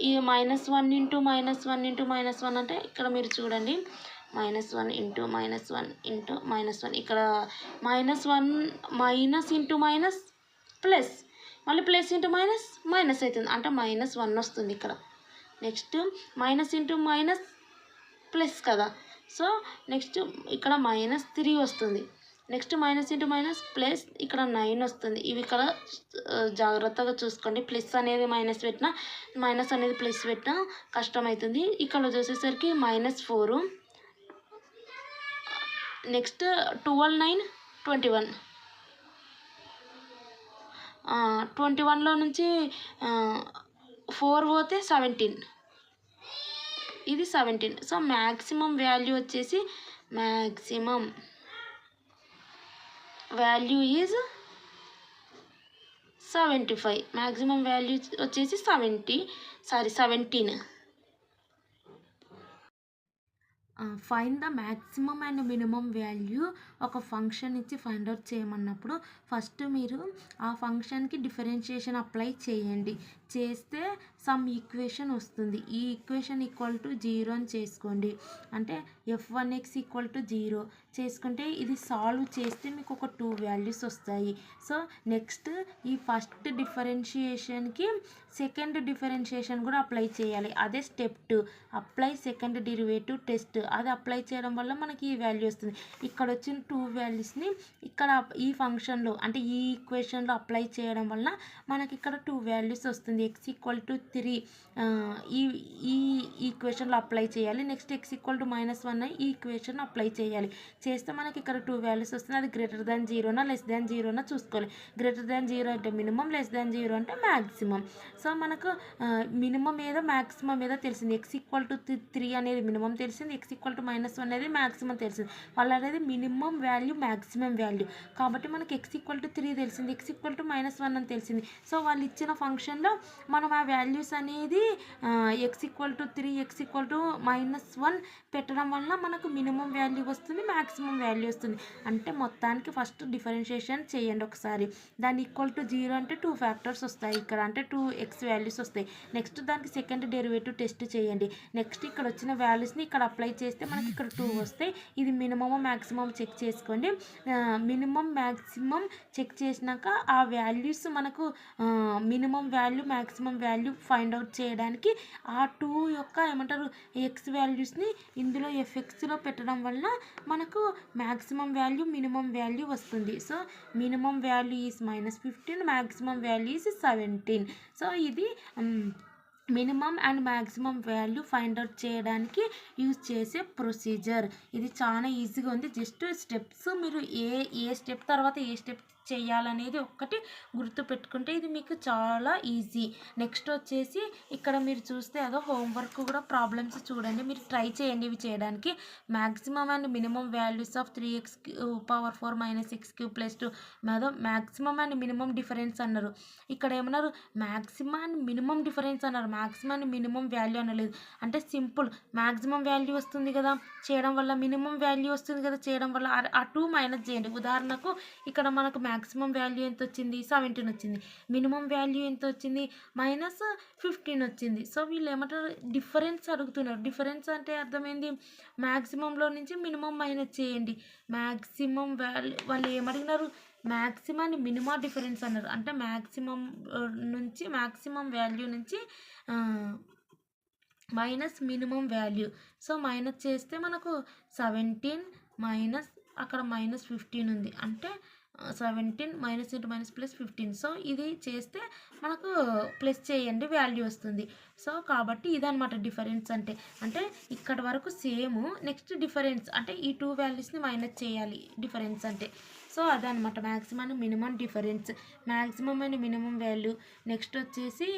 ఈ -1 × -1 × -1 అంటే ఇక్కడ మీరు చూడండి, -1 × -1 × -1 ఇక్కడ -1 మైనస్ ఇంటూ మైనస్ ప్లస్, మళ్ళీ ప్లస్ ఇంటూ మైనస్ మైనస్ అవుతుంది అంటే -1 వస్తుంది ఇక్కడ. Next minus into minus plus కదా. సో నెక్స్ట్ ఇక్కడ -3 వస్తుంది. Next minus into minus plus ఇక్కడ 9 వస్తుంది. ఇవి ఇక్కడ జాగ్రత్తగా చూసుకోండి. ప్లస్ అనేది మైనస్ పెట్టినా, మైనస్ అనేది ప్లస్ పెట్టినా కష్టమవుతుంది. ఇక్కడ చూసేసరికి -4. నెక్స్ట్ 12 9 21. 21లో నుంచి 4 పోతే 17. ఇది 17. సో మ్యాక్సిమం వాల్యూ వచ్చేసి maximum value is 75. Maximum value వచ్చేసి 17. Find the maximum and minimum value ఒక ఫంక్షన్ ఇచ్చి ఫైండ్ అవుట్ చేయమన్నప్పుడు ఫస్ట్ మీరు ఆ ఫంక్షన్కి డిఫరెన్షియేషన్ అప్లై చేయండి. చేస్తే సమ్ ఈక్వేషన్ వస్తుంది. ఈ ఈక్వేషన్ =0 అని చేసుకోండి. అంటే f1x = 0 చేసుకుంటే ఇది సాల్వ్ చేస్తే మీకు ఒక 2 వాల్యూస్ వస్తాయి. సో నెక్స్ట్ ఈ ఫస్ట్ డిఫరెన్షియేషన్కి సెకండ్ డిఫరెన్షియేషన్ కూడా అప్లై చేయాలి. అదే step 2 apply second derivative test. అది అప్లై చేయడం వల్ల మనకి ఈ వాల్యూ వస్తుంది. ఇక్కడ వచ్చిన 2 వాల్యూస్ని ఇక్కడ ఈ ఫంక్షన్లో అంటే ఈ ఈక్వేషన్లో అప్లై చేయడం వల్ల మనకి ఇక్కడ 2 వాల్యూస్ వస్తుంది. x = 3 ఈ ఈక్వేషన్లో అప్లై చేయాలి. నెక్స్ట్ x = -1 ఈ ఈక్వేషన్ అప్లై చేయాలి. చేస్తే మనకి ఇక్కడ 2 వాల్యూస్ వస్తుంది. అది >0 <0 చూసుకోవాలి. >0 అంటే మినిమం, <0 అంటే మ్యాక్సిమం. సో మనకు మినిమం ఏదో మ్యాక్సిమం ఏదో తెలిసింది. x = 3 అనేది మినిమం తెలిసింది. x = -1 అనేది మ్యాక్సిమం తెలిసింది. వాళ్ళు అనేది మినిమం వాల్యూ మ్యాక్సిమం వాల్యూ కాబట్టి మనకి x = 3 తెలిసింది. x = -1 అని తెలిసింది. సో వాళ్ళు ఇచ్చిన ఫంక్షన్లో మనం ఆ వాల్యూస్ అనేది x = 3 x = -1 పెట్టడం వల్ల మనకు మినిమం వాల్యూ వస్తుంది, మ్యాక్సిమం వాల్యూ వస్తుంది. అంటే మొత్తానికి ఫస్ట్ డిఫరెన్షియేషన్ చేయండి ఒకసారి. దాని =0 అంటే 2 ఫ్యాక్టర్స్ వస్తాయి ఇక్కడ, అంటే 2x వాల్యూస్ వస్తాయి. నెక్స్ట్ దానికి సెకండ్ డెరివేటివ్ టెస్ట్ చేయండి. నెక్స్ట్ ఇక్కడ వచ్చిన వాల్యూస్ని ఇక్కడ అప్లై చేస్తే మనకి ఇక్కడ 2 వస్తాయి. ఇది మినిమమ్ మ్యాక్సిమం చెక్ చేసుకోండి. మినిమం మ్యాక్సిమం చెక్ చేసినాక ఆ వాల్యూస్ మనకు minimum value maximum value find out చేయడానికి ఆ 2 యొక్క ఏమంటారు ఎక్స్ వాల్యూస్ని ఇందులో fxలో పెట్టడం వల్ల మనకు మ్యాక్సిమం వాల్యూ మినిమం వాల్యూ వస్తుంది. So minimum value is -15, maximum value is 17. So ఇది minimum and maximum value find out చేయడానికి యూజ్ చేసే ప్రొసీజర్. ఇది చాలా ఈజీగా ఉంది. జస్ట్ స్టెప్స్ మీరు ఏ స్టెప్ తర్వాత ఏ స్టెప్ చేయాలనేది ఒక్కటి గుర్తు పెట్టుకుంటే ఇది మీకు చాలా ఈజీ. నెక్స్ట్ వచ్చేసి ఇక్కడ మీరు చూస్తే అదో హోంవర్క్ కూడా ప్రాబ్లమ్స్ చూడండి, మీరు ట్రై చేయండి ఇవి చేయడానికి. Maximum and minimum values of 3x⁴ - x³ + 2 అదో మ్యాక్సిమం అండ్ మినిమం డిఫరెన్స్ అన్నారు. ఇక్కడ ఏమన్నారు మ్యాక్సిమం అండ్ మినిమం డిఫరెన్స్ అన్నారు, మ్యాక్సిమం అండ్ మినిమం వాల్యూ అనలేదు. అంటే సింపుల్ మ్యాక్సిమం వాల్యూ వస్తుంది కదా చేయడం వల్ల, మినిమం వాల్యూ వస్తుంది కదా చేయడం వల్ల, ఆ 2 మైనస్ చేయండి. ఉదాహరణకు ఇక్కడ మనకు మ్యాక్సిమం వాల్యూ ఎంత వచ్చింది 17 వచ్చింది, మినిమం వాల్యూ ఎంత వచ్చింది -15 వచ్చింది. సో వీళ్ళు ఏమంటారు డిఫరెన్స్ అడుగుతున్నారు. డిఫరెన్స్ అంటే అర్థమైంది మ్యాక్సిమంలో నుంచి మినిమం మైనస్ చేయండి. మ్యాక్సిమం వాల్యూ వాళ్ళు ఏమడిగినారు మ్యాక్సిమం అండ్ మినిమం డిఫరెన్స్ అన్నారు. అంటే మ్యాక్సిమం నుంచి మ్యాక్సిమం వాల్యూ నుంచి minus minimum value. So minus చేస్తే మనకు 17 మైనస్ అక్కడ -15 ఉంది, అంటే 17 - + 15. సో ఇది చేస్తే మనకు ప్లస్ చేయండి వాల్యూ వస్తుంది. సో కాబట్టి ఇదనమాట డిఫరెన్స్ అంటే ఇక్కడ వరకు సేమ్. నెక్స్ట్ డిఫరెన్స్ అంటే ఈ 2 వాల్యూస్ని మైనస్ చేయాలి డిఫరెన్స్ అంటే. సో అదనమాట maximum and minimum difference, maximum and minimum value. Next వచ్చేసి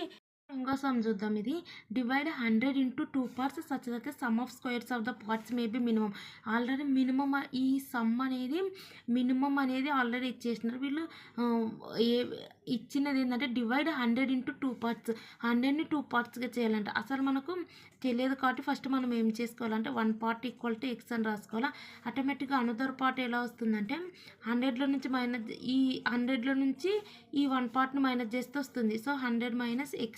ఇంకో సమ్ చూద్దాం. ఇది divide 100 into 2 parts such that the sum of squares of the parts may be minimum. Already minimum ఈ సమ్ అనేది minimum అనేది already ఇచ్చేసినారు వీళ్ళు. ఇచ్చినది ఏంటంటే డివైడ్ 100 into 2 parts, 100ని 2 పార్ట్స్గా చేయాలంట. అసలు మనకు తెలియదు కాబట్టి ఫస్ట్ మనం ఏం చేసుకోవాలంటే 1 part = x అని రాసుకోవాలా. ఆటోమేటిక్గా అనదర్ పార్ట్ ఎలా వస్తుందంటే 100లో నుంచి ఈ 100లో నుంచి ఈ 1 పార్ట్ని మైనస్ చేస్తే వస్తుంది. So 100 - x.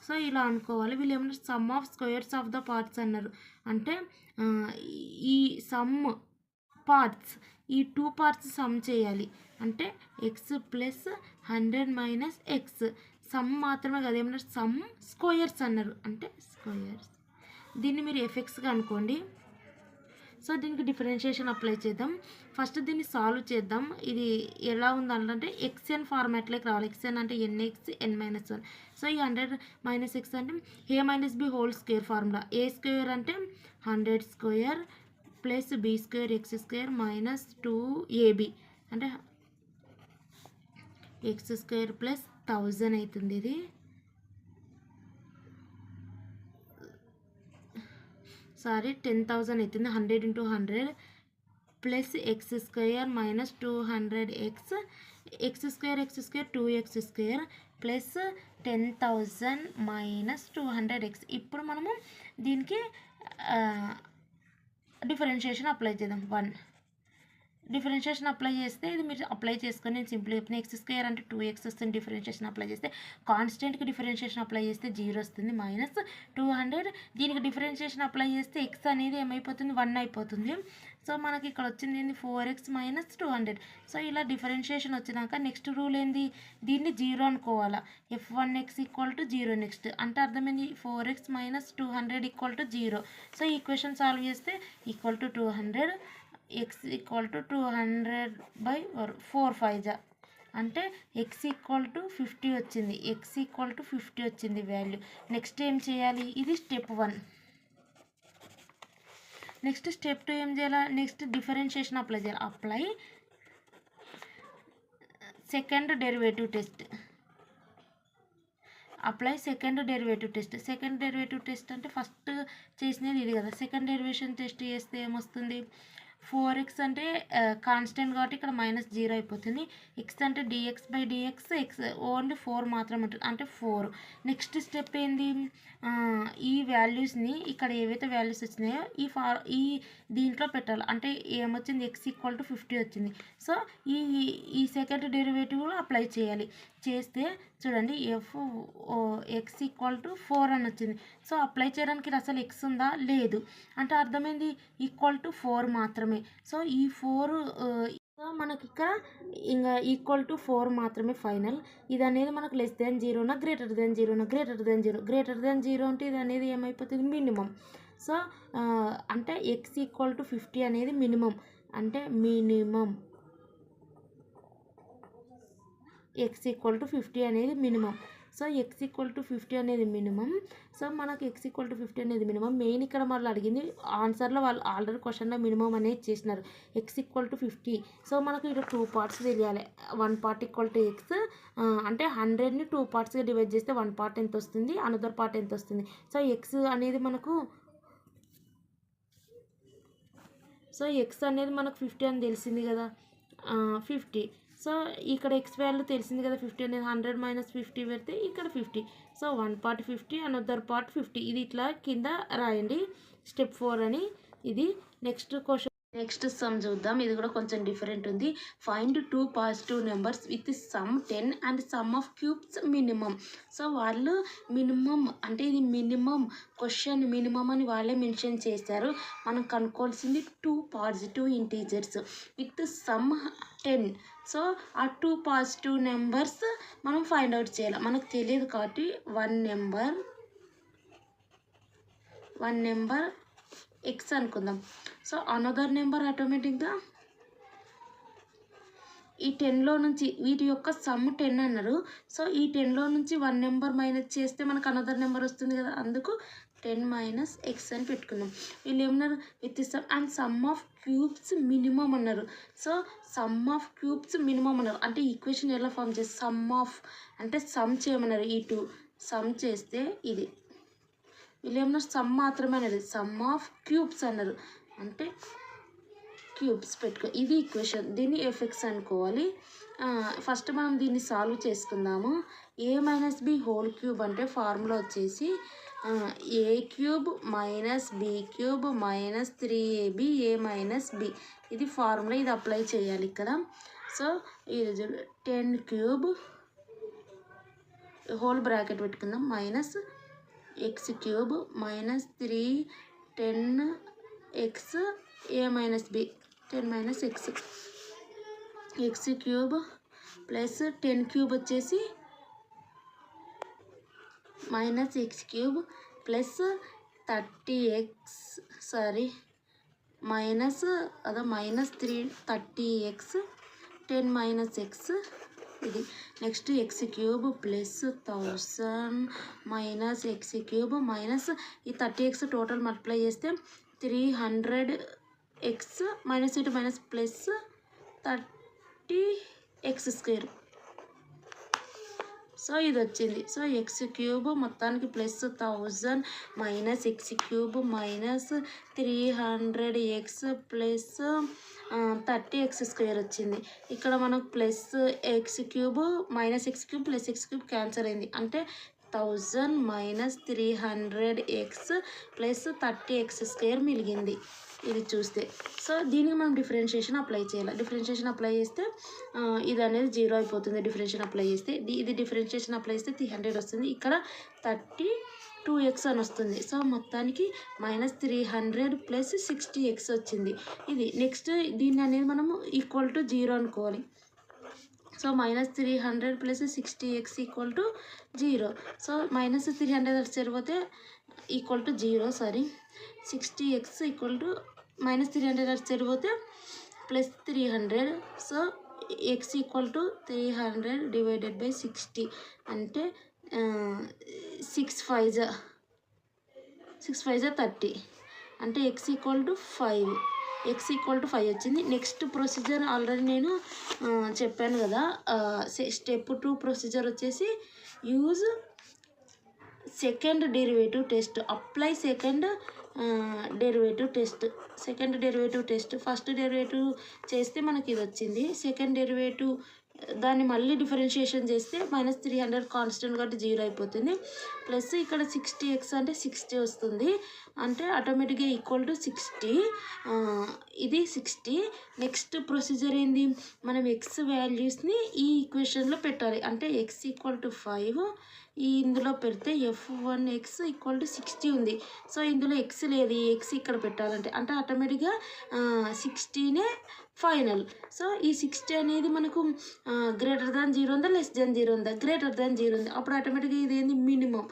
సో ఇలా అనుకోవాలి. వీళ్ళు ఏమన్నా some of squares of the parts అన్నారు. అంటే ఈ సమ్ పార్ట్స్ ఈ 2 పార్ట్స్ సమ్ చేయాలి. అంటే x + 100 - x సమ్ మాత్రమే కదా, ఏమన్నారు సమ్ స్క్వేర్స్ అన్నారు. అంటే స్క్వేర్స్ దీన్ని మీరు fxగా అనుకోండి. సో దీనికి డిఫరెన్షియేషన్ అప్లై చేద్దాం. ఫస్ట్ దీన్ని సాల్వ్ చేద్దాం. ఇది ఎలా ఉందంటే ఎక్స్ఎన్ ఫార్మాట్లోకి రావాలి. ఎక్స్ఎన్ అంటే ఎన్ఎక్స్ n-1. సో ఈ 100 మైనస్ ఎక్స్ అంటే a minus b whole square formula. A square అంటే 100 square plus b square X square minus 2ab అంటే ఎక్స్ స్క్వేర్ ప్లస్ 1000 అవుతుంది. ఇది సారీ 10,000 అవుతుంది. 100 into 100 plus X square minus 200x X square 2x square plus 10,000 minus 200x. ఇప్పుడు మనము దీనికి differentiation apply చేద్దాం. 1 differentiation apply చేస్తే ఇది మీరు అప్లై చేసుకొని నేను సింపుల్ చెప్తున్నా. ఎక్స్ స్క్వేర్ అంటే 2x వస్తుంది. డిఫరెన్షియేషన్ అప్లై చేస్తే కాన్స్టెంట్కి డిఫరెన్షియేషన్ అప్లై చేస్తే 0 వస్తుంది. మైనస్ 200 దీనికి డిఫరెన్షియేషన్ అప్లై చేస్తే ఎక్స్ అనేది ఏమైపోతుంది 1 అయిపోతుంది. సో మనకి ఇక్కడ వచ్చింది ఏంది 4x మైనస్ 200. సో ఇలా డిఫరెన్షియేషన్ వచ్చినాక నెక్స్ట్ రూల్ ఏంది దీన్ని 0 అనుకోవాలా. f1x ఈక్వల్ టు 0 నెక్స్ట్ అంటే అర్థమైంది 4x minus 200 equal to 0. So ఈ ఈక్వేషన్ సాల్వ్ చేస్తే equal to 200 x equal to 200/4 5 అంటే x ఈక్వల్ టు 50 వచ్చింది. x ఈక్వల్ టు 50 వచ్చింది వాల్యూ. నెక్స్ట్ ఏం చేయాలి ఇది స్టెప్ 1. నెక్స్ట్ స్టెప్ 2 ఏం చేయాలి నెక్స్ట్ డిఫరెన్షియేషన్ అప్లై చేయాలి. Apply second derivative test. Apply second derivative test. Second derivative test అంటే ఫస్ట్ చేసినది ఇది కదా. సెకండ్ డెరివేషన్ టెస్ట్ చేస్తే ఏమొస్తుంది 4x అంటే కాన్స్టెంట్ కాబట్టి ఇక్కడ -0 అయిపోతుంది. ఎక్స్ అంటే dx/dx ఎక్స్ ఓన్లీ 4 మాత్రమే ఉంటుంది అంటే 4. నెక్స్ట్ స్టెప్ ఏంది ఈ వాల్యూస్ని ఇక్కడ ఏవైతే వాల్యూస్ వచ్చినాయో ఈ దీంట్లో పెట్టాలి. అంటే ఏమొచ్చింది x ఈక్వల్ టు 50 వచ్చింది. సో ఈ సెకండ్ డెరివేటివ్ అప్లై చేయాలి. చేస్తే చూడండి x ఈక్వల్ టు 4 అని వచ్చింది. సో అప్లై చేయడానికి అసలు x ఉందా లేదు అంటే అర్థమైంది ఈక్వల్ టు 4 మాత్రమే. సో ఈ 4 మనకి ఇక్కడ ఇంకా ఈక్వల్ టు 4 మాత్రమే ఫైనల్. ఇది అనేది మనకు లెస్ దాన్ 0నా గ్రేటర్ దాన్ 0నా గ్రేటర్ దాన్ 0 అంటే ఇది అనేది ఏమైపోతుంది మినిమం. సో అంటే x ఈక్వల్ టు 50 అనేది మినిమం అంటే మినిమం x ఈక్వల్ టు 50 అనేది minimum. So x equal to 50 అనేది మినిమం. సో మనకు x ఈక్వల్ టు 50 అనేది మినిమం. మెయిన్ ఇక్కడ వాళ్ళు అడిగింది ఆన్సర్లో వాళ్ళు ఆల్రెడీ క్వశ్చన్లో మినిమం అనేది చేసినారు x ఈక్వల్ టు 50. సో మనకు ఇక్కడ 2 పార్ట్స్ తెలియాలి. 1 పార్ట్ ఈక్వల్ టు x అంటే 100ని 2 పార్ట్స్గా డివైడ్ చేస్తే 1 పార్ట్ ఎంత వస్తుంది అనదర్ పార్ట్ ఎంత వస్తుంది. సో x అనేది మనకు 50 అని తెలిసింది కదా 50. సో ఇక్కడ x వాల్యూ తెలిసింది కదా 50 అనేది 100 మైనస్ 50 పెడితే ఇక్కడ 50. So 1 part 50 another part 50. ఇది ఇట్లా కింద రాయండి స్టెప్ 4 అని. ఇది నెక్స్ట్ క్వశ్చన్. నెక్స్ట్ సమ్ చూద్దాం. ఇది కూడా కొంచెం డిఫరెంట్ ఉంది. Find 2 positive numbers with some 10 and sum of cubes minimum. So వాళ్ళు మినిమం అంటే ఇది మినిమం క్వశ్చన్ మినిమం అని వాళ్ళే మెన్షన్ చేశారు. మనం కనుక్కోవాల్సింది 2 positive integers with some 10. So ఆ 2 పాజిటివ్ నెంబర్స్ మనం ఫైండ్ అవుట్ చేయాలి. మనకు తెలియదు కాబట్టి వన్ నెంబర్ ఎక్స్ అనుకుందాం. సో అనదర్ నెంబర్ ఆటోమేటిక్గా ఈ 10లో నుంచి వీటి యొక్క సమ్ 10 అన్నారు. సో ఈ 10లో నుంచి 1 నెంబర్ మైనస్ చేస్తే మనకు అనదర్ నెంబర్ వస్తుంది కదా. అందుకు 10 మైనస్ ఎక్స్ అని పెట్టుకున్నాం. వీళ్ళు ఏమన్నారు with sum and sum of cubes minimum అన్నారు. So sum of cubes minimum అన్నారు అంటే ఈక్వేషన్ ఎలా ఫామ్ చేస్తే సమ్ ఆఫ్ అంటే సమ్ చేయమన్నారు. ఈ 2 సమ్ చేస్తే ఇది వీళ్ళు ఏమన్నారు సమ్ మాత్రమే అన్నారు. సమ్ ఆఫ్ క్యూబ్స్ అన్నారు అంటే క్యూబ్స్ పెట్టుకో. ఇది ఈక్వేషన్. దీన్ని ఎఫ్ఎక్స్ అనుకోవాలి. ఫస్ట్ మనం దీన్ని సాల్వ్ చేసుకుందాము. a minus b whole cube అంటే ఫార్ములా వచ్చేసి a cube minus b cube minus 3ab a minus b. ఇది ఫార్ములా. ఇది అప్లై చేయాలి ఇక్కడ. సో ఇది 10 క్యూబ్ హోల్ బ్రాకెట్ పెట్టుకుందాం minus x cube minus 3 10x a minus b 10 minus x cube plus 10 cube వచ్చేసి minus x cube plus 30x minus అదే -330x 10 - x ఇది. Next x³ plus 1000 minus x³ minus ఈ 30x total multiply చేస్తే 300x minus ఇటు minus plus 30x². So ఇది వచ్చింది. So x³ మొత్తానికి plus 1000 minus x³ minus 300x plus 30x² వచ్చింది. ఇక్కడ మనకు plus x³ minus x³ plus x³ cancel అయింది. అంటే 1000 మైనస్ 300x ప్లస్ 30x² మిగిలింది ఇది చూస్తే. సో దీనికి మనం డిఫరెన్షియేషన్ అప్లై చేయాలి. డిఫరెన్షియేషన్ అప్లై చేస్తే ఇది అనేది 0 అయిపోతుంది. డిఫరెన్షియేషన్ అప్లై చేస్తే ఇది డిఫరెన్షియేషన్ అప్లై చేస్తే 300 వస్తుంది. ఇక్కడ 32x అని వస్తుంది. సో మొత్తానికి -300 ప్లస్ 60x వచ్చింది. ఇది నెక్స్ట్ దీన్ని అనేది మనము ఈక్వల్ టు 0 అనుకోవాలి. So -300 plus 60x equal to 0. So -300 సరిపోతే equal to 0 sorry 60x equal to -300 సరిపోతే plus 300. So x equal to 300 divided by 60 అంటే 6 5 30 అంటే x ఈక్వల్ టు 5 వచ్చింది. నెక్స్ట్ ప్రొసీజర్ ఆల్రెడీ నేను చెప్పాను కదా. స్టెప్ 2 ప్రొసీజర్ వచ్చేసి use second derivative test, apply second derivative test. First derivative చేస్తే మనకి ఇది వచ్చింది. సెకండ్ డెరివేటివ్ దాన్ని మళ్ళీ డిఫరెన్షియేషన్ చేస్తే -300 కాన్స్టెంట్ కాబట్టి 0 అయిపోతుంది. ప్లస్ ఇక్కడ 60x అంటే 60 వస్తుంది. అంటే ఆటోమేటిక్గా ఈక్వల్ టు 60 ఇది 60. నెక్స్ట్ ప్రొసీజర్ ఏంది, మనం ఎక్స్ వాల్యూస్ని ఈ ఈక్వేషన్లో పెట్టాలి. అంటే x ఈక్వల్ టు 5 ఇందులో పెడితే f1x ఈక్వల్ టు 60 ఉంది. సో ఇందులో x లేదు, ఈ x ఇక్కడ పెట్టాలంటే అంటే ఆటోమేటిక్గా 60నే ఫైనల్. సో ఈ 60 అనేది మనకు >0 ఉందా <0 ఉందా? >0 ఉంది. అప్పుడు ఆటోమేటిక్గా ఇది ఏంది మినిమం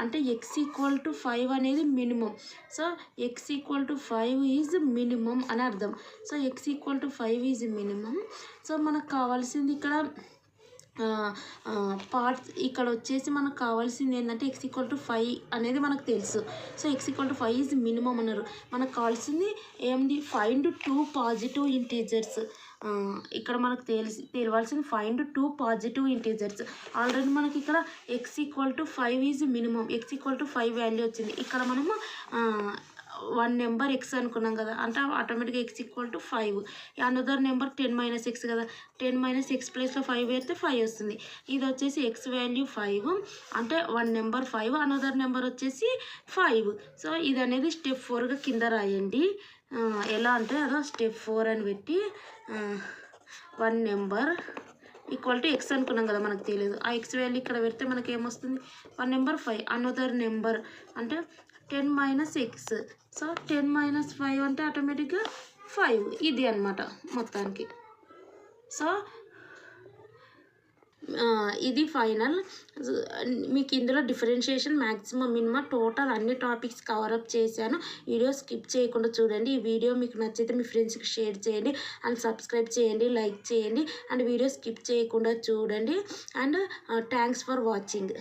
అంటే x ఈక్వల్ టు 5 అనేది minimum. So x equal to 5 is minimum అని అర్థం. So x equal to 5 is minimum. So మనకు కావాల్సింది ఇక్కడ పార్ట్స్ ఇక్కడ వచ్చేసి మనకు కావాల్సింది ఏంటంటే x ఈక్వల్ టు 5 అనేది మనకు తెలుసు. So x equal to 5 is minimum అన్నారు. మనకు కావాల్సింది ఏంది, ఫైండ్ 2 పాజిటివ్ ఇంటీజర్స్. ఇక్కడ మనకు తెలియాల్సింది ఫైండ్ 2 పాజిటివ్ ఇంటీజర్స్. ఆల్రెడీ మనకి ఇక్కడ x equal to 5 is minimum, x equal to 5 value వచ్చింది. ఇక్కడ మనము 1 నెంబర్ x అనుకున్నాం కదా, అంటే ఆటోమేటిక్గా x equal to 5. Another number 10 - x కదా, 10 - x ప్లేస్లో 5 వేస్తే 5 వస్తుంది. ఇది వచ్చేసి x వాల్యూ 5 అంటే 1 నెంబర్ 5, అనదర్ నెంబర్ వచ్చేసి 5. సో ఇది అనేది స్టెప్ 4గా కింద రాయండి. ఎలా అంటే అదో స్టెప్ 4 అని పెట్టి 1 నెంబర్ ఈక్వల్ టు x అనుకున్నాం కదా, మనకు తెలియదు. ఆ x వాల్యూ ఇక్కడ పెడితే మనకి ఏమొస్తుంది, 1 నెంబర్ 5, అనదర్ నెంబర్ అంటే 10 - x. సో 10 - 5 అంటే ఆటోమేటిక్గా 5. ఇది అన్నమాట మొత్తానికి. సో ఇది ఫైనల్. మీకు ఇందులో డిఫరెన్షియేషన్ మ్యాక్సిమం మినిమం టోటల్ అన్ని టాపిక్స్ కవరప్ చేశాను. వీడియో స్కిప్ చేయకుండా చూడండి. ఈ వీడియో మీకు నచ్చితే మీ ఫ్రెండ్స్కి షేర్ చేయండి అండ్ సబ్స్క్రైబ్ చేయండి, లైక్ చేయండి అండ్ వీడియో స్కిప్ చేయకుండా చూడండి. And thanks for watching.